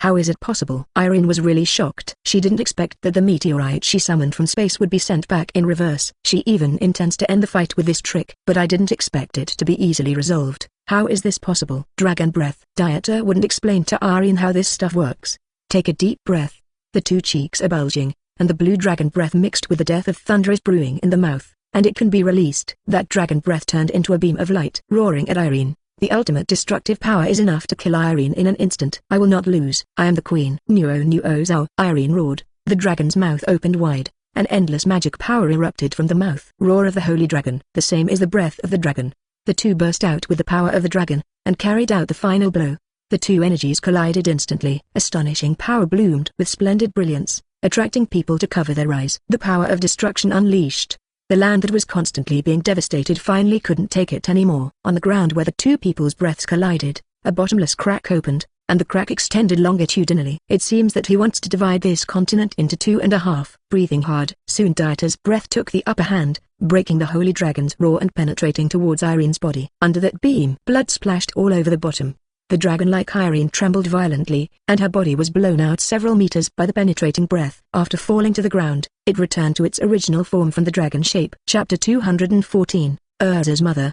How is it possible? Irene was really shocked. She didn't expect that the meteorite she summoned from space would be sent back in reverse. She even intends to end the fight with this trick. But I didn't expect it to be easily resolved. How is this possible? Dragon breath. Dieter wouldn't explain to Irene how this stuff works. Take a deep breath. The two cheeks are bulging, and the blue dragon breath mixed with the death of thunder is brewing in the mouth, and it can be released. That dragon breath turned into a beam of light, roaring at Irene. The ultimate destructive power is enough to kill Irene in an instant. I will not lose. I am the queen. Nuo, Irene roared. The dragon's mouth opened wide. An endless magic power erupted from the mouth. Roar of the holy dragon. The same is the breath of the dragon. The two burst out with the power of the dragon, and carried out the final blow. The two energies collided instantly. Astonishing power bloomed with splendid brilliance, attracting people to cover their eyes. The power of destruction unleashed. The land that was constantly being devastated finally couldn't take it anymore. On the ground where the two people's breaths collided, a bottomless crack opened, and the crack extended longitudinally. It seems that he wants to divide this continent into 2.5. Breathing hard, soon Dieter's breath took the upper hand, breaking the holy dragon's roar and penetrating towards Irene's body. Under that beam, blood splashed all over the bottom. The dragon-like Irene trembled violently, and her body was blown out several meters by the penetrating breath. After falling to the ground, it returned to its original form from the dragon shape. Chapter 214. Erza's mother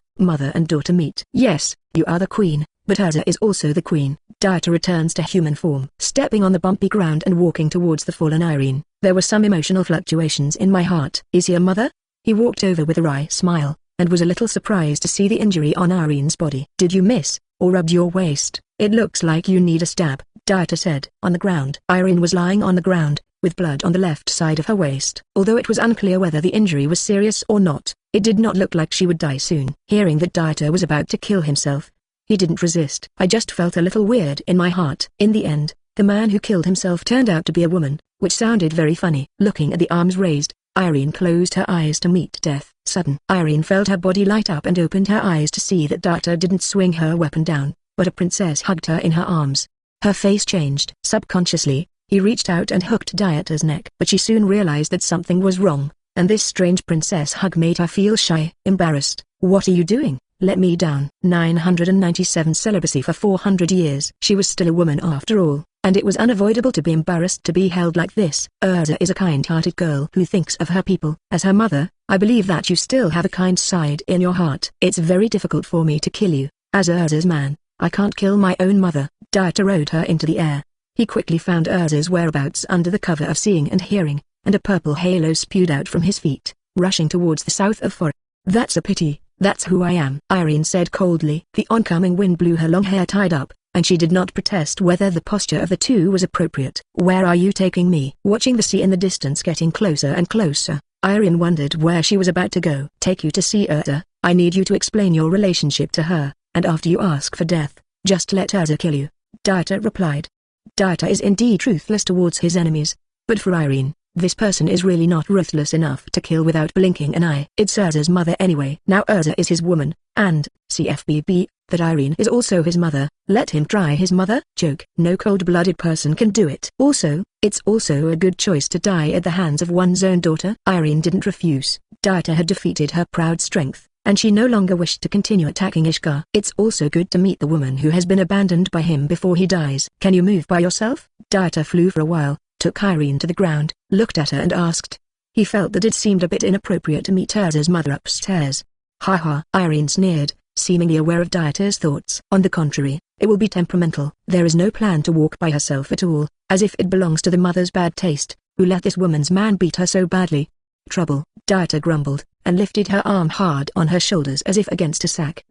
and daughter meet. Yes, you are the queen, but Erza is also the queen. Dieter returns to human form. Stepping on the bumpy ground and walking towards the fallen Irene, there were some emotional fluctuations in my heart. Is he a mother? He walked over with a wry smile, and was a little surprised to see the injury on Irene's body. Did you miss, or rubbed your waist? It looks like you need a stab, Dieter said. On the ground. Irene was lying on the ground, with blood on the left side of her waist. Although it was unclear whether the injury was serious or not, it did not look like she would die soon. Hearing that Dieter was about to kill himself, he didn't resist. I just felt a little weird in my heart. In the end, the man who killed himself turned out to be a woman, which sounded very funny. Looking at the arms raised, Irene closed her eyes to meet death. Sudden, Irene felt her body light up and opened her eyes to see that Dieter didn't swing her weapon down, but a princess hugged her in her arms. Her face changed. Subconsciously, he reached out and hooked Dieter's neck. But she soon realized that something was wrong, and this strange princess hug made her feel shy. Embarrassed. What are you doing? Let me down. 997 Celibacy for 400 years. She was still a woman after all, and it was unavoidable to be embarrassed to be held like this. Erza is a kind-hearted girl who thinks of her people. As her mother, I believe that you still have a kind side in your heart. It's very difficult for me to kill you. As Erza's man, I can't kill my own mother. Dieter rode her into the air. He quickly found Erza's whereabouts under the cover of seeing and hearing, and a purple halo spewed out from his feet, rushing towards the south of forest. That's a pity. That's who I am, Irene said coldly. The oncoming wind blew her long hair tied up, and she did not protest whether the posture of the two was appropriate. Where are you taking me? Watching the sea in the distance getting closer and closer, Irene wondered where she was about to go. Take you to see Erza. I need you to explain your relationship to her, and after you ask for death, just let Erza kill you, Dieter replied. Dieter is indeed ruthless towards his enemies, but for Irene, this person is really not ruthless enough to kill without blinking an eye. It's Erza's mother anyway. Now Erza is his woman, and, CFBB, that Irene is also his mother. Let him try his mother? Joke. No cold-blooded person can do it. Also, it's also a good choice to die at the hands of one's own daughter. Irene didn't refuse. Dieter had defeated her proud strength, and she no longer wished to continue attacking Ishka. It's also good to meet the woman who has been abandoned by him before he dies. Can you move by yourself? Dieter flew for a while, took Irene to the ground, looked at her and asked. He felt that it seemed a bit inappropriate to meet Erza's mother upstairs. Ha ha. Irene sneered, seemingly aware of Dieter's thoughts. On the contrary, it will be temperamental. There is no plan to walk by herself at all, as if it belongs to the mother's bad taste, who let this woman's man beat her so badly. Trouble, Dieter grumbled, and lifted her arm hard on her shoulders as if against a sack.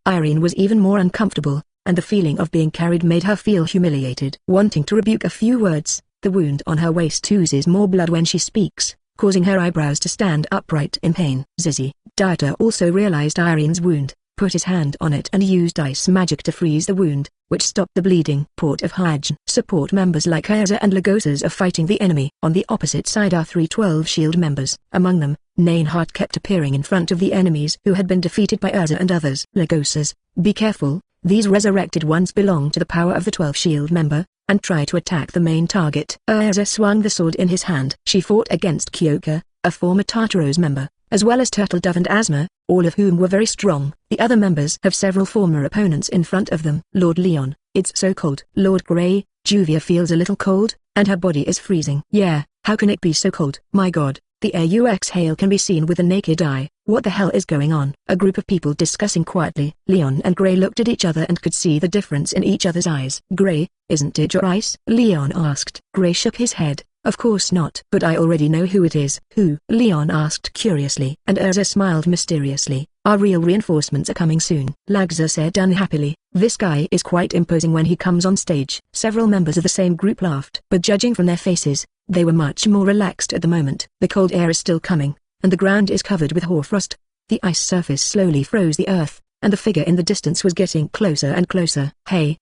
Irene was even more uncomfortable, and the feeling of being carried made her feel humiliated. Wanting to rebuke a few words, the wound on her waist oozes more blood when she speaks, causing her eyebrows to stand upright in pain. Zizzy. Dieter also realized Irene's wound, put his hand on it and used ice magic to freeze the wound, which stopped the bleeding. Port of Hajj. Support members like Erza and Lagosas are fighting the enemy. On the opposite side are 312 shield members. Among them, Nainhart kept appearing in front of the enemies who had been defeated by Erza and others. Lagosas, be careful, these resurrected ones belong to the power of the 12 shield member, and try to attack the main target. Erza swung the sword in his hand. She fought against Kyoka, a former Tartaros member, as well as Turtledove and Asma, all of whom were very strong. The other members have several former opponents in front of them. Lord Leon, it's so cold. Lord Grey, Juvia feels a little cold, and her body is freezing. Yeah, how can it be so cold? My god, the air you exhale can be seen with the naked eye. What the hell is going on? A group of people discussing quietly. Leon and Grey looked at each other and could see the difference in each other's eyes. Grey, isn't it your ice? Leon asked. Grey shook his head. Of course not. But I already know who it is. Who? Leon asked curiously. And Erza smiled mysteriously. Our real reinforcements are coming soon. Lagza said unhappily. This guy is quite imposing when he comes on stage. Several members of the same group laughed. But judging from their faces, they were much more relaxed at the moment. The cold air is still coming, and the ground is covered with hoarfrost. The ice surface slowly froze the earth, and the figure in the distance was getting closer and closer. Hey,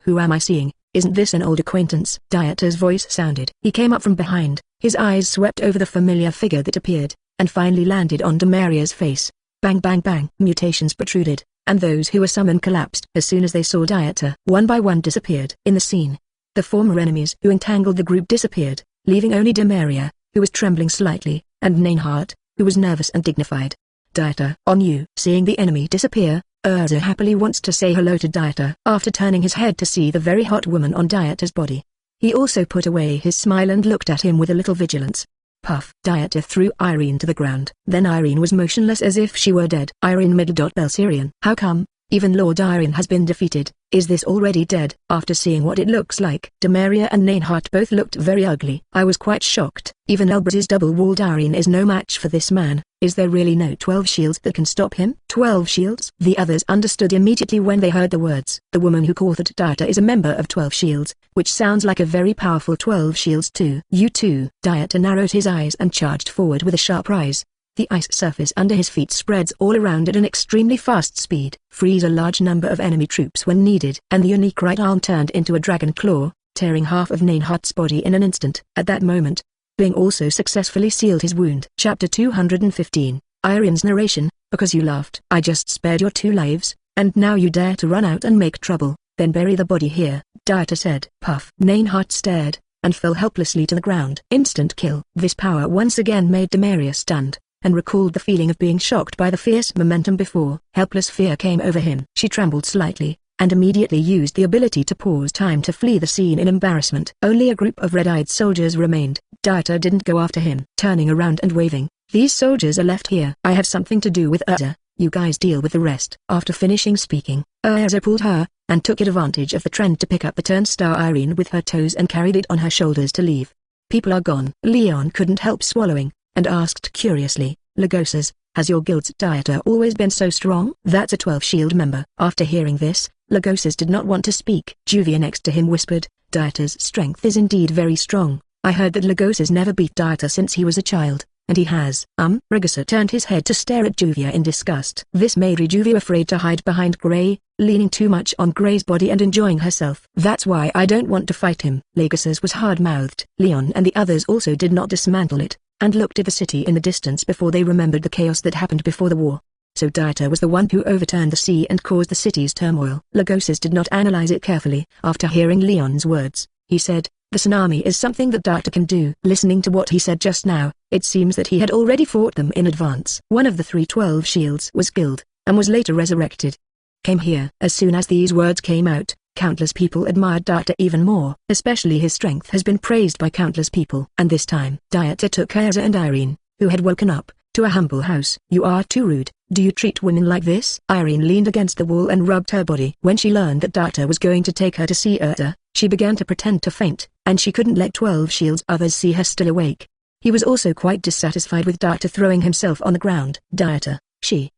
who am I seeing? Isn't this an old acquaintance? Dieter's voice sounded. He came up from behind, his eyes swept over the familiar figure that appeared, and finally landed on Demaria's face. Bang bang bang. Mutations protruded, and those who were summoned collapsed as soon as they saw Dieter. One by one disappeared. In the scene, the former enemies who entangled the group disappeared, leaving only Demaria, who was trembling slightly, and Nainhart, who was nervous and dignified. Dieter, on you. Seeing the enemy disappear, Erza happily wants to say hello to Dieter. After turning his head to see the very hot woman on Dieter's body, he also put away his smile and looked at him with a little vigilance. Puff. Dieter threw Irene to the ground. Then Irene was motionless as if she were dead. Irene Belserion. How come? Even Lord Irene has been defeated. Is this already dead? After seeing what it looks like, Demaria and Nainhart both looked very ugly. I was quite shocked. Even Elbraz's double-walled Irene is no match for this man. Is there really no 12 shields that can stop him? 12 shields? The others understood immediately when they heard the words. The woman who authored Dieter is a member of 12 shields, which sounds like a very powerful 12 shields too. You too. Dieter narrowed his eyes and charged forward with a sharp rise. The ice surface under his feet spreads all around at an extremely fast speed. Freeze a large number of enemy troops when needed. And the unique right arm turned into a dragon claw, tearing half of Nainhart's body in an instant. At that moment, Bing also successfully sealed his wound. Chapter 215, Irene's narration. Because you laughed, I just spared your 2 lives, and now you dare to run out and make trouble. Then bury the body here, Dieter said. Puff. Nainhart stared, and fell helplessly to the ground. Instant kill. This power once again made Demaria stunned, and recalled the feeling of being shocked by the fierce momentum before. Helpless fear came over him. She trembled slightly, and immediately used the ability to pause time to flee the scene in embarrassment. Only a group of red-eyed soldiers remained. Dieter didn't go after him. Turning around and waving, these soldiers are left here. I have something to do with Erza, you guys deal with the rest. After finishing speaking, Erza pulled her, and took advantage of the trend to pick up the turnstile Irene with her toes and carried it on her shoulders to leave. People are gone. Leon couldn't help swallowing, and asked curiously, Lagosas, has your guild's Dieter always been so strong? That's a 12 shield member. After hearing this, Lagosas did not want to speak. Juvia next to him whispered, Dieter's strength is indeed very strong. I heard that Lagosas never beat Dieter since he was a child, and he has. Regisa turned his head to stare at Juvia in disgust. This made Juvia afraid to hide behind Grey, leaning too much on Grey's body and enjoying herself. That's why I don't want to fight him. Lagosas was hard-mouthed. Leon and the others also did not dismantle it, and looked at the city in the distance before they remembered the chaos that happened before the war. So Dieter was the one who overturned the sea and caused the city's turmoil. Lagosas did not analyze it carefully. After hearing Leon's words, he said, the tsunami is something that Dieter can do. Listening to what he said just now, it seems that he had already fought them in advance. One of the 312 shields was killed, and was later resurrected. Came here. As soon as these words came out, countless people admired Dieter even more. Especially his strength has been praised by countless people. And this time, Dieter took Erza and Irene, who had woken up, to a humble house. You are too rude. Do you treat women like this? Irene leaned against the wall and rubbed her body. When she learned that Dieter was going to take her to see Erza, she began to pretend to faint, and she couldn't let 12 shields others see her still awake. He was also quite dissatisfied with Dieter throwing himself on the ground. Dieter,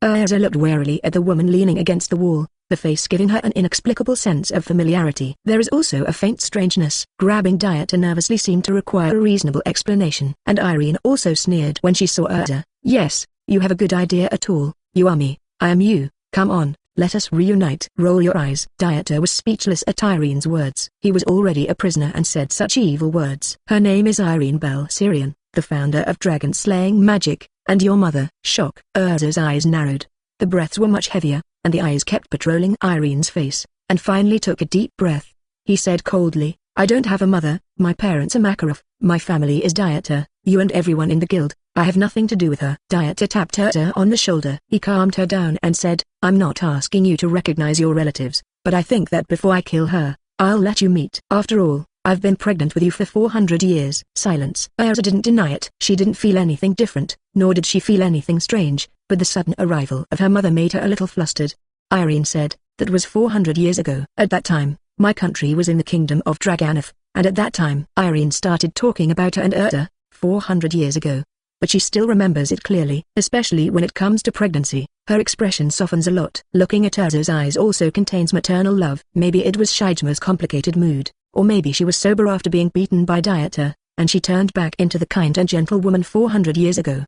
Erza looked warily at the woman leaning against the wall, the face giving her an inexplicable sense of familiarity. There is also a faint strangeness. Grabbing Dieter nervously seemed to require a reasonable explanation. And Irene also sneered when she saw Erza. Yes, you have a good idea at all. You are me, I am you, come on. Let us reunite. Roll your eyes. Dieter was speechless at Irene's words. He was already a prisoner and said such evil words. Her name is Irene Belserion, the founder of dragon-slaying magic, and your mother. Shock. Erza's eyes narrowed. The breaths were much heavier, and the eyes kept patrolling Irene's face, and finally took a deep breath. He said coldly, I don't have a mother, my parents are Makarov, my family is Dieter, you and everyone in the guild. I have nothing to do with her. Dieter tapped Erza on the shoulder. He calmed her down and said, I'm not asking you to recognize your relatives, but I think that before I kill her, I'll let you meet. After all, I've been pregnant with you for 400 years. Silence. Erza didn't deny it. She didn't feel anything different, nor did she feel anything strange, but the sudden arrival of her mother made her a little flustered. Irene said, that was 400 years ago. At that time, my country was in the kingdom of Draganov, and at that time Irene started talking about her and Erza, 400 years ago. But she still remembers it clearly, especially when it comes to pregnancy. Her expression softens a lot. Looking at Erza's eyes also contains maternal love. Maybe it was Shijma's complicated mood, or maybe she was sober after being beaten by Dieter, and she turned back into the kind and gentle woman 400 years ago.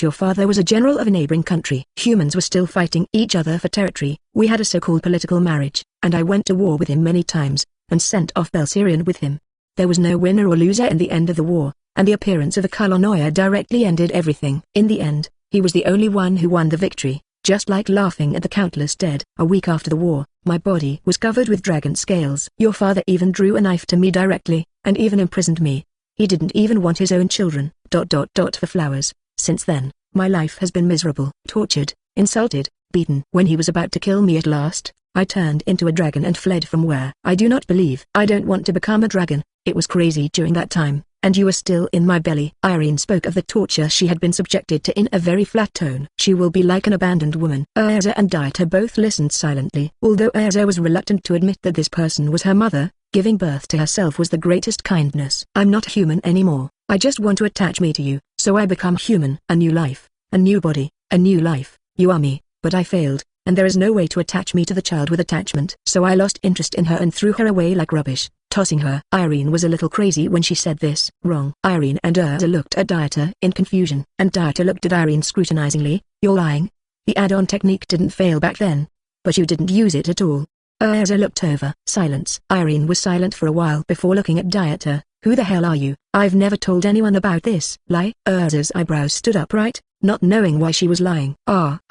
Your father was a general of a neighboring country. Humans were still fighting each other for territory. We had a so-called political marriage, and I went to war with him many times, and sent off Belserion with him. There was no winner or loser in the end of the war, and the appearance of a Kolonoya directly ended everything. In the end, he was the only one who won the victory, just like laughing at the countless dead. A week after the war, my body was covered with dragon scales. Your father even drew a knife to me directly, and even imprisoned me. He didn't even want his own children. For flowers. Since then, my life has been miserable. Tortured, insulted, beaten. When he was about to kill me at last, I turned into a dragon and fled from where. I do not believe. I don't want to become a dragon. It was crazy during that time, and you were still in my belly. Irene spoke of the torture she had been subjected to in a very flat tone. She will be like an abandoned woman. Erza and Dieter both listened silently. Although Erza was reluctant to admit that this person was her mother, giving birth to herself was the greatest kindness. I'm not human anymore. I just want to attach me to you, so I become human. A new life, a new body, a new life. You are me, but I failed, and there is no way to attach me to the child with attachment. So I lost interest in her and threw her away like rubbish, tossing her. Irene was a little crazy when she said this. Wrong. Irene and Erza looked at Dieter in confusion, and Dieter looked at Irene scrutinizingly. You're lying. The add-on technique didn't fail back then, but you didn't use it at all. Erza looked over. Silence. Irene was silent for a while before looking at Dieter. Who the hell are you? I've never told anyone about this. Lie? Erza's eyebrows stood upright, not knowing why she was lying.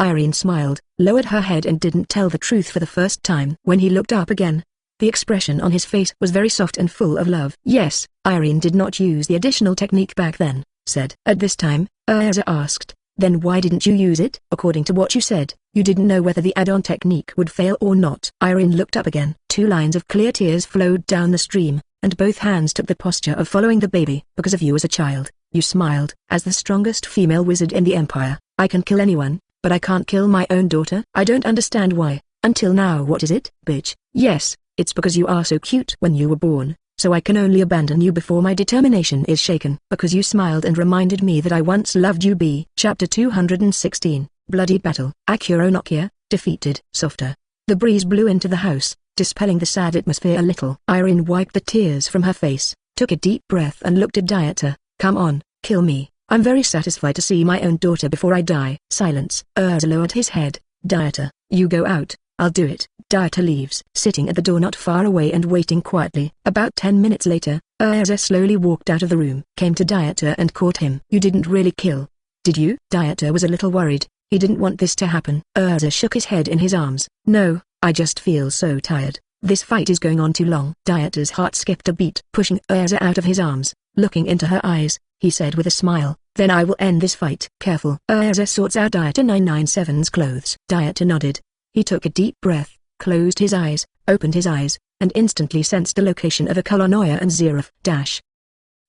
Irene smiled, lowered her head and didn't tell the truth for the first time. When he looked up again, the expression on his face was very soft and full of love. Yes, Irene did not use the additional technique back then, said. At this time, Erza asked, then why didn't you use it? According to what you said, you didn't know whether the add-on technique would fail or not. Irene looked up again. 2 lines of clear tears flowed down the stream, and both hands took the posture of following the baby. Because of you as a child, you smiled. As the strongest female wizard in the Empire, I can kill anyone, but I can't kill my own daughter. I don't understand why. Until now. What is it, bitch? Yes, it's because you are so cute when you were born, so I can only abandon you before my determination is shaken. Because you smiled and reminded me that I once loved you. Chapter 216, Bloody Battle. Akira Nokia, defeated. Softer. The breeze blew into the house, dispelling the sad atmosphere a little. Irene wiped the tears from her face, took a deep breath and looked at Dieter. Come on, kill me. I'm very satisfied to see my own daughter before I die. Silence. Erza lowered his head. Dieter, you go out, I'll do it. Dieter leaves. Sitting at the door not far away and waiting quietly. About 10 minutes later, Erza slowly walked out of the room. Came to Dieter and caught him. You didn't really kill, did you? Dieter was a little worried. He didn't want this to happen. Erza shook his head in his arms. No, I just feel so tired. This fight is going on too long. Dieter's heart skipped a beat. Pushing Erza out of his arms, looking into her eyes, he said with a smile, then I will end this fight. Careful. Erza sorts out Dieter 997's clothes. Dieter nodded. He took a deep breath, closed his eyes, opened his eyes, and instantly sensed the location of a Kolonoya and Zeref.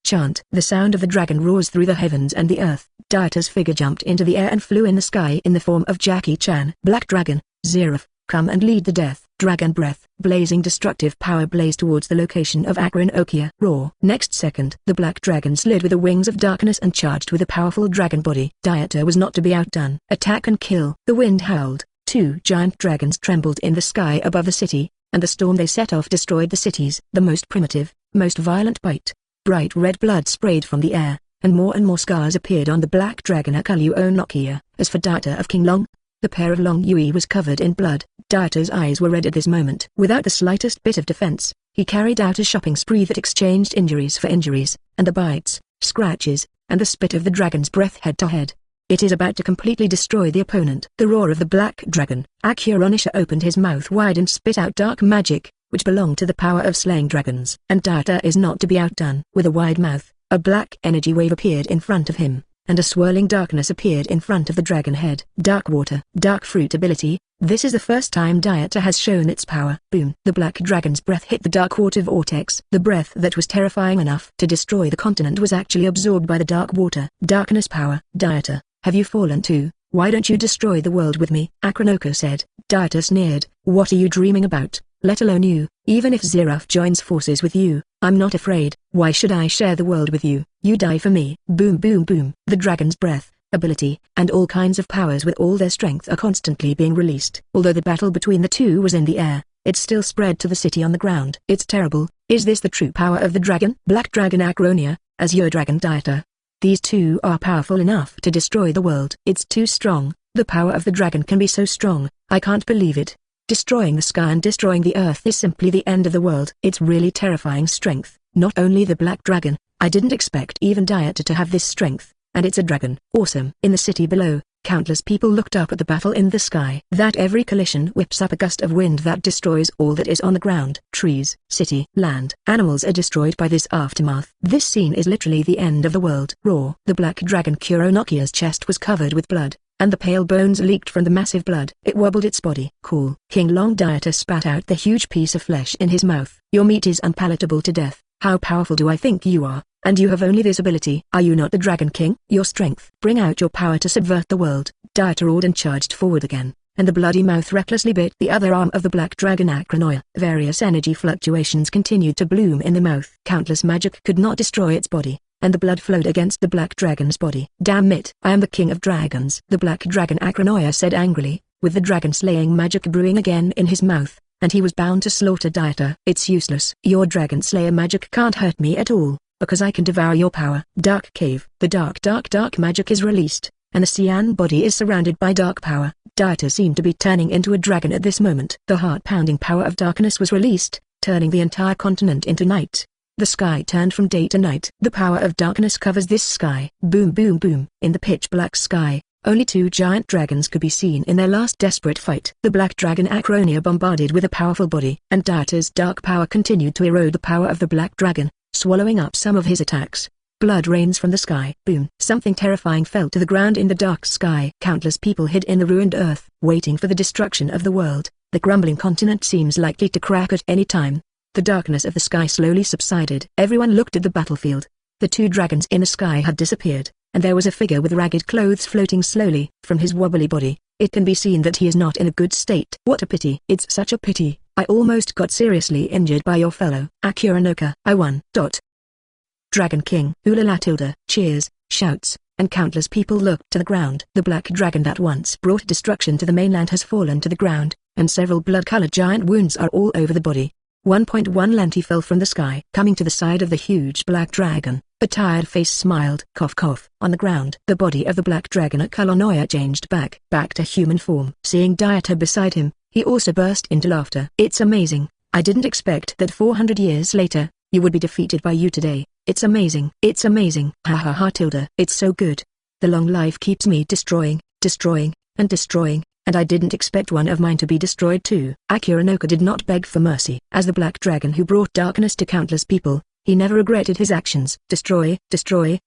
Chant. The sound of the dragon roars through the heavens and the earth. Dieter's figure jumped into the air and flew in the sky in the form of Jackie Chan. Black Dragon, Zeref, come and lead the death. Dragon breath. Blazing destructive power blazed towards the location of Akron-Okia. Roar. Next second, the black dragon slid with the wings of darkness and charged with a powerful dragon body. Dieter was not to be outdone. Attack and kill. The wind howled. Two giant dragons trembled in the sky above the city, and the storm they set off destroyed the cities. The most primitive, most violent bite. Bright red blood sprayed from the air, and more scars appeared on the black dragon Akron-Okia. As for Dieter of King Long, the pair of Long Yui was covered in blood. Dieter's eyes were red at this moment. Without the slightest bit of defense, he carried out a shopping spree that exchanged injuries for injuries, and the bites, scratches, and the spit of the dragon's breath head to head. It is about to completely destroy the opponent. The roar of the black dragon. Akron-Okia opened his mouth wide and spit out dark magic, which belonged to the power of slaying dragons. And Dieter is not to be outdone. With a wide mouth, a black energy wave appeared in front of him, and a swirling darkness appeared in front of the dragon head. Dark water. Dark fruit ability. This is the first time Dieter has shown its power. Boom. The black dragon's breath hit the dark water vortex. The breath that was terrifying enough to destroy the continent was actually absorbed by the dark water. Darkness power. Dieter, have you fallen too? Why don't you destroy the world with me? Akron-Okia said. Dieter sneered. What are you dreaming about? Let alone you. Even if Zeref joins forces with you, I'm not afraid. Why should I share the world with you? You die for me. Boom boom boom. The dragon's breath, ability, and all kinds of powers with all their strength are constantly being released. Although the battle between the two was in the air, it still spread to the city on the ground. It's terrible. Is this the true power of the dragon? Black dragon Akron-Okia, as your dragon Dieter. These two are powerful enough to destroy the world. It's too strong. The power of the dragon can be so strong. I can't believe it. Destroying the sky and destroying the earth is simply the end of the world. It's really terrifying strength. Not only the black dragon, I didn't expect even Dieter to have this strength, and it's a dragon. Awesome. In the city below, countless people looked up at the battle in the sky. That every collision whips up a gust of wind that destroys all that is on the ground. Trees, city, land, animals are destroyed by this aftermath. This scene is literally the end of the world. Roar. The black dragon Akron-Okia's chest was covered with blood, and the pale bones leaked from the massive blood. It wobbled its body. Cool. King Long Dieter spat out the huge piece of flesh in his mouth. Your meat is unpalatable to death. How powerful do I think you are? And you have only this ability. Are you not the Dragon King? Your strength. Bring out your power to subvert the world. Dieter roared and charged forward again, and the bloody mouth recklessly bit the other arm of the black dragon Akron-Okia. Various energy fluctuations continued to bloom in the mouth. Countless magic could not destroy its body, and the blood flowed against the black dragon's body. Damn it! I am the king of dragons. The black dragon Akron-Okia said angrily, with the dragon-slaying magic brewing again in his mouth, and he was bound to slaughter Dieter. It's useless. Your dragon-slayer magic can't hurt me at all, because I can devour your power. Dark cave. The dark magic is released, and the cyan body is surrounded by dark power. Dieter seemed to be turning into a dragon at this moment. The heart-pounding power of darkness was released, turning the entire continent into night. The sky turned from day to night. The power of darkness covers this sky. Boom boom boom. In the pitch-black sky, only two giant dragons could be seen in their last desperate fight. The black dragon Akron-Okia bombarded with a powerful body, and Dieter's dark power continued to erode the power of the black dragon, swallowing up some of his attacks. Blood rains from the sky. Boom. Something terrifying fell to the ground in the dark sky. Countless people hid in the ruined earth, waiting for the destruction of the world. The crumbling continent seems likely to crack at any time. The darkness of the sky slowly subsided. Everyone looked at the battlefield. The two dragons in the sky had disappeared, and there was a figure with ragged clothes floating slowly. From his wobbly body, it can be seen that he is not in a good state. What a pity. It's such a pity. I almost got seriously injured by your fellow. Akron-Okia. I won. Dragon King. Ulala tilde. Cheers, shouts, and countless people looked to the ground. The black dragon that once brought destruction to the mainland has fallen to the ground, and several blood-colored giant wounds are all over the body. 1.1 Lenti fell from the sky. Coming to the side of the huge black dragon, a tired face smiled. Cough cough. On the ground, the body of the black dragon Akron-Okia changed back to human form. Seeing Dieter beside him, he also burst into laughter. It's amazing. I didn't expect that 400 years later, you would be defeated by you today. It's amazing. It's amazing. Ha ha ha tilde. It's so good. The long life keeps me destroying, and destroying, and I didn't expect one of mine to be destroyed too. Akron-Okia did not beg for mercy. As the black dragon who brought darkness to countless people, he never regretted his actions. Destroy,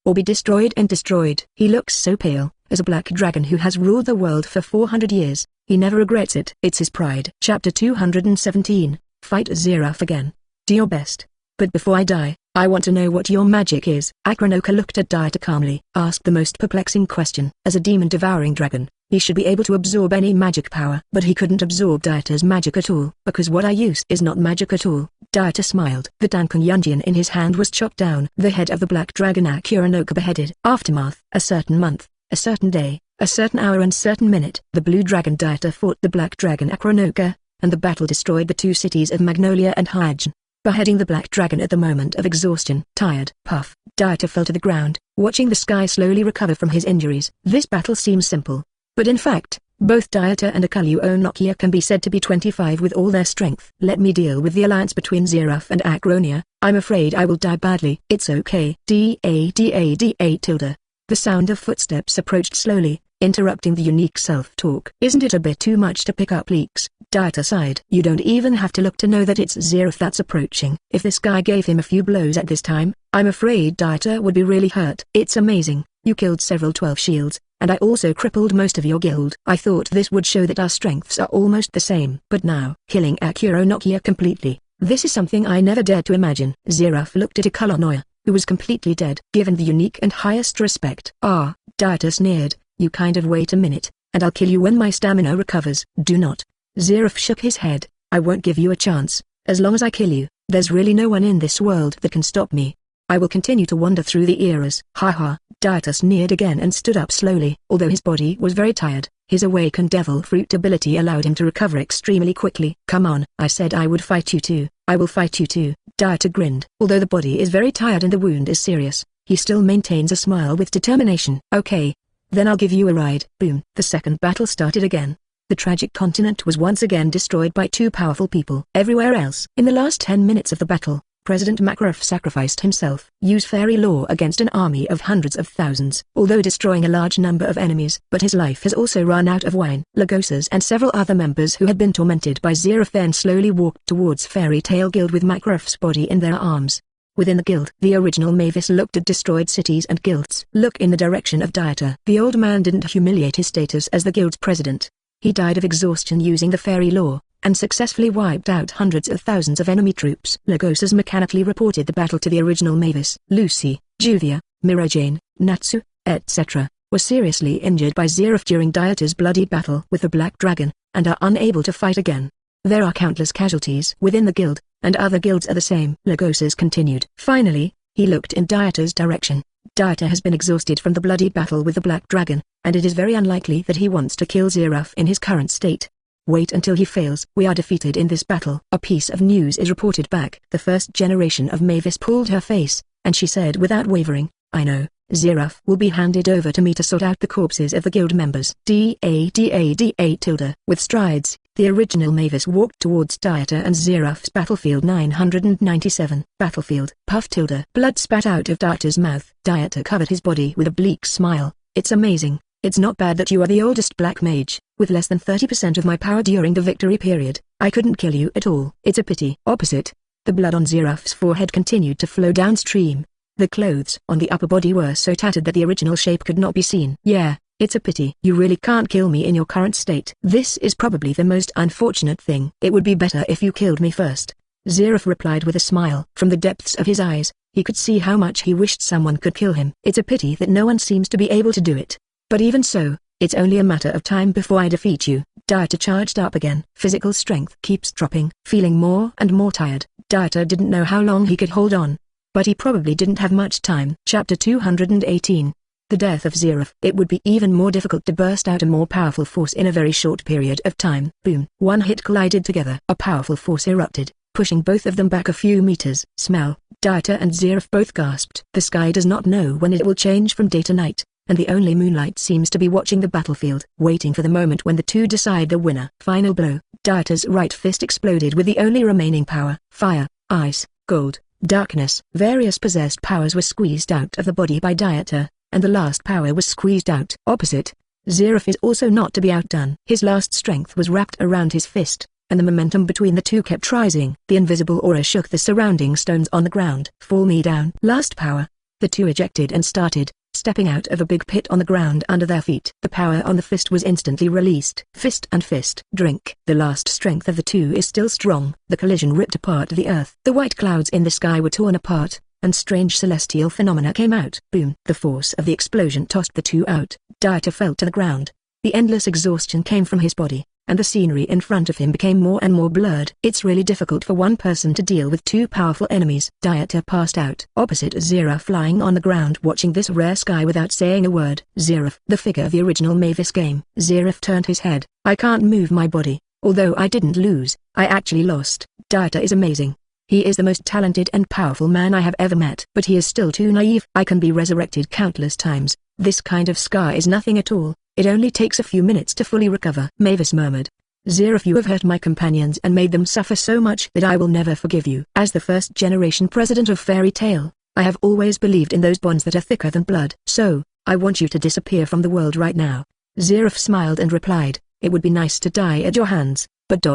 or be destroyed and destroyed. He looks so pale. As a black dragon who has ruled the world for 400 years, he never regrets it. It's his pride. Chapter 217. Fight Zeref again. Do your best. But before I die, I want to know what your magic is. Akron-Okia looked at Dieter calmly, asked the most perplexing question. As a demon-devouring dragon, He should be able to absorb any magic power. But he couldn't absorb Dieter's magic at all, because what I use is not magic at all. Dieter smiled. The Dankun Yunjian in his hand was chopped down. The head of the black dragon Akuronoka beheaded. Aftermath. A certain month, a certain day, a certain hour and certain minute. The blue dragon Dieter fought the black dragon Akuronoka, and the battle destroyed the two cities of Magnolia and Hygen, beheading the black dragon at the moment of exhaustion. Tired. Puff. Dieter fell to the ground, watching the sky slowly recover from his injuries. This battle seems simple, but in fact, both Dieter and Akuronoka can be said to be 25 with all their strength. Let me deal with the alliance between Zeref and Akronia. I'm afraid I will die badly. It's okay. Da. Tilde. The sound of footsteps approached slowly, interrupting the unique self-talk. Isn't it a bit too much to pick up leaks? Dieter sighed. You don't even have to look to know that it's Zeref that's approaching. If this guy gave him a few blows at this time, I'm afraid Dieter would be really hurt. It's amazing. You killed several 12 shields, and I also crippled most of your guild. I thought this would show that our strengths are almost the same. But now, killing Akuronoka completely, this is something I never dared to imagine. Zeref looked at Akuronoka, who was completely dead. Given the unique and highest respect. Ah, Dieter sneered, you kind of wait a minute, and I'll kill you when my stamina recovers. Do not. Zeref shook his head. I won't give you a chance. As long as I kill you, there's really no one in this world that can stop me. I will continue to wander through the eras. Ha. Dieter sneered again and stood up slowly. Although his body was very tired, his awakened devil fruit ability allowed him to recover extremely quickly. Come on. I said I would fight you too. I will fight you too. Dieter grinned. Although the body is very tired and the wound is serious, he still maintains a smile with determination. Okay. Then I'll give you a ride. Boom. The second battle started again. The tragic continent was once again destroyed by two powerful people. Everywhere else. In the last 10 minutes of the battle, President Makarov sacrificed himself. Use fairy law against an army of hundreds of thousands, although destroying a large number of enemies. But his life has also run out of wine. Lagosas and several other members who had been tormented by Zeref then slowly walked towards Fairy Tail Guild with Makarov's body in their arms. Within the guild, the original Mavis looked at destroyed cities and guilds. Look in the direction of Dieter. The old man didn't humiliate his status as the guild's president. He died of exhaustion using the fairy law, and successfully wiped out hundreds of thousands of enemy troops. Lagosas mechanically reported the battle to the original Mavis. Lucy, Juvia, Mirajane, Natsu, etc., were seriously injured by Zeref during Dieter's bloody battle with the Black Dragon, and are unable to fight again. There are countless casualties within the guild, and other guilds are the same. Lagosas continued. Finally, he looked in Dieter's direction. Dieter has been exhausted from the bloody battle with the Black Dragon, and it is very unlikely that he wants to kill Zeref in his current state. Wait until he fails. We are defeated in this battle. A piece of news is reported back. The first generation of Mavis pulled her face, and she said without wavering, I know, Zeref will be handed over to me to sort out the corpses of the guild members. Da. With strides, the original Mavis walked towards Dieter and Zeref's battlefield 997. Battlefield. Puff. Blood spat out of Dieter's mouth. Dieter covered his body with a bleak smile. It's amazing. It's not bad that you are the oldest black mage, with less than 30% of my power during the victory period. I couldn't kill you at all. It's a pity. Opposite. The blood on Zeref's forehead continued to flow downstream. The clothes on the upper body were so tattered that the original shape could not be seen. Yeah, it's a pity. You really can't kill me in your current state. This is probably the most unfortunate thing. It would be better if you killed me first. Zeref replied with a smile. From the depths of his eyes, he could see how much he wished someone could kill him. It's a pity that no one seems to be able to do it. But even so, it's only a matter of time before I defeat you. Dieter charged up again. Physical strength keeps dropping. Feeling more and more tired, Dieter didn't know how long he could hold on. But he probably didn't have much time. Chapter 218. The death of Zeref. It would be even more difficult to burst out a more powerful force in a very short period of time. Boom. One hit collided together. A powerful force erupted, pushing both of them back a few meters. Smell. Dieter and Zeref both gasped. The sky does not know when it will change from day to night, and the only moonlight seems to be watching the battlefield, waiting for the moment when the two decide the winner. Final blow. Dieter's right fist exploded with the only remaining power. Fire, ice, gold, darkness. Various possessed powers were squeezed out of the body by Dieter, and the last power was squeezed out. Opposite. Zeref is also not to be outdone. His last strength was wrapped around his fist, and the momentum between the two kept rising. The invisible aura shook the surrounding stones on the ground. Fall me down. Last power. The two ejected and started stepping out of a big pit on the ground under their feet. The power on the fist was instantly released. Fist and fist. Drink. The last strength of the two is still strong. The collision ripped apart the earth. The white clouds in the sky were torn apart, and strange celestial phenomena came out. Boom. The force of the explosion tossed the two out. Dieter fell to the ground, The endless exhaustion came from his body, and the scenery in front of him became more and more blurred. It's really difficult for one person to deal with two powerful enemies. Dieter passed out opposite Zeref, lying on the ground watching this rare sky without saying a word. Zeref, the figure of the original Mavis game. Zeref turned his head. I can't move my body. Although I didn't lose, I actually lost. Dieter is amazing. He is the most talented and powerful man I have ever met. But he is still too naive. I can be resurrected countless times. This kind of scar is nothing at all. It only takes a few minutes to fully recover. Mavis murmured. Zeref, you have hurt my companions and made them suffer so much that I will never forgive you. As the first-generation president of Fairy Tail, I have always believed in those bonds that are thicker than blood. So, I want you to disappear from the world right now. Zeref smiled and replied, it would be nice to die at your hands, but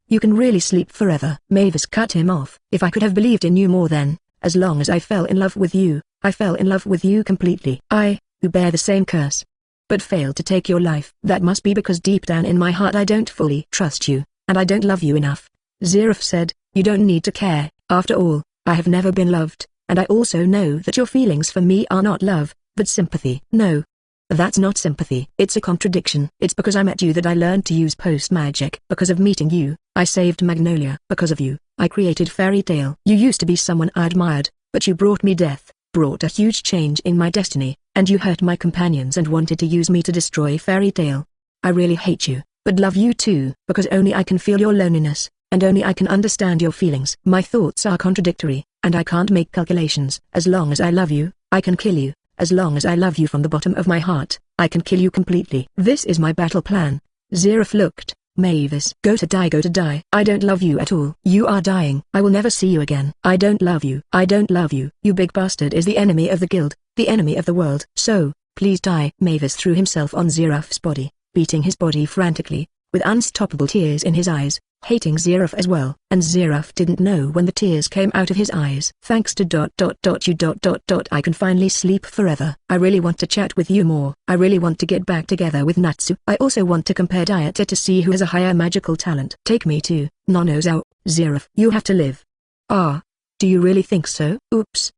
you can really sleep forever. Mavis cut him off. If I could have believed in you more then, as long as I fell in love with you, I fell in love with you completely. I, who bear the same curse, but failed to take your life. That must be because deep down in my heart I don't fully trust you, and I don't love you enough. Zeref said, you don't need to care. After all, I have never been loved, and I also know that your feelings for me are not love, but sympathy. No. That's not sympathy. It's a contradiction. It's because I met you that I learned to use post-magic. Because of meeting you, I saved Magnolia. Because of you, I created Fairy Tail. You used to be someone I admired, but you brought me death, brought a huge change in my destiny, and you hurt my companions and wanted to use me to destroy Fairy Tail. I really hate you, but love you too, because only I can feel your loneliness, and only I can understand your feelings. My thoughts are contradictory, and I can't make calculations. As long as I love you, I can kill you. As long as I love you from the bottom of my heart, I can kill you completely. This is my battle plan. Zeref looked. Mavis, go to die, go to die. I don't love you at all. You are dying. I will never see you again. I don't love you. I don't love you. You big bastard is the enemy of the guild, the enemy of the world. So, please die. Mavis threw himself on Zeref's body, beating his body frantically, with unstoppable tears in his eyes, hating Zeref as well. And Zeref didn't know when the tears came out of his eyes. Thanks to you I can finally sleep forever. I really want to chat with you more. I really want to get back together with Natsu. I also want to compare Dieter to see who has a higher magical talent. Take me to Nonozao. Zeref, you have to live. Ah. Do you really think so? Oops.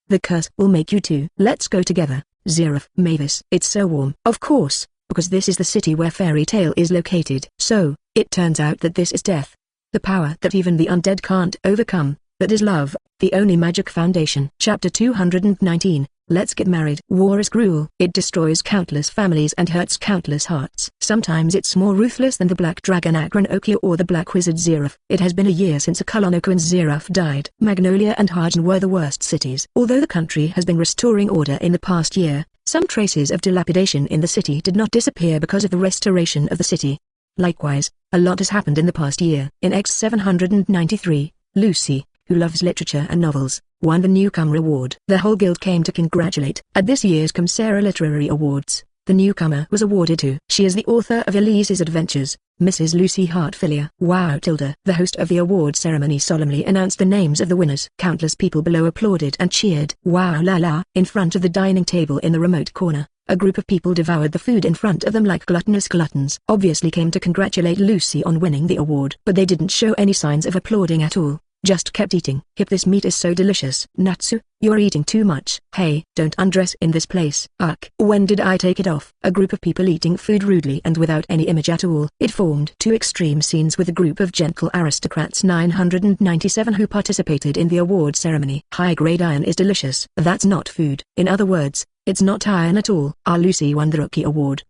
The curse will make you two. Let's go together. Zeref, Mavis. It's so warm. Of course, because this is the city where Fairy Tail is located. So, it turns out that this is death. The power that even the undead can't overcome, that is love, the only magic foundation. Chapter 219, Let's Get Married. War is cruel. It destroys countless families and hurts countless hearts. Sometimes it's more ruthless than the Black Dragon Akron-Okia or the Black Wizard Zeref. It has been a year since Akulonoko and Zeref died. Magnolia and Harjan were the worst cities. Although the country has been restoring order in the past year, some traces of dilapidation in the city did not disappear because of the restoration of the city. Likewise, a lot has happened in the past year. In X793, Lucy, who loves literature and novels, won the Newcomer Award. The whole guild came to congratulate. At this year's Comsera Literary Awards, the newcomer was awarded to. She is the author of Elise's Adventures, Mrs. Lucy Hartfilia. Wow! The host of the award ceremony solemnly announced the names of the winners. Countless people below applauded and cheered. Wow la la! In front of the dining table in the remote corner, a group of people devoured the food in front of them like gluttonous gluttons. Obviously came to congratulate Lucy on winning the award. But they didn't show any signs of applauding at all. Just kept eating. Hip, this meat is so delicious. Natsu, you're eating too much. Hey, don't undress in this place. Ugh. When did I take it off? A group of people eating food rudely and without any image at all. It formed two extreme scenes with a group of gentle aristocrats 997 who participated in the award ceremony. High-grade iron is delicious. That's not food. In other words, it's not iron at all. Our Lucy won the Rookie Award.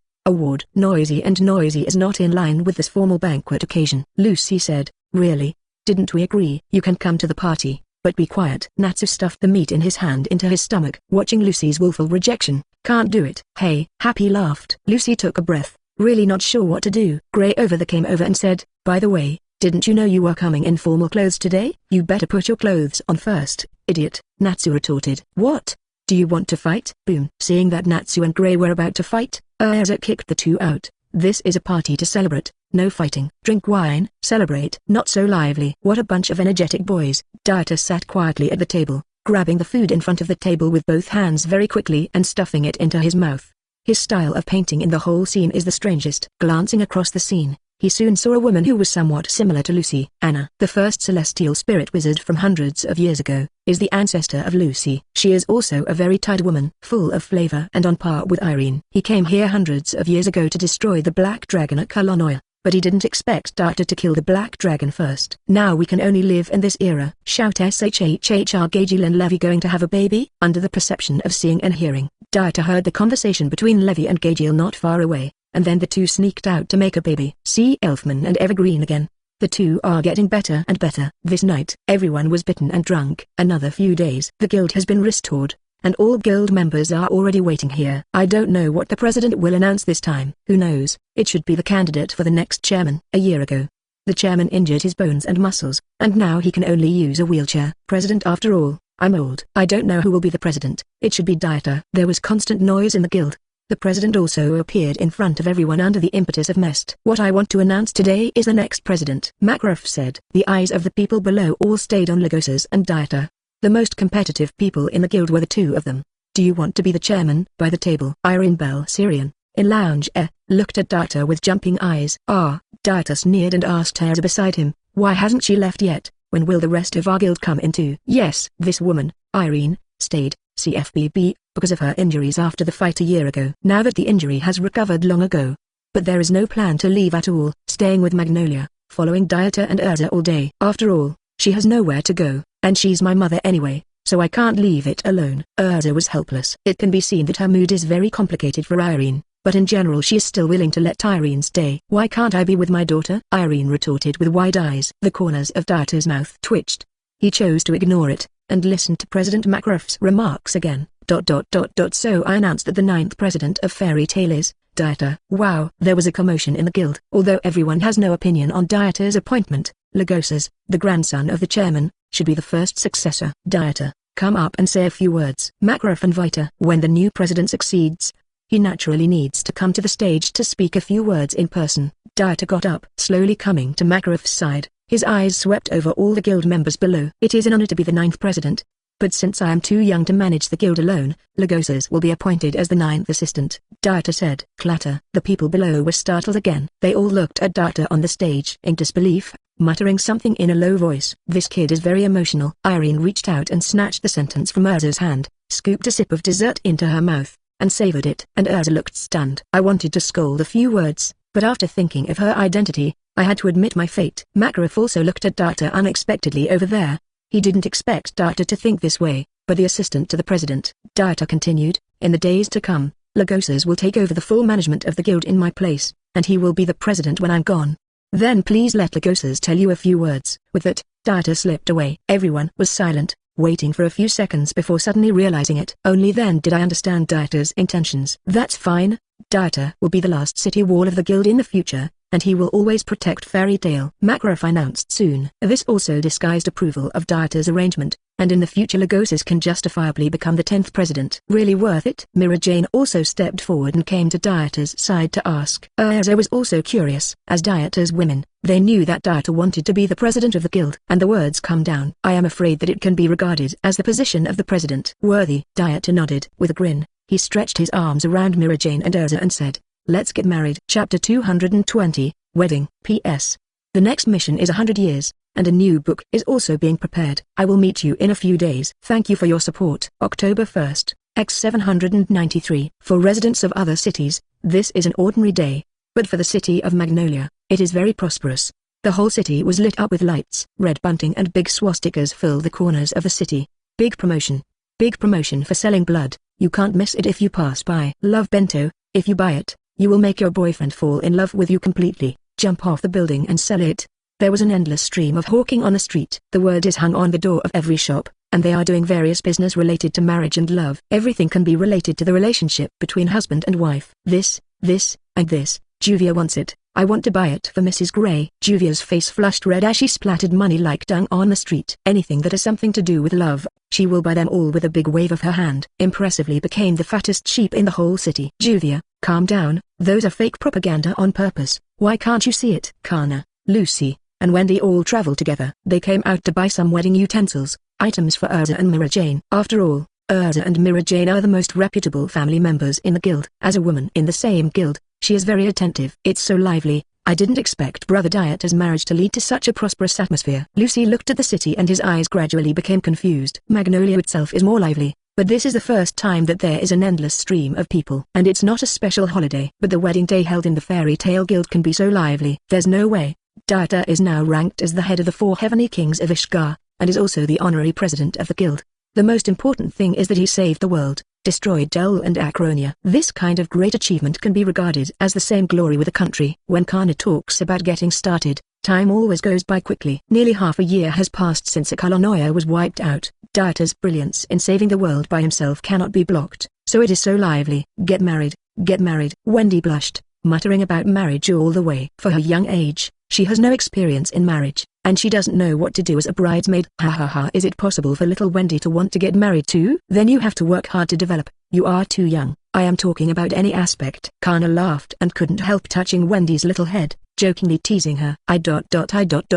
Noisy and noisy is not in line with this formal banquet occasion. Lucy said, really? Didn't we agree? You can come to the party, but be quiet. Natsu stuffed the meat in his hand into his stomach. Watching Lucy's willful rejection, can't do it. Hey, Happy laughed. Lucy took a breath, really not sure what to do. Grey came over and said, by the way, didn't you know you were coming in formal clothes today? You better put your clothes on first, idiot. Natsu retorted. What? Do you want to fight? Boom. Seeing that Natsu and Grey were about to fight, Erza kicked the two out. This is a party to celebrate, no fighting. Drink wine, celebrate. Not so lively. What a bunch of energetic boys. Dieter sat quietly at the table, grabbing the food in front of the table with both hands very quickly and stuffing it into his mouth. His style of painting in the whole scene is the strangest. Glancing across the scene, He soon saw a woman who was somewhat similar to Lucy. Anna, the first celestial spirit wizard from hundreds of years ago, is the ancestor of Lucy. She is also a very tidy woman, full of flavor and on par with Irene. He came here hundreds of years ago to destroy the Black Dragon at Kolonoya, but he didn't expect Dieter to kill the Black Dragon first. Now we can only live in this era. Shout SHHH, are Gagiel and Levi going to have a baby? Under the perception of seeing and hearing, Dieter heard the conversation between Levi and Gagiel not far away, and then the two sneaked out to make a baby. See Elfman and Evergreen again. The two are getting better and better. This night, everyone was bitten and drunk. Another few days. The guild has been restored, and all guild members are already waiting here. I don't know what the president will announce this time. Who knows? It should be the candidate for the next chairman. A year ago, the chairman injured his bones and muscles, and now he can only use a wheelchair. President after all. I'm old. I don't know who will be the president. It should be Dieter. There was constant noise in the guild. The president also appeared in front of everyone under the impetus of mest. What I want to announce today is the next president, Makarov said. The eyes of the people below all stayed on Lagosas and Dieter. The most competitive people in the guild were the two of them. Do you want to be the chairman? By the table, Irene Belserion, in lounge looked at Dieter with jumping eyes. Dieter sneered and asked Erza beside him, why hasn't she left yet? When will the rest of our guild come in too? Yes, this woman, Irene, stayed, CFBB, because of her injuries after the fight a year ago. Now that the injury has recovered long ago. But there is no plan to leave at all, staying with Magnolia, following Dieter and Erza all day. After all, she has nowhere to go, and she's my mother anyway, so I can't leave it alone. Erza was helpless. It can be seen that her mood is very complicated for Irene, but in general she is still willing to let Irene stay. Why can't I be with my daughter? Irene retorted with wide eyes. The corners of Dieter's mouth twitched. He chose to ignore it, and listened to President Makarov's remarks again. So I announced that the 9th president of Fairy Tail is Dieter. Wow. There was a commotion in the guild. Although everyone has no opinion on Dieter's appointment, Lagosas, the grandson of the chairman, should be the first successor. Dieter, come up and say a few words. Makarov and Vita. When the new president succeeds, he naturally needs to come to the stage to speak a few words in person. Dieter got up, slowly coming to Makarov's side. His eyes swept over all the guild members below. It is an honor to be the 9th president. But since I am too young to manage the guild alone, Lagosas will be appointed as the 9th assistant. Dieter said. Clatter. The people below were startled again. They all looked at Dieter on the stage in disbelief, muttering something in a low voice. This kid is very emotional. Irene reached out and snatched the sentence from Erza's hand, scooped a sip of dessert into her mouth, and savored it. And Erza looked stunned. I wanted to scold a few words, but after thinking of her identity, I had to admit my fate. Makarov also looked at Dieter unexpectedly over there. He didn't expect Dieter to think this way, but the assistant to the president. Dieter continued, in the days to come, Lagosas will take over the full management of the guild in my place, and he will be the president when I'm gone. Then please let Lagosas tell you a few words. With that, Dieter slipped away. Everyone was silent, waiting for a few seconds before suddenly realizing it. Only then did I understand Dieter's intentions. That's fine. Dieter will be the last city wall of the guild in the future, and he will always protect Fairy Tail. Makarov announced soon. This also disguised approval of Dieter's arrangement, and in the future Lagosas can justifiably become the 10th president. Really worth it? Mira Jane also stepped forward and came to Dieter's side to ask. Erza was also curious. As Dieter's women, they knew that Dieter wanted to be the president of the guild. And the words come down. I am afraid that it can be regarded as the position of the president. Worthy. Dieter nodded. With a grin, he stretched his arms around Mira Jane and Erza and said, let's get married. Chapter 220, Wedding. P.S. The next mission is 100 years, and a new book is also being prepared. I will meet you in a few days. Thank you for your support. October 1st, X793. For residents of other cities, this is an ordinary day. But for the city of Magnolia, it is very prosperous. The whole city was lit up with lights. Red bunting and big swastikas fill the corners of the city. Big promotion. Big promotion for selling blood. You can't miss it if you pass by. Love bento. If you buy it, you will make your boyfriend fall in love with you completely. Jump off the building and sell it. There was an endless stream of hawking on the street. The word is hung on the door of every shop, and they are doing various business related to marriage and love. Everything can be related to the relationship between husband and wife. This, and this. Juvia wants it. I want to buy it for Mrs. Gray. Juvia's face flushed red as she splattered money like dung on the street. Anything that has something to do with love, she will buy them all with a big wave of her hand. Impressively became the fattest sheep in the whole city. Juvia, calm down, those are fake propaganda on purpose. Why can't you see it? Kana, Lucy, and Wendy all traveled together. They came out to buy some wedding utensils, items for Erza and Mira Jane. After all, Erza and Mira Jane are the most reputable family members in the guild. As a woman in the same guild, she is very attentive. It's so lively, I didn't expect Brother Dieter's marriage to lead to such a prosperous atmosphere. Lucy looked at the city and his eyes gradually became confused. Magnolia itself is more lively, but this is the first time that there is an endless stream of people. And it's not a special holiday. But the wedding day held in the Fairy Tale Guild can be so lively. There's no way. Dieter is now ranked as the head of the 4 Heavenly Kings of Ishgar, and is also the honorary president of the guild. The most important thing is that he saved the world, destroyed Jel and Acronia. This kind of great achievement can be regarded as the same glory with a country. When Kana talks about getting started, time always goes by quickly. Nearly half a year has passed since Akalonoya was wiped out. Dieter's brilliance in saving the world by himself cannot be blocked, so it is so lively. Get married, get married. Wendy blushed, muttering about marriage all the way. For her young age, she has no experience in marriage, and she doesn't know what to do as a bridesmaid. Ha ha ha. Is it possible for little Wendy to want to get married too? Then you have to work hard to develop. You are too young. I am talking about any aspect. Kana laughed and couldn't help touching Wendy's little head, jokingly teasing her.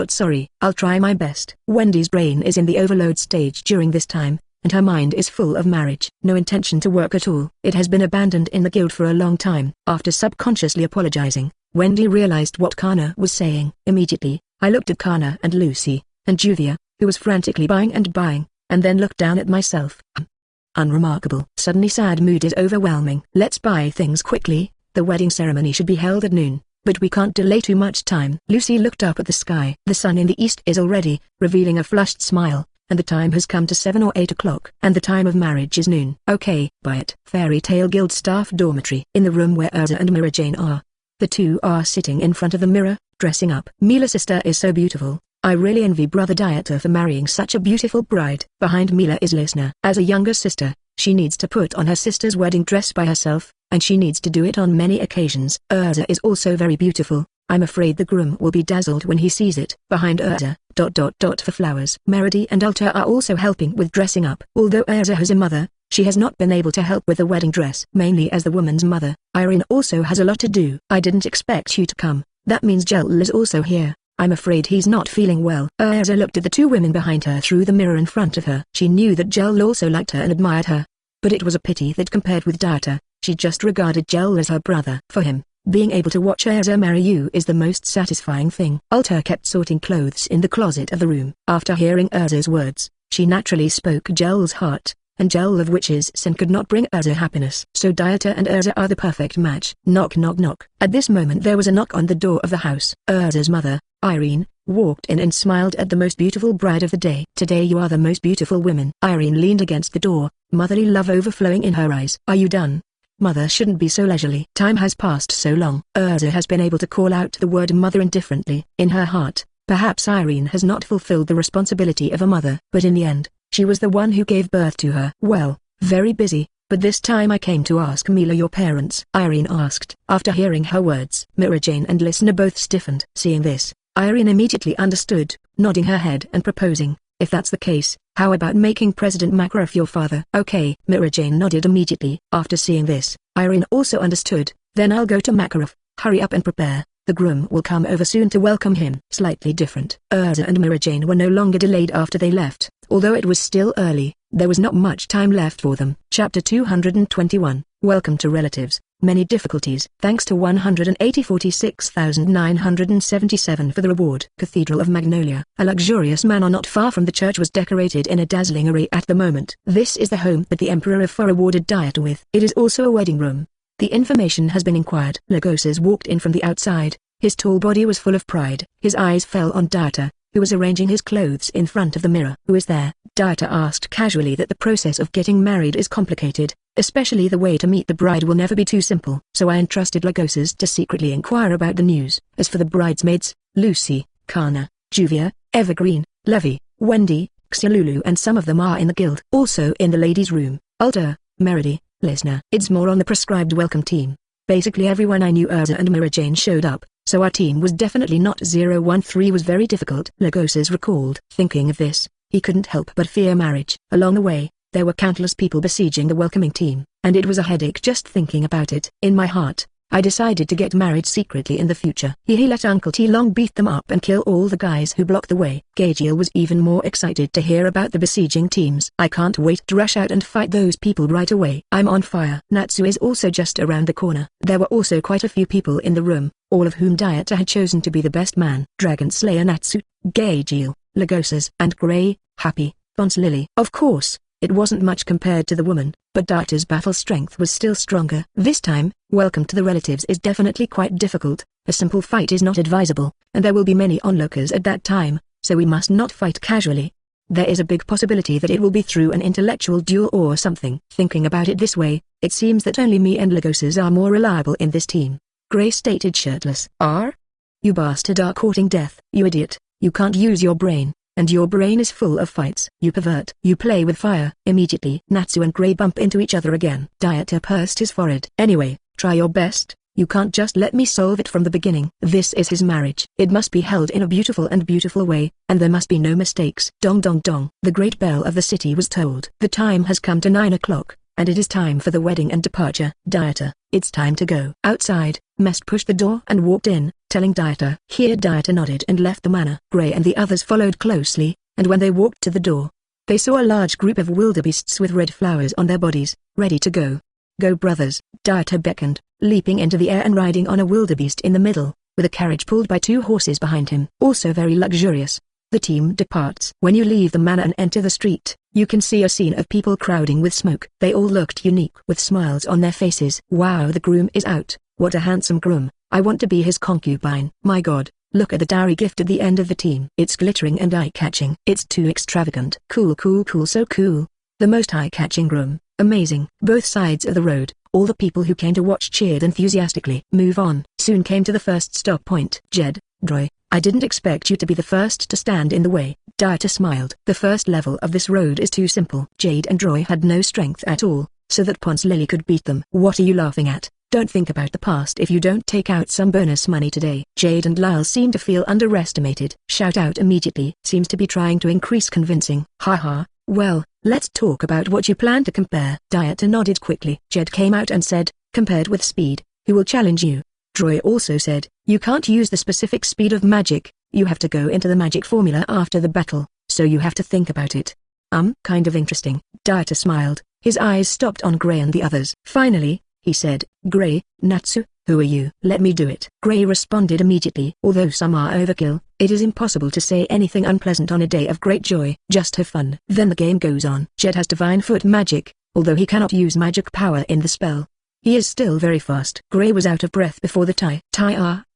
Sorry, I'll try my best. Wendy's brain is in the overload stage during this time, and her mind is full of marriage. No intention to work at all. It has been abandoned in the guild for a long time. After subconsciously apologizing, Wendy realized what Kana was saying. Immediately, I looked at Kana and Lucy, and Juvia, who was frantically buying, and then looked down at myself. Unremarkable. Suddenly sad mood is overwhelming. Let's buy things quickly. The wedding ceremony should be held at noon, but we can't delay too much time. Lucy looked up at the sky. The sun in the east is already, revealing a flushed smile, and the time has come to 7 or 8 o'clock. And the time of marriage is noon. Okay, buy it. Fairy Tale Guild staff dormitory. In the room where Erza and Mira Jane are. The two are sitting in front of the mirror, dressing up. Mila's sister is so beautiful. I really envy Brother Dieter for marrying such a beautiful bride. Behind Mila is Listener. As a younger sister, she needs to put on her sister's wedding dress by herself, and she needs to do it on many occasions. Erza is also very beautiful. I'm afraid the groom will be dazzled when he sees it. Behind Erza, for flowers. Meredy and Alta are also helping with dressing up. Although Erza has a mother, she has not been able to help with the wedding dress. Mainly as the woman's mother, Irene also has a lot to do. I didn't expect you to come. That means Jel is also here. I'm afraid he's not feeling well. Erza looked at the two women behind her through the mirror in front of her. She knew that Jel also liked her and admired her. But it was a pity that compared with Dieter, she just regarded Jel as her brother. For him, being able to watch Erza marry you is the most satisfying thing. Alta kept sorting clothes in the closet of the room. After hearing Erza's words, she naturally spoke Jel's heart, and Jel of Witch's Sin could not bring Erza happiness. So Dieter and Erza are the perfect match. Knock knock knock. At this moment there was a knock on the door of the house. Erza's mother, Irene, walked in and smiled at the most beautiful bride of the day. Today you are the most beautiful woman. Irene leaned against the door, motherly love overflowing in her eyes. Are you done? Mother shouldn't be so leisurely. Time has passed so long. Erza has been able to call out the word mother indifferently. In her heart, perhaps Irene has not fulfilled the responsibility of a mother. But in the end, she was the one who gave birth to her. Well, very busy, but this time I came to ask Mila your parents. Irene asked. After hearing her words, Mira Jane and Listener both stiffened. Seeing this, Irene immediately understood, nodding her head and proposing, if that's the case, how about making President Makarov your father? Okay. Mira Jane nodded immediately. After seeing this, Irene also understood. Then I'll go to Makarov. Hurry up and prepare. The groom will come over soon to welcome him. Slightly different. Erza and Mira Jane were no longer delayed after they left. Although it was still early, there was not much time left for them. Chapter 221. Welcome to Relatives. Many difficulties. Thanks to 146,977 for the reward. Cathedral of Magnolia. A luxurious manor not far from the church was decorated in a dazzling array at the moment. This is the home that the Emperor of Fur awarded Dieter with. It is also a wedding room. The information has been inquired. Lagoses walked in from the outside. His tall body was full of pride. His eyes fell on Dieter, who was arranging his clothes in front of the mirror. Who is there? Dieter asked casually. That the process of getting married is complicated, especially the way to meet the bride will never be too simple. So I entrusted Lagoses to secretly inquire about the news. As for the bridesmaids, Lucy, Kana, Juvia, Evergreen, Levy, Wendy, Xilulu and some of them are in the guild. Also in the ladies' room, Alta, Meredy, Listener. It's more on the prescribed welcome team. Basically everyone I knew. Erza and Mira Jane showed up, so our team was definitely not 013 was very difficult. Lagoses recalled. Thinking of this, he couldn't help but fear marriage. Along the way, there were countless people besieging the welcoming team, and it was a headache just thinking about it. In my heart, I decided to get married secretly in the future. He let Uncle T Long beat them up and kill all the guys who blocked the way. Gajiel was even more excited to hear about the besieging teams. I can't wait to rush out and fight those people right away. I'm on fire. Natsu is also just around the corner. There were also quite a few people in the room, all of whom Dieter had chosen to be the best man. Dragon Slayer Natsu, Gajiel, Lagosas and Grey, Happy, Ponce Lily. Of course, it wasn't much compared to the woman, but Dieter's battle strength was still stronger. This time, welcome to the relatives is definitely quite difficult. A simple fight is not advisable, and there will be many onlookers at that time, so we must not fight casually. There is a big possibility that it will be through an intellectual duel or something. Thinking about it this way, it seems that only me and Lagosas are more reliable in this team. Grey stated shirtless. You bastard are courting death. You idiot, you can't use your brain. And your brain is full of fights. You pervert. You play with fire. Immediately, Natsu and Grey bump into each other again. Dieter pursed his forehead. Anyway, try your best. You can't just let me solve it from the beginning. This is his marriage. It must be held in a beautiful way, and there must be no mistakes. Dong dong dong. The great bell of the city was tolled. The time has come to 9 o'clock, and it is time for the wedding and departure. Dieter, it's time to go. Outside, Mest pushed the door and walked in, telling Dieter. Here Dieter nodded and left the manor. Grey and the others followed closely, and when they walked to the door, they saw a large group of wildebeests with red flowers on their bodies, ready to go. Go brothers, Dieter beckoned, leaping into the air and riding on a wildebeest in the middle, with a carriage pulled by 2 horses behind him. Also very luxurious. The team departs. When you leave the manor and enter the street, you can see a scene of people crowding with smoke. They all looked unique with smiles on their faces. Wow, the groom is out. What a handsome groom. I want to be his concubine. My god, look at the dowry gift at the end of the team. It's glittering and eye-catching. It's too extravagant. Cool, so cool. The most eye-catching groom. Amazing. Both sides of the road, all the people who came to watch cheered enthusiastically. Move on. Soon came to the first stop point. Jed, Droy, I didn't expect you to be the first to stand in the way. Dieter smiled. The first level of this road is too simple. Jade and Droy had no strength at all, so that Ponce Lily could beat them. What are you laughing at? Don't think about the past if you don't take out some bonus money today. Jade and Lyle seem to feel underestimated. Shout out immediately. Seems to be trying to increase convincing. Haha, well, let's talk about what you plan to compare. Dieter nodded quickly. Jed came out and said, compared with speed, who will challenge you? Droy also said, you can't use the specific speed of magic, you have to go into the magic formula after the battle, so you have to think about it. Kind of interesting. Dieter smiled, his eyes stopped on Grey and the others. Finally, he said, Grey, Natsu, who are you? Let me do it. Grey responded immediately. Although some are overkill, it is impossible to say anything unpleasant on a day of great joy. Just have fun. Then the game goes on. Jed has divine foot magic, although he cannot use magic power in the spell. He is still very fast. Grey was out of breath before the tie.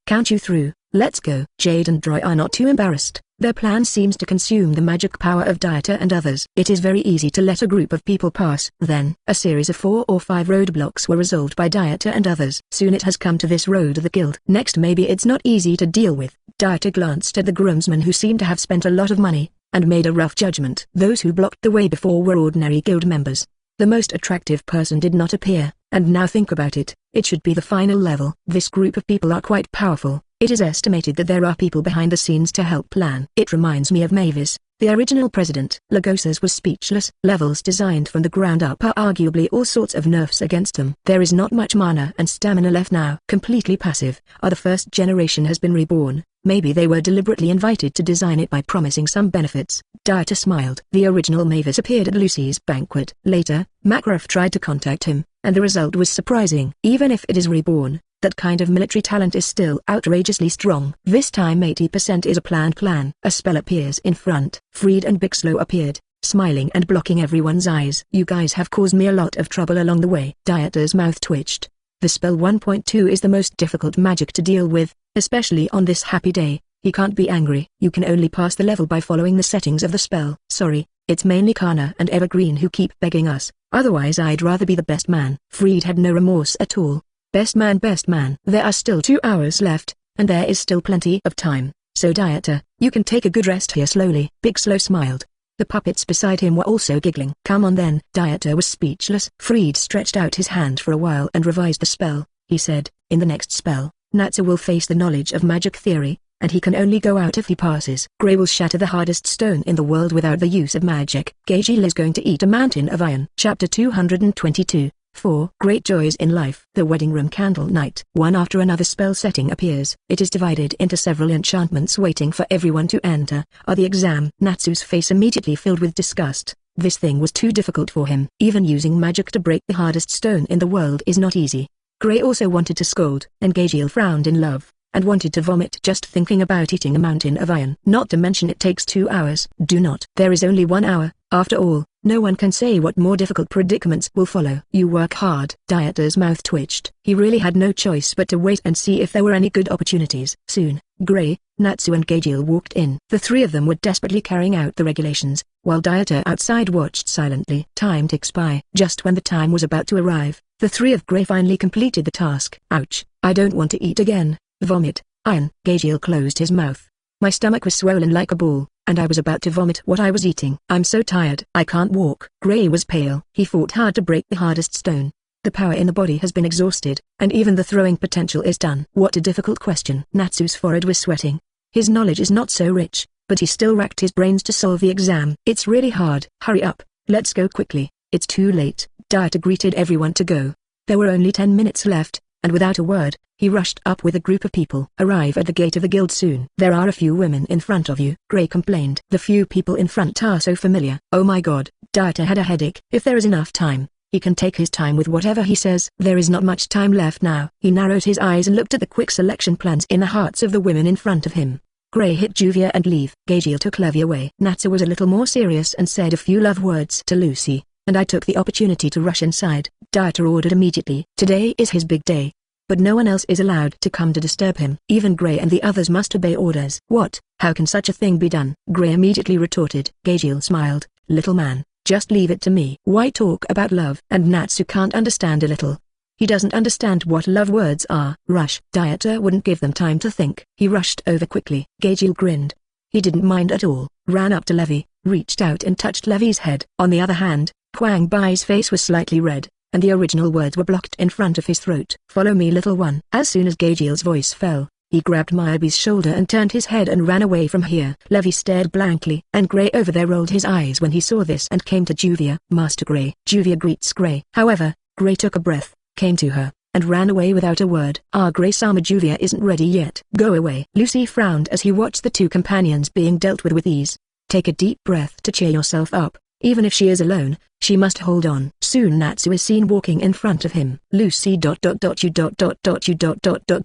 Count you through. Let's go. Jade and Droy are not too embarrassed. Their plan seems to consume the magic power of Dieter and others. It is very easy to let a group of people pass. Then, a series of 4 or 5 roadblocks were resolved by Dieter and others. Soon it has come to this road of the guild. Next maybe it's not easy to deal with. Dieter glanced at the groomsmen who seemed to have spent a lot of money, and made a rough judgment. Those who blocked the way before were ordinary guild members. The most attractive person did not appear, and now think about it, it should be the final level. This group of people are quite powerful. It is estimated that there are people behind the scenes to help plan. It reminds me of Mavis, the original president. Lagosas was speechless. Levels designed from the ground up are arguably all sorts of nerfs against them. There is not much mana and stamina left now. Completely passive. The first generation has been reborn. Maybe they were deliberately invited to design it by promising some benefits. Dieter smiled. The original Mavis appeared at Lucy's banquet. Later, Makarov tried to contact him, and the result was surprising. Even if it is reborn, that kind of military talent is still outrageously strong. This time 80% is a planned plan. A spell appears in front. Fried and Bixlow appeared, smiling and blocking everyone's eyes. You guys have caused me a lot of trouble along the way. Dieter's mouth twitched. The spell 1.2 is the most difficult magic to deal with, especially on this happy day. He can't be angry. You can only pass the level by following the settings of the spell. Sorry, it's mainly Kana and Evergreen who keep begging us. Otherwise I'd rather be the best man. Fried had no remorse at all. Best man. There are still 2 hours left, and there is still plenty of time, so Dieter, you can take a good rest here slowly. Bixlow smiled. The puppets beside him were also giggling. Come on then. Dieter was speechless. Fried stretched out his hand for a while and revised the spell. He said, in the next spell, Natsu will face the knowledge of magic theory, and he can only go out if he passes. Grey will shatter the hardest stone in the world without the use of magic. Gajiel is going to eat a mountain of iron. Chapter 222. 4. Great joys in life. The wedding room candle night. One after another spell setting appears. It is divided into several enchantments waiting for everyone to enter. The exam. Natsu's face immediately filled with disgust. This thing was too difficult for him. Even using magic to break the hardest stone in the world is not easy. Gray also wanted to scold, and Gajiel frowned in love, and wanted to vomit just thinking about eating a mountain of iron. Not to mention it takes 2 hours. Do not. There is only 1 hour. After all, no one can say what more difficult predicaments will follow. You work hard. Dieter's mouth twitched. He really had no choice but to wait and see if there were any good opportunities. Soon, Gray, Natsu and Gajiel walked in. The three of them were desperately carrying out the regulations, while Dieter outside watched silently. Time ticks by. Just when the time was about to arrive, the three of Gray finally completed the task. Ouch, I don't want to eat again. Vomit. Iron. Gajiel closed his mouth. My stomach was swollen like a ball, and I was about to vomit what I was eating. I'm so tired. I can't walk. Gray was pale. He fought hard to break the hardest stone. The power in the body has been exhausted, and even the throwing potential is done. What a difficult question. Natsu's forehead was sweating. His knowledge is not so rich, but he still racked his brains to solve the exam. It's really hard. Hurry up. Let's go quickly. It's too late. Dieter greeted everyone to go. There were only 10 minutes left, and without a word, he rushed up with a group of people. Arrive at the gate of the guild soon. There are a few women in front of you. Gray complained. The few people in front are so familiar. Oh my god. Dieter had a headache. If there is enough time, he can take his time with whatever he says. There is not much time left now. He narrowed his eyes and looked at the quick selection plans in the hearts of the women in front of him. Gray hit Juvia and leave. Gajiel took Levy away. Natsu was a little more serious and said a few love words to Lucy, and I took the opportunity to rush inside. Dieter ordered immediately. Today is his big day. But no one else is allowed to come to disturb him. Even Gray and the others must obey orders. What? How can such a thing be done? Gray immediately retorted. Gajiel smiled. Little man, just leave it to me. Why talk about love? And Natsu can't understand a little. He doesn't understand what love words are. Rush. Dieter wouldn't give them time to think. He rushed over quickly. Gajiel grinned. He didn't mind at all, ran up to Levy, reached out and touched Levy's head. On the other hand, Huang Bai's face was slightly red, and the original words were blocked in front of his throat. Follow me, little one. As soon as Gajiel's voice fell, he grabbed Mayabi's shoulder and turned his head and ran away from here. Levy stared blankly, and Gray over there rolled his eyes when he saw this and came to Juvia. Master Gray. Juvia greets Gray. However, Gray took a breath, came to her, and ran away without a word. Gray-sama, Juvia isn't ready yet. Go away. Lucy frowned as he watched the two companions being dealt with ease. Take a deep breath to cheer yourself up. Even if she is alone, she must hold on. Soon Natsu is seen walking in front of him. Lucy ...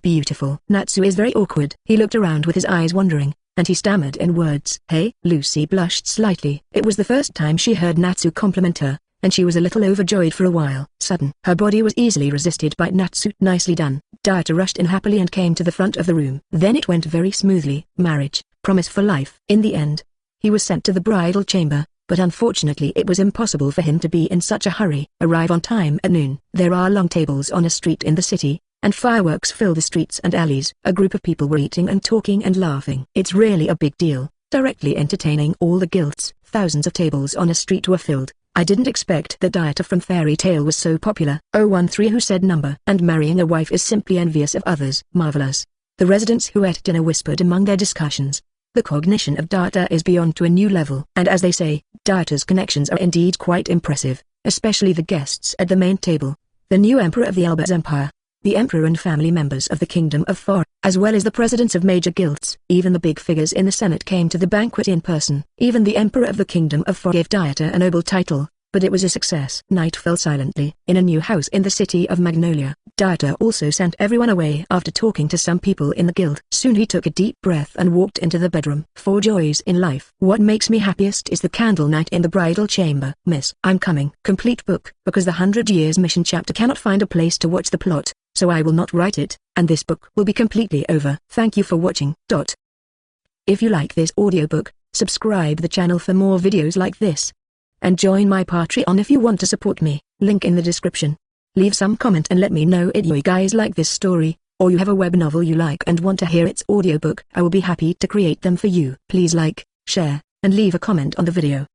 beautiful. Natsu is very awkward. He looked around with his eyes wandering, and he stammered in words. Hey? Lucy blushed slightly. It was the first time she heard Natsu compliment her, and she was a little overjoyed for a while. Sudden. Her body was easily resisted by Natsu. Nicely done. Dieter rushed in happily and came to the front of the room. Then it went very smoothly. Marriage, promise for life. In the end, he was sent to the bridal chamber. But unfortunately it was impossible for him to be in such a hurry. Arrive on time at noon. There are long tables on a street in the city, and fireworks fill the streets and alleys. A group of people were eating and talking and laughing. It's really a big deal, directly entertaining all the guilds. Thousands of tables on a street were filled. I didn't expect that Dieter from Fairy Tale was so popular. 013 who said number. And marrying a wife is simply envious of others. Marvelous. The residents who ate dinner whispered among their discussions. The cognition of Dieter is beyond to a new level. And as they say, Dieter's connections are indeed quite impressive, especially the guests at the main table. The new emperor of the Albers Empire, the emperor and family members of the Kingdom of For, as well as the presidents of major guilds. Even the big figures in the Senate came to the banquet in person. Even the emperor of the Kingdom of For gave Dieter a noble title, but it was a success. Night fell silently. In a new house in the city of Magnolia, Dieter also sent everyone away after talking to some people in the guild. Soon he took a deep breath and walked into the bedroom. 4 joys in life. What makes me happiest is the candle night in the bridal chamber. Miss, I'm coming. Complete book. Because the 100 Years Mission chapter cannot find a place to watch the plot, so I will not write it, and this book will be completely over. Thank you for watching. If you like this audiobook, subscribe the channel for more videos like this. And join my Patreon if you want to support me, link in the description. Leave some comment and let me know if you guys like this story, or you have a web novel you like and want to hear its audiobook. I will be happy to create them for you. Please like, share, and leave a comment on the video.